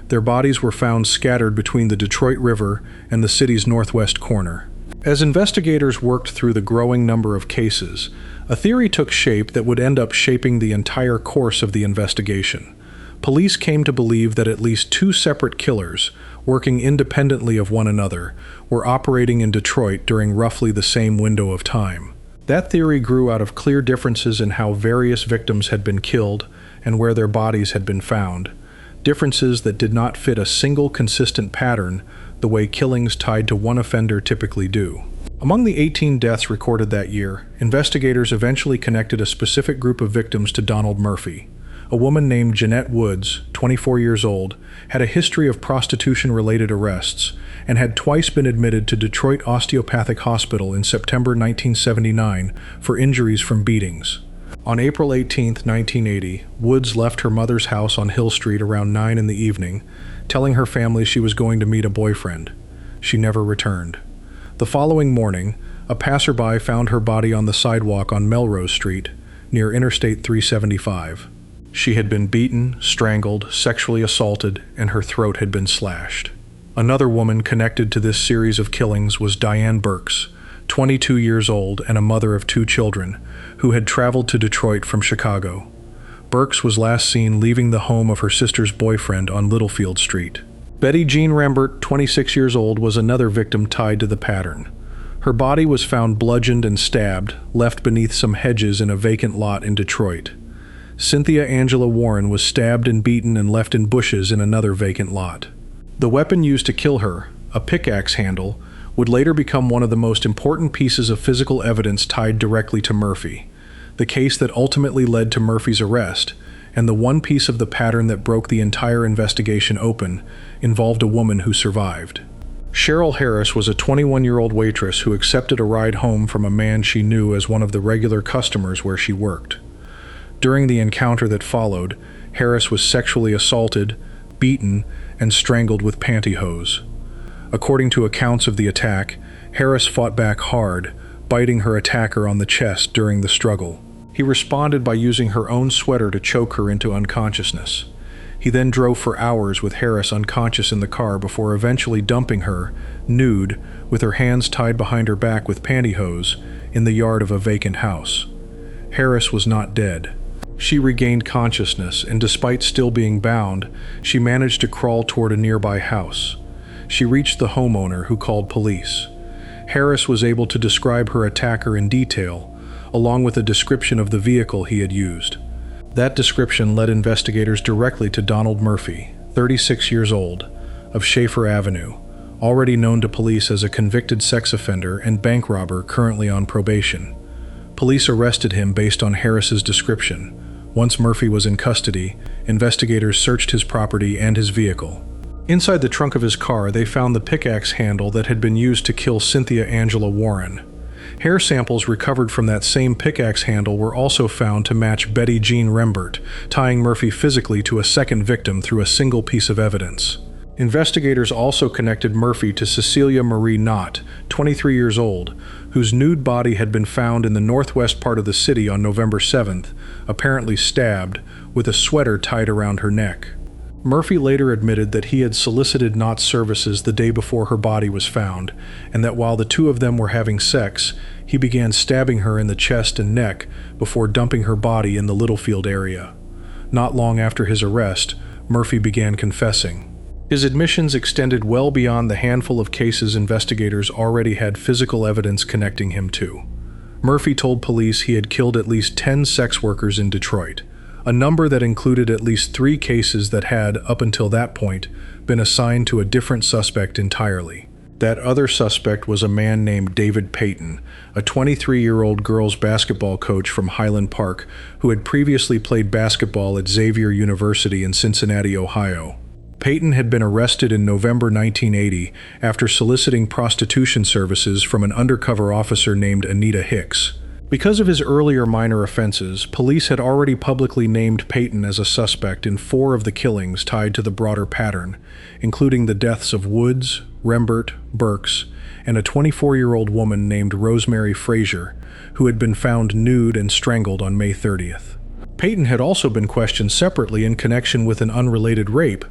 Their bodies were found scattered between the Detroit River and the city's northwest corner. As investigators worked through the growing number of cases, a theory took shape that would end up shaping the entire course of the investigation. Police came to believe that at least 2 separate killers, working independently of one another, were operating in Detroit during roughly the same window of time. That theory grew out of clear differences in how various victims had been killed and where their bodies had been found, differences that did not fit a single consistent pattern the way killings tied to one offender typically do. Among the 18 deaths recorded that year, investigators eventually connected a specific group of victims to Donald Murphy. A woman named Jeanette Woods, 24 years old, had a history of prostitution-related arrests and had twice been admitted to Detroit Osteopathic Hospital in September 1979 for injuries from beatings. On April 18, 1980, Woods left her mother's house on Hill Street around 9 in the evening, telling her family she was going to meet a boyfriend. She never returned. The following morning, a passerby found her body on the sidewalk on Melrose Street, near Interstate 375. She had been beaten, strangled, sexually assaulted, and her throat had been slashed. Another woman connected to this series of killings was Diane Burks, 22 years old and a mother of 2 children, who had traveled to Detroit from Chicago. Burks was last seen leaving the home of her sister's boyfriend on Littlefield Street. Betty Jean Rambert, 26 years old, was another victim tied to the pattern. Her body was found bludgeoned and stabbed, left beneath some hedges in a vacant lot in Detroit. Cynthia Angela Warren was stabbed and beaten and left in bushes in another vacant lot. The weapon used to kill her, a pickaxe handle, would later become one of the most important pieces of physical evidence tied directly to Murphy. The case that ultimately led to Murphy's arrest, and the one piece of the pattern that broke the entire investigation open, involved a woman who survived. Cheryl Harris was a 21-year-old waitress who accepted a ride home from a man she knew as one of the regular customers where she worked. During the encounter that followed, Harris was sexually assaulted, beaten, and strangled with pantyhose. According to accounts of the attack, Harris fought back hard, biting her attacker on the chest during the struggle. He responded by using her own sweater to choke her into unconsciousness. He then drove for hours with Harris unconscious in the car before eventually dumping her, nude, with her hands tied behind her back with pantyhose, in the yard of a vacant house. Harris was not dead. She regained consciousness, and despite still being bound, she managed to crawl toward a nearby house. She reached the homeowner, who called police. Harris was able to describe her attacker in detail, along with a description of the vehicle he had used. That description led investigators directly to Donald Murphy, 36 years old, of Schaefer Avenue, already known to police as a convicted sex offender and bank robber currently on probation. Police arrested him based on Harris's description. Once Murphy was in custody, investigators searched his property and his vehicle. Inside the trunk of his car, they found the pickaxe handle that had been used to kill Cynthia Angela Warren. Hair samples recovered from that same pickaxe handle were also found to match Betty Jean Rembert, tying Murphy physically to a second victim through a single piece of evidence. Investigators also connected Murphy to Cecilia Marie Knott, 23 years old, whose nude body had been found in the northwest part of the city on November 7th, apparently stabbed, with a sweater tied around her neck. Murphy later admitted that he had solicited Knott's services the day before her body was found, and that while the two of them were having sex, he began stabbing her in the chest and neck before dumping her body in the Littlefield area. Not long after his arrest, Murphy began confessing. His admissions extended well beyond the handful of cases investigators already had physical evidence connecting him to. Murphy told police he had killed at least 10 sex workers in Detroit, a number that included at least 3 cases that had, up until that point, been assigned to a different suspect entirely. That other suspect was a man named David Payton, a 23-year-old girls' basketball coach from Highland Park who had previously played basketball at Xavier University in Cincinnati, Ohio. Payton had been arrested in November 1980 after soliciting prostitution services from an undercover officer named Anita Hicks. Because of his earlier minor offenses, police had already publicly named Payton as a suspect in 4 of the killings tied to the broader pattern, including the deaths of Woods, Rembert, Burks, and a 24-year-old woman named Rosemary Frazier, who had been found nude and strangled on May 30th. Payton had also been questioned separately in connection with an unrelated rape,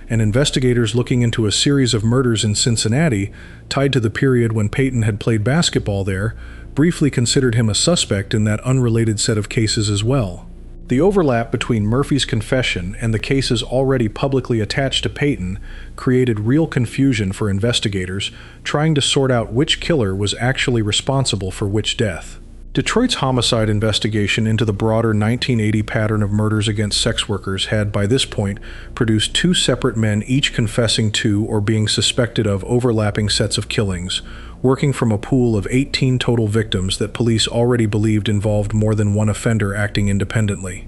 and investigators looking into a series of murders in Cincinnati, tied to the period when Payton had played basketball there, briefly considered him a suspect in that unrelated set of cases as well. The overlap between Murphy's confession and the cases already publicly attached to Payton created real confusion for investigators trying to sort out which killer was actually responsible for which death. Detroit's homicide investigation into the broader 1980 pattern of murders against sex workers had, by this point, produced 2 separate men each confessing to or being suspected of overlapping sets of killings, working from a pool of 18 total victims that police already believed involved more than one offender acting independently.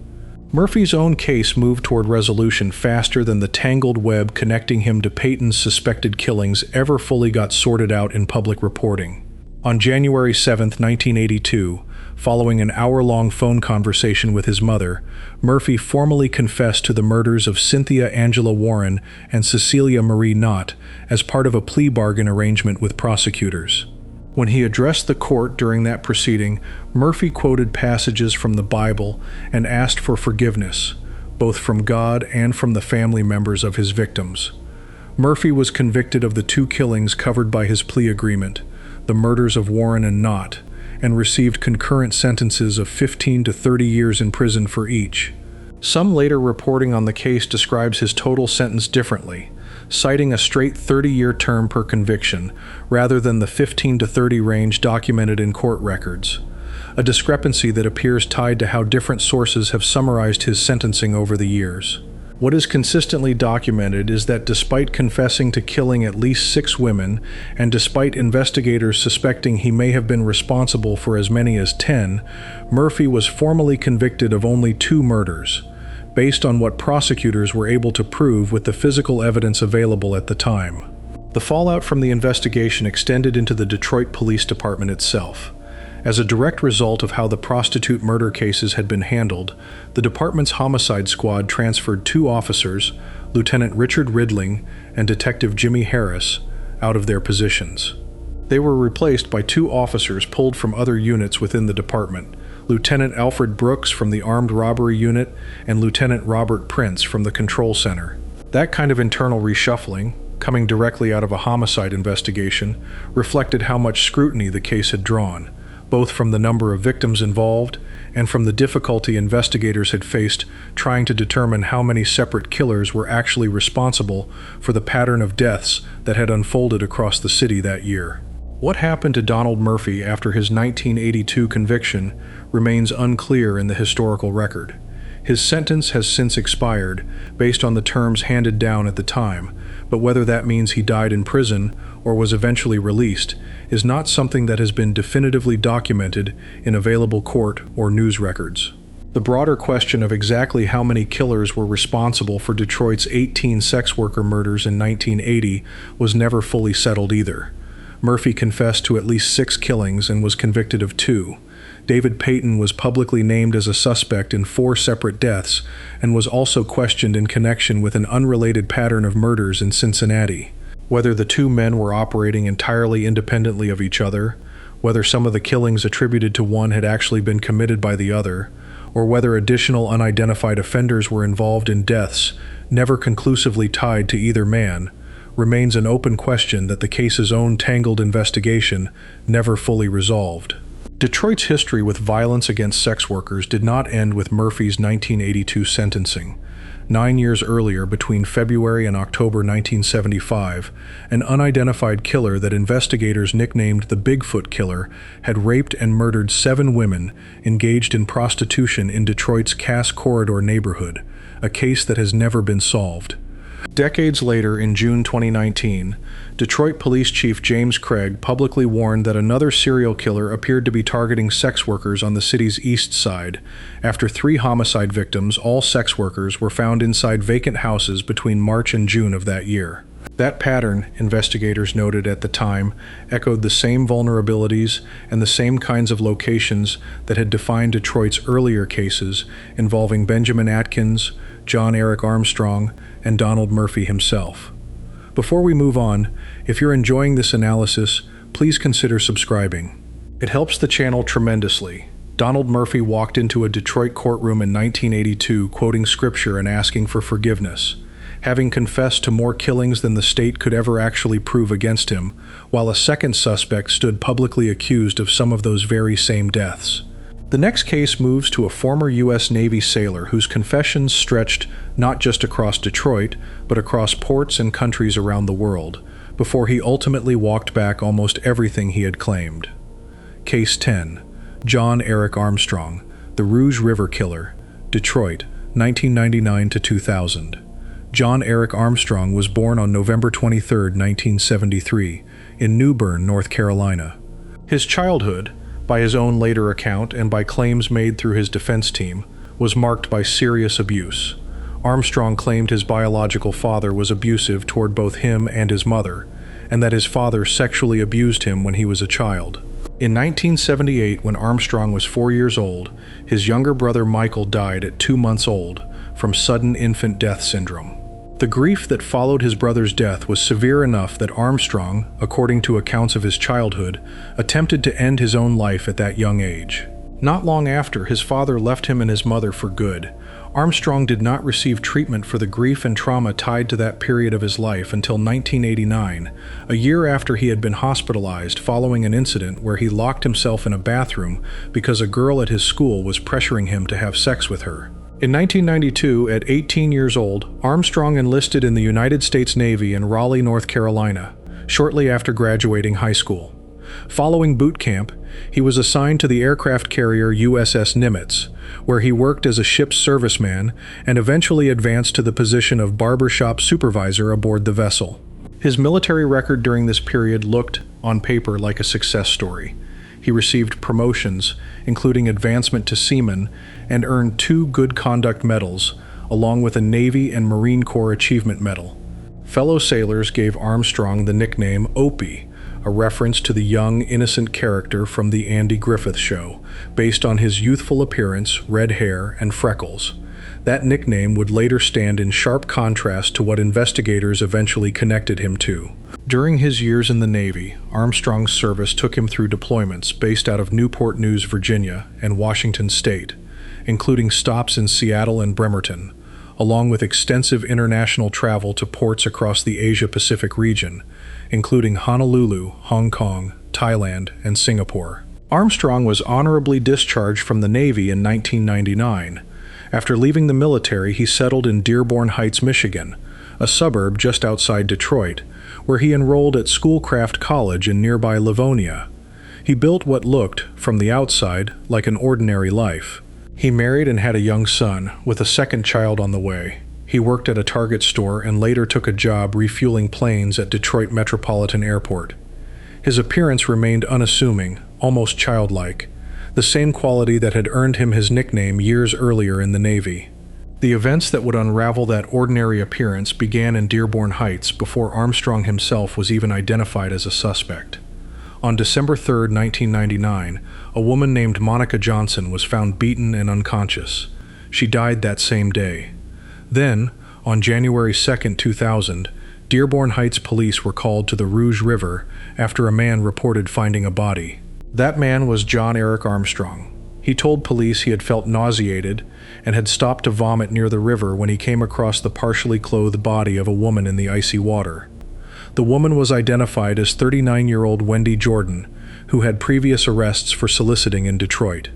Murphy's own case moved toward resolution faster than the tangled web connecting him to Payton's suspected killings ever fully got sorted out in public reporting. On January 7, 1982, following an hour-long phone conversation with his mother, Murphy formally confessed to the murders of Cynthia Angela Warren and Cecilia Marie Knott as part of a plea bargain arrangement with prosecutors. When he addressed the court during that proceeding, Murphy quoted passages from the Bible and asked for forgiveness, both from God and from the family members of his victims. Murphy was convicted of the 2 killings covered by his plea agreement, the murders of Warren and Knott, and received concurrent sentences of 15 to 30 years in prison for each. Some later reporting on the case describes his total sentence differently, citing a straight 30-year term per conviction, rather than the 15 to 30 range documented in court records. a discrepancy that appears tied to how different sources have summarized his sentencing over the years. What is consistently documented is that despite confessing to killing at least 6 women, and despite investigators suspecting he may have been responsible for as many as 10, Murphy was formally convicted of only 2 murders, based on what prosecutors were able to prove with the physical evidence available at the time. The fallout from the investigation extended into the Detroit Police Department itself. As a direct result of how the prostitute murder cases had been handled, the department's homicide squad transferred 2 officers, Lieutenant Richard Ridling and Detective Jimmy Harris, out of their positions. They were replaced by 2 officers pulled from other units within the department, Lieutenant Alfred Brooks from the Armed Robbery Unit and Lieutenant Robert Prince from the Control Center. That kind of internal reshuffling, coming directly out of a homicide investigation, reflected how much scrutiny the case had drawn, both from the number of victims involved and from the difficulty investigators had faced trying to determine how many separate killers were actually responsible for the pattern of deaths that had unfolded across the city that year. What happened to Donald Murphy after his 1982 conviction remains unclear in the historical record. His sentence has since expired, based on the terms handed down at the time, but whether that means he died in prison or was eventually released is not something that has been definitively documented in available court or news records. The broader question of exactly how many killers were responsible for Detroit's 18 sex worker murders in 1980 was never fully settled either. Murphy confessed to at least 6 killings and was convicted of 2. David Payton was publicly named as a suspect in 4 separate deaths and was also questioned in connection with an unrelated pattern of murders in Cincinnati. Whether the 2 men were operating entirely independently of each other, whether some of the killings attributed to one had actually been committed by the other, or whether additional unidentified offenders were involved in deaths never conclusively tied to either man, remains an open question that the case's own tangled investigation never fully resolved. Detroit's history with violence against sex workers did not end with Murphy's 1982 sentencing. 9 years earlier, between February and October 1975, an unidentified killer that investigators nicknamed the Bigfoot Killer had raped and murdered 7 women engaged in prostitution in Detroit's Cass Corridor neighborhood, a case that has never been solved. Decades later, in June 2019, Detroit Police Chief James Craig publicly warned that another serial killer appeared to be targeting sex workers on the city's east side, after 3 homicide victims, all sex workers, were found inside vacant houses between March and June of that year. That pattern, investigators noted at the time, echoed the same vulnerabilities and the same kinds of locations that had defined Detroit's earlier cases involving Benjamin Atkins, John Eric Armstrong, and Donald Murphy himself. Before we move on, if you're enjoying this analysis, please consider subscribing. It helps the channel tremendously. Donald Murphy walked into a Detroit courtroom in 1982 quoting scripture and asking for forgiveness, having confessed to more killings than the state could ever actually prove against him, while a second suspect stood publicly accused of some of those very same deaths. The next case moves to a former U.S. Navy sailor whose confessions stretched not just across Detroit, but across ports and countries around the world, before he ultimately walked back almost everything he had claimed. Case 10. John Eric Armstrong, the Rouge River Killer, Detroit, 1999 to 2000. John Eric Armstrong was born on November 23, 1973, in New Bern, North Carolina. His childhood, by his own later account and by claims made through his defense team, was marked by serious abuse. Armstrong claimed his biological father was abusive toward both him and his mother, and that his father sexually abused him when he was a child. In 1978, when Armstrong was 4 years old, his younger brother Michael died at 2 months old from sudden infant death syndrome. The grief that followed his brother's death was severe enough that Armstrong, according to accounts of his childhood, attempted to end his own life at that young age. Not long after, his father left him and his mother for good. Armstrong did not receive treatment for the grief and trauma tied to that period of his life until 1989, a year after he had been hospitalized following an incident where he locked himself in a bathroom because a girl at his school was pressuring him to have sex with her. In 1992, at 18 years old, Armstrong enlisted in the United States Navy in Raleigh, North Carolina, shortly after graduating high school. Following boot camp, he was assigned to the aircraft carrier USS Nimitz, where he worked as a ship's serviceman and eventually advanced to the position of barbershop supervisor aboard the vessel. His military record during this period looked, on paper, like a success story. He received promotions, including advancement to seaman, and earned 2 Good Conduct Medals, along with a Navy and Marine Corps Achievement Medal. Fellow sailors gave Armstrong the nickname Opie, a reference to the young, innocent character from The Andy Griffith Show, based on his youthful appearance, red hair, and freckles. That nickname would later stand in sharp contrast to what investigators eventually connected him to. During his years in the Navy, Armstrong's service took him through deployments based out of Newport News, Virginia, and Washington State, including stops in Seattle and Bremerton, along with extensive international travel to ports across the Asia-Pacific region, including Honolulu, Hong Kong, Thailand, and Singapore. Armstrong was honorably discharged from the Navy in 1999. After leaving the military, he settled in Dearborn Heights, Michigan, a suburb just outside Detroit, where he enrolled at Schoolcraft College in nearby Livonia. He built what looked, from the outside, like an ordinary life. He married and had a young son, with a second child on the way. He worked at a Target store and later took a job refueling planes at Detroit Metropolitan Airport. His appearance remained unassuming, almost childlike, the same quality that had earned him his nickname years earlier in the Navy. The events that would unravel that ordinary appearance began in Dearborn Heights before Armstrong himself was even identified as a suspect. On December 3, 1999, a woman named Monica Johnson was found beaten and unconscious. She died that same day. Then, on January 2, 2000, Dearborn Heights police were called to the Rouge River after a man reported finding a body. That man was John Eric Armstrong. He told police he had felt nauseated and had stopped to vomit near the river when he came across the partially clothed body of a woman in the icy water. The woman was identified as 39-year-old Wendy Jordan, who had previous arrests for soliciting in Detroit.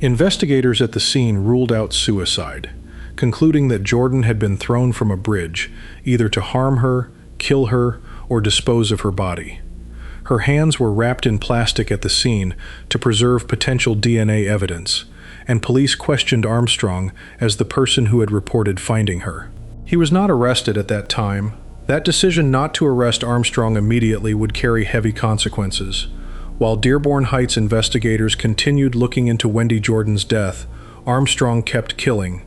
Investigators at the scene ruled out suicide, concluding that Jordan had been thrown from a bridge, either to harm her, kill her, or dispose of her body. Her hands were wrapped in plastic at the scene to preserve potential DNA evidence, and police questioned Armstrong as the person who had reported finding her. He was not arrested at that time. That decision not to arrest Armstrong immediately would carry heavy consequences. While Dearborn Heights investigators continued looking into Wendy Jordan's death, Armstrong kept killing.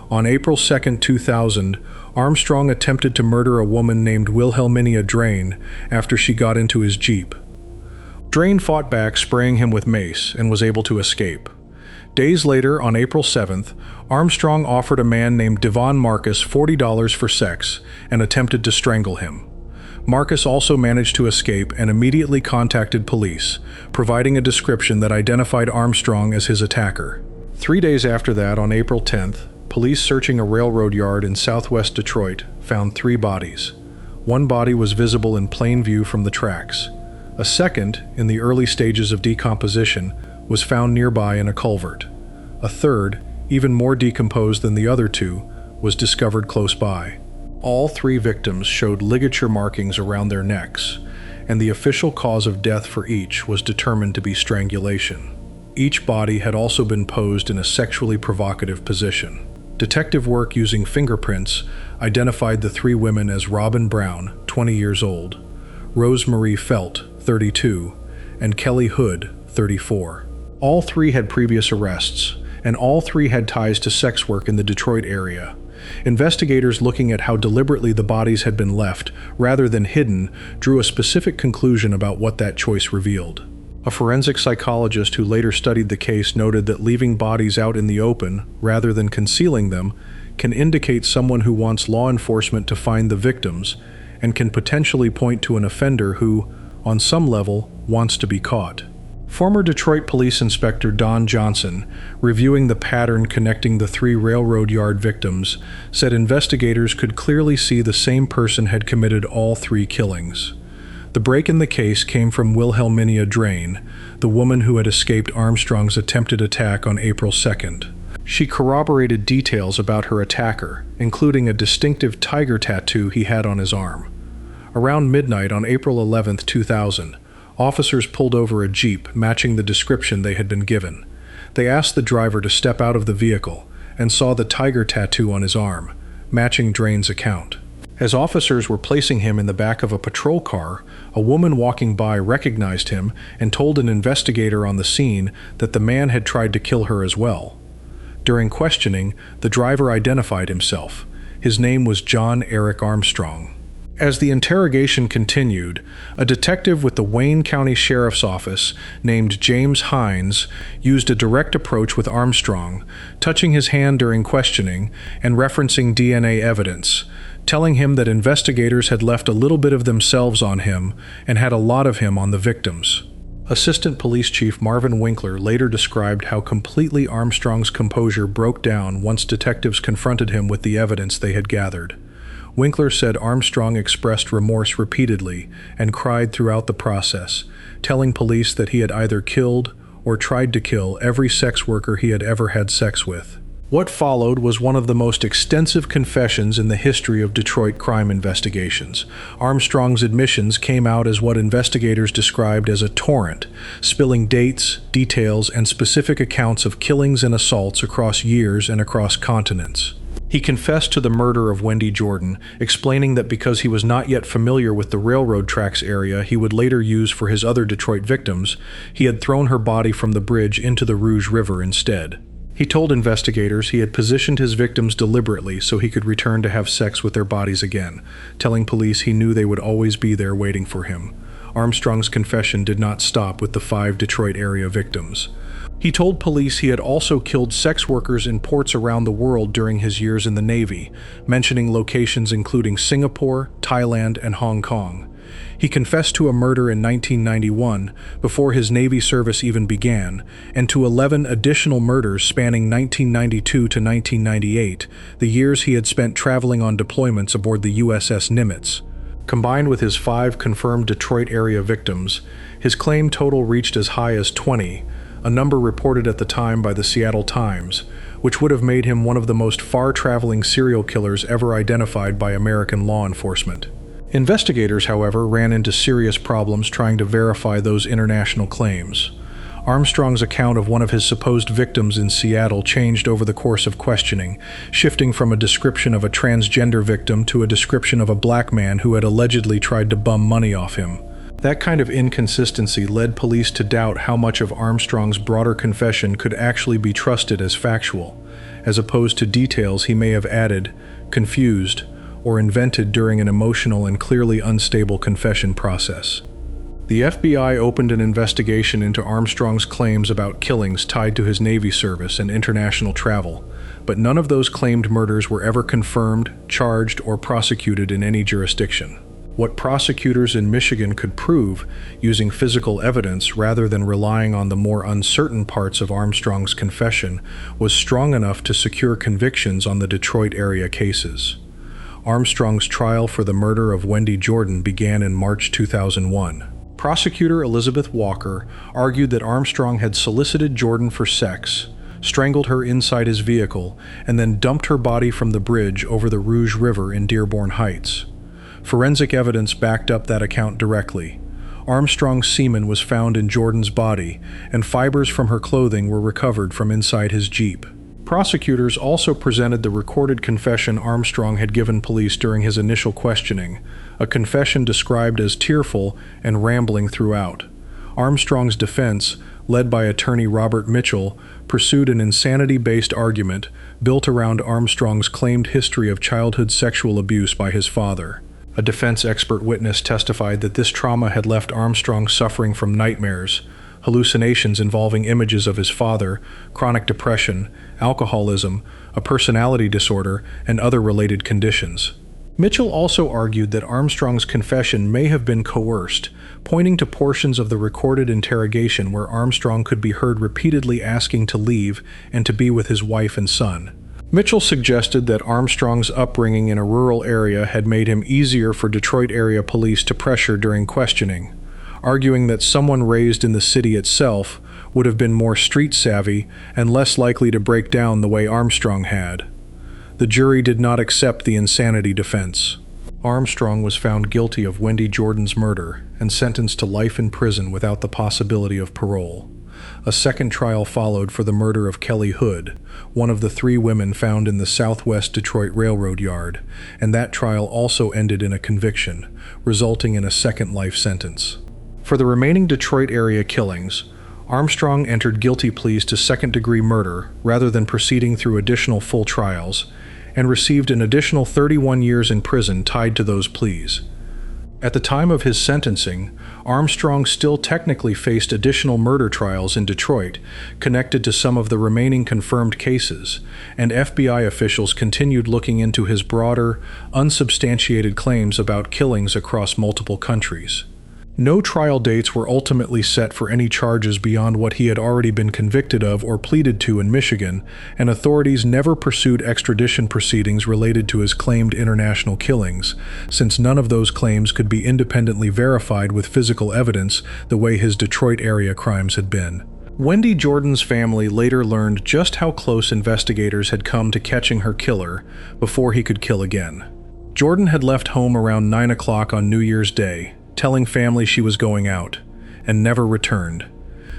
On April 2, 2000, Armstrong attempted to murder a woman named Wilhelmina Drain after she got into his Jeep. Drain fought back, spraying him with mace, and was able to escape. Days later, on April 7th, Armstrong offered a man named Devon Marcus $40 for sex and attempted to strangle him. Marcus also managed to escape and immediately contacted police, providing a description that identified Armstrong as his attacker. 3 days after that, on April 10th, police searching a railroad yard in southwest Detroit found 3 bodies. One body was visible in plain view from the tracks. A second, in the early stages of decomposition, was found nearby in a culvert. A third, even more decomposed than the other 2, was discovered close by. All 3 victims showed ligature markings around their necks, and the official cause of death for each was determined to be strangulation. Each body had also been posed in a sexually provocative position. Detective work using fingerprints identified the 3 women as Robin Brown, 20 years old, Rosemarie Felt, 32, and Kelly Hood, 34. All 3 had previous arrests, and all 3 had ties to sex work in the Detroit area. Investigators looking at how deliberately the bodies had been left, rather than hidden, drew a specific conclusion about what that choice revealed. A forensic psychologist who later studied the case noted that leaving bodies out in the open, rather than concealing them, can indicate someone who wants law enforcement to find the victims, and can potentially point to an offender who, on some level, wants to be caught. Former Detroit Police Inspector Don Johnson, reviewing the pattern connecting the 3 railroad yard victims, said investigators could clearly see the same person had committed all 3 killings. The break in the case came from Wilhelmina Drain, the woman who had escaped Armstrong's attempted attack on April 2nd. She corroborated details about her attacker, including a distinctive tiger tattoo he had on his arm. Around midnight on April 11, 2000, Officers pulled over a Jeep matching the description they had been given. They asked the driver to step out of the vehicle and saw the tiger tattoo on his arm, matching Drain's account. As officers were placing him in the back of a patrol car, a woman walking by recognized him and told an investigator on the scene that the man had tried to kill her as well. During questioning, the driver identified himself. His name was John Eric Armstrong. As the interrogation continued, a detective with the Wayne County Sheriff's Office named James Hines used a direct approach with Armstrong, touching his hand during questioning and referencing DNA evidence, telling him that investigators had left a little bit of themselves on him and had a lot of him on the victims. Assistant Police Chief Marvin Winkler later described how completely Armstrong's composure broke down once detectives confronted him with the evidence they had gathered. Winkler said Armstrong expressed remorse repeatedly and cried throughout the process, telling police that he had either killed or tried to kill every sex worker he had ever had sex with. What followed was one of the most extensive confessions in the history of Detroit crime investigations. Armstrong's admissions came out as what investigators described as a torrent, spilling dates, details, and specific accounts of killings and assaults across years and across continents. He confessed to the murder of Wendy Jordan, explaining that because he was not yet familiar with the railroad tracks area he would later use for his other Detroit victims, he had thrown her body from the bridge into the Rouge River instead. He told investigators he had positioned his victims deliberately so he could return to have sex with their bodies again, telling police he knew they would always be there waiting for him. Armstrong's confession did not stop with the 5 Detroit area victims. He told police he had also killed sex workers in ports around the world during his years in the Navy, mentioning locations including Singapore, Thailand, and Hong Kong. He confessed to a murder in 1991, before his Navy service even began, and to 11 additional murders spanning 1992 to 1998, the years he had spent traveling on deployments aboard the USS Nimitz. Combined with his 5 confirmed Detroit area victims, his claim total reached as high as 20, a number reported at the time by the Seattle Times, which would have made him one of the most far-traveling serial killers ever identified by American law enforcement. Investigators, however, ran into serious problems trying to verify those international claims. Armstrong's account of one of his supposed victims in Seattle changed over the course of questioning, shifting from a description of a transgender victim to a description of a black man who had allegedly tried to bum money off him. That kind of inconsistency led police to doubt how much of Armstrong's broader confession could actually be trusted as factual, as opposed to details he may have added, confused, or invented during an emotional and clearly unstable confession process. The FBI opened an investigation into Armstrong's claims about killings tied to his Navy service and international travel, but none of those claimed murders were ever confirmed, charged, or prosecuted in any jurisdiction. What prosecutors in Michigan could prove, using physical evidence rather than relying on the more uncertain parts of Armstrong's confession, was strong enough to secure convictions on the Detroit area cases. Armstrong's trial for the murder of Wendy Jordan began in March 2001. Prosecutor Elizabeth Walker argued that Armstrong had solicited Jordan for sex, strangled her inside his vehicle, and then dumped her body from the bridge over the Rouge River in Dearborn Heights. Forensic evidence backed up that account directly. Armstrong's semen was found in Jordan's body, and fibers from her clothing were recovered from inside his Jeep. Prosecutors also presented the recorded confession Armstrong had given police during his initial questioning, a confession described as tearful and rambling throughout. Armstrong's defense, led by attorney Robert Mitchell, pursued an insanity-based argument built around Armstrong's claimed history of childhood sexual abuse by his father. A defense expert witness testified that this trauma had left Armstrong suffering from nightmares, hallucinations involving images of his father, chronic depression, alcoholism, a personality disorder, and other related conditions. Mitchell also argued that Armstrong's confession may have been coerced, pointing to portions of the recorded interrogation where Armstrong could be heard repeatedly asking to leave and to be with his wife and son. Mitchell suggested that Armstrong's upbringing in a rural area had made him easier for Detroit area police to pressure during questioning, arguing that someone raised in the city itself would have been more street-savvy and less likely to break down the way Armstrong had. The jury did not accept the insanity defense. Armstrong was found guilty of Wendy Jordan's murder and sentenced to life in prison without the possibility of parole. A second trial followed for the murder of Kelly Hood, one of the 3 women found in the Southwest Detroit Railroad yard, and that trial also ended in a conviction, resulting in a second life sentence. For the remaining Detroit area killings, Armstrong entered guilty pleas to second-degree murder rather than proceeding through additional full trials, and received an additional 31 years in prison tied to those pleas. At the time of his sentencing, Armstrong still technically faced additional murder trials in Detroit connected to some of the remaining confirmed cases, and FBI officials continued looking into his broader, unsubstantiated claims about killings across multiple countries. No trial dates were ultimately set for any charges beyond what he had already been convicted of or pleaded to in Michigan, and authorities never pursued extradition proceedings related to his claimed international killings, since none of those claims could be independently verified with physical evidence the way his Detroit area crimes had been. Wendy Jordan's family later learned just how close investigators had come to catching her killer before he could kill again. Jordan had left home around 9 o'clock on New Year's Day, telling family she was going out, and never returned.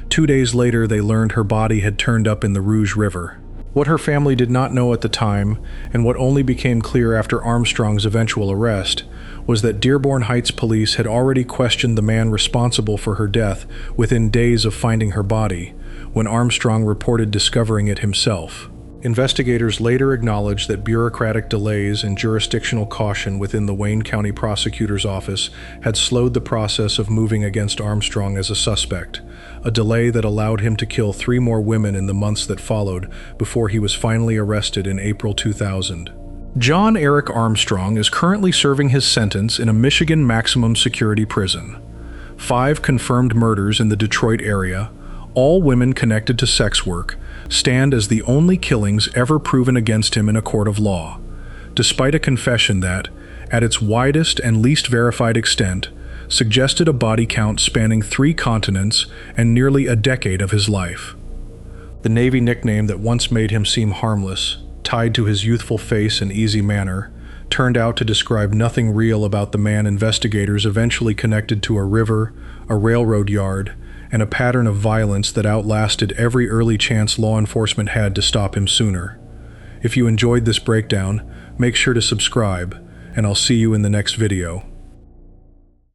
2 days later, they learned her body had turned up in the Rouge River. What her family did not know at the time, and what only became clear after Armstrong's eventual arrest, was that Dearborn Heights police had already questioned the man responsible for her death within days of finding her body, when Armstrong reported discovering it himself. Investigators later acknowledged that bureaucratic delays and jurisdictional caution within the Wayne County Prosecutor's Office had slowed the process of moving against Armstrong as a suspect, a delay that allowed him to kill 3 more women in the months that followed before he was finally arrested in April 2000. John Eric Armstrong is currently serving his sentence in a Michigan maximum security prison. 5 confirmed murders in the Detroit area, all women connected to sex work, stand as the only killings ever proven against him in a court of law, despite a confession that, at its widest and least verified extent, suggested a body count spanning 3 continents and nearly a decade of his life. The Navy nickname that once made him seem harmless, tied to his youthful face and easy manner, turned out to describe nothing real about the man investigators eventually connected to a river, a railroad yard, and a pattern of violence that outlasted every early chance law enforcement had to stop him sooner. If you enjoyed this breakdown, make sure to subscribe, and I'll see you in the next video.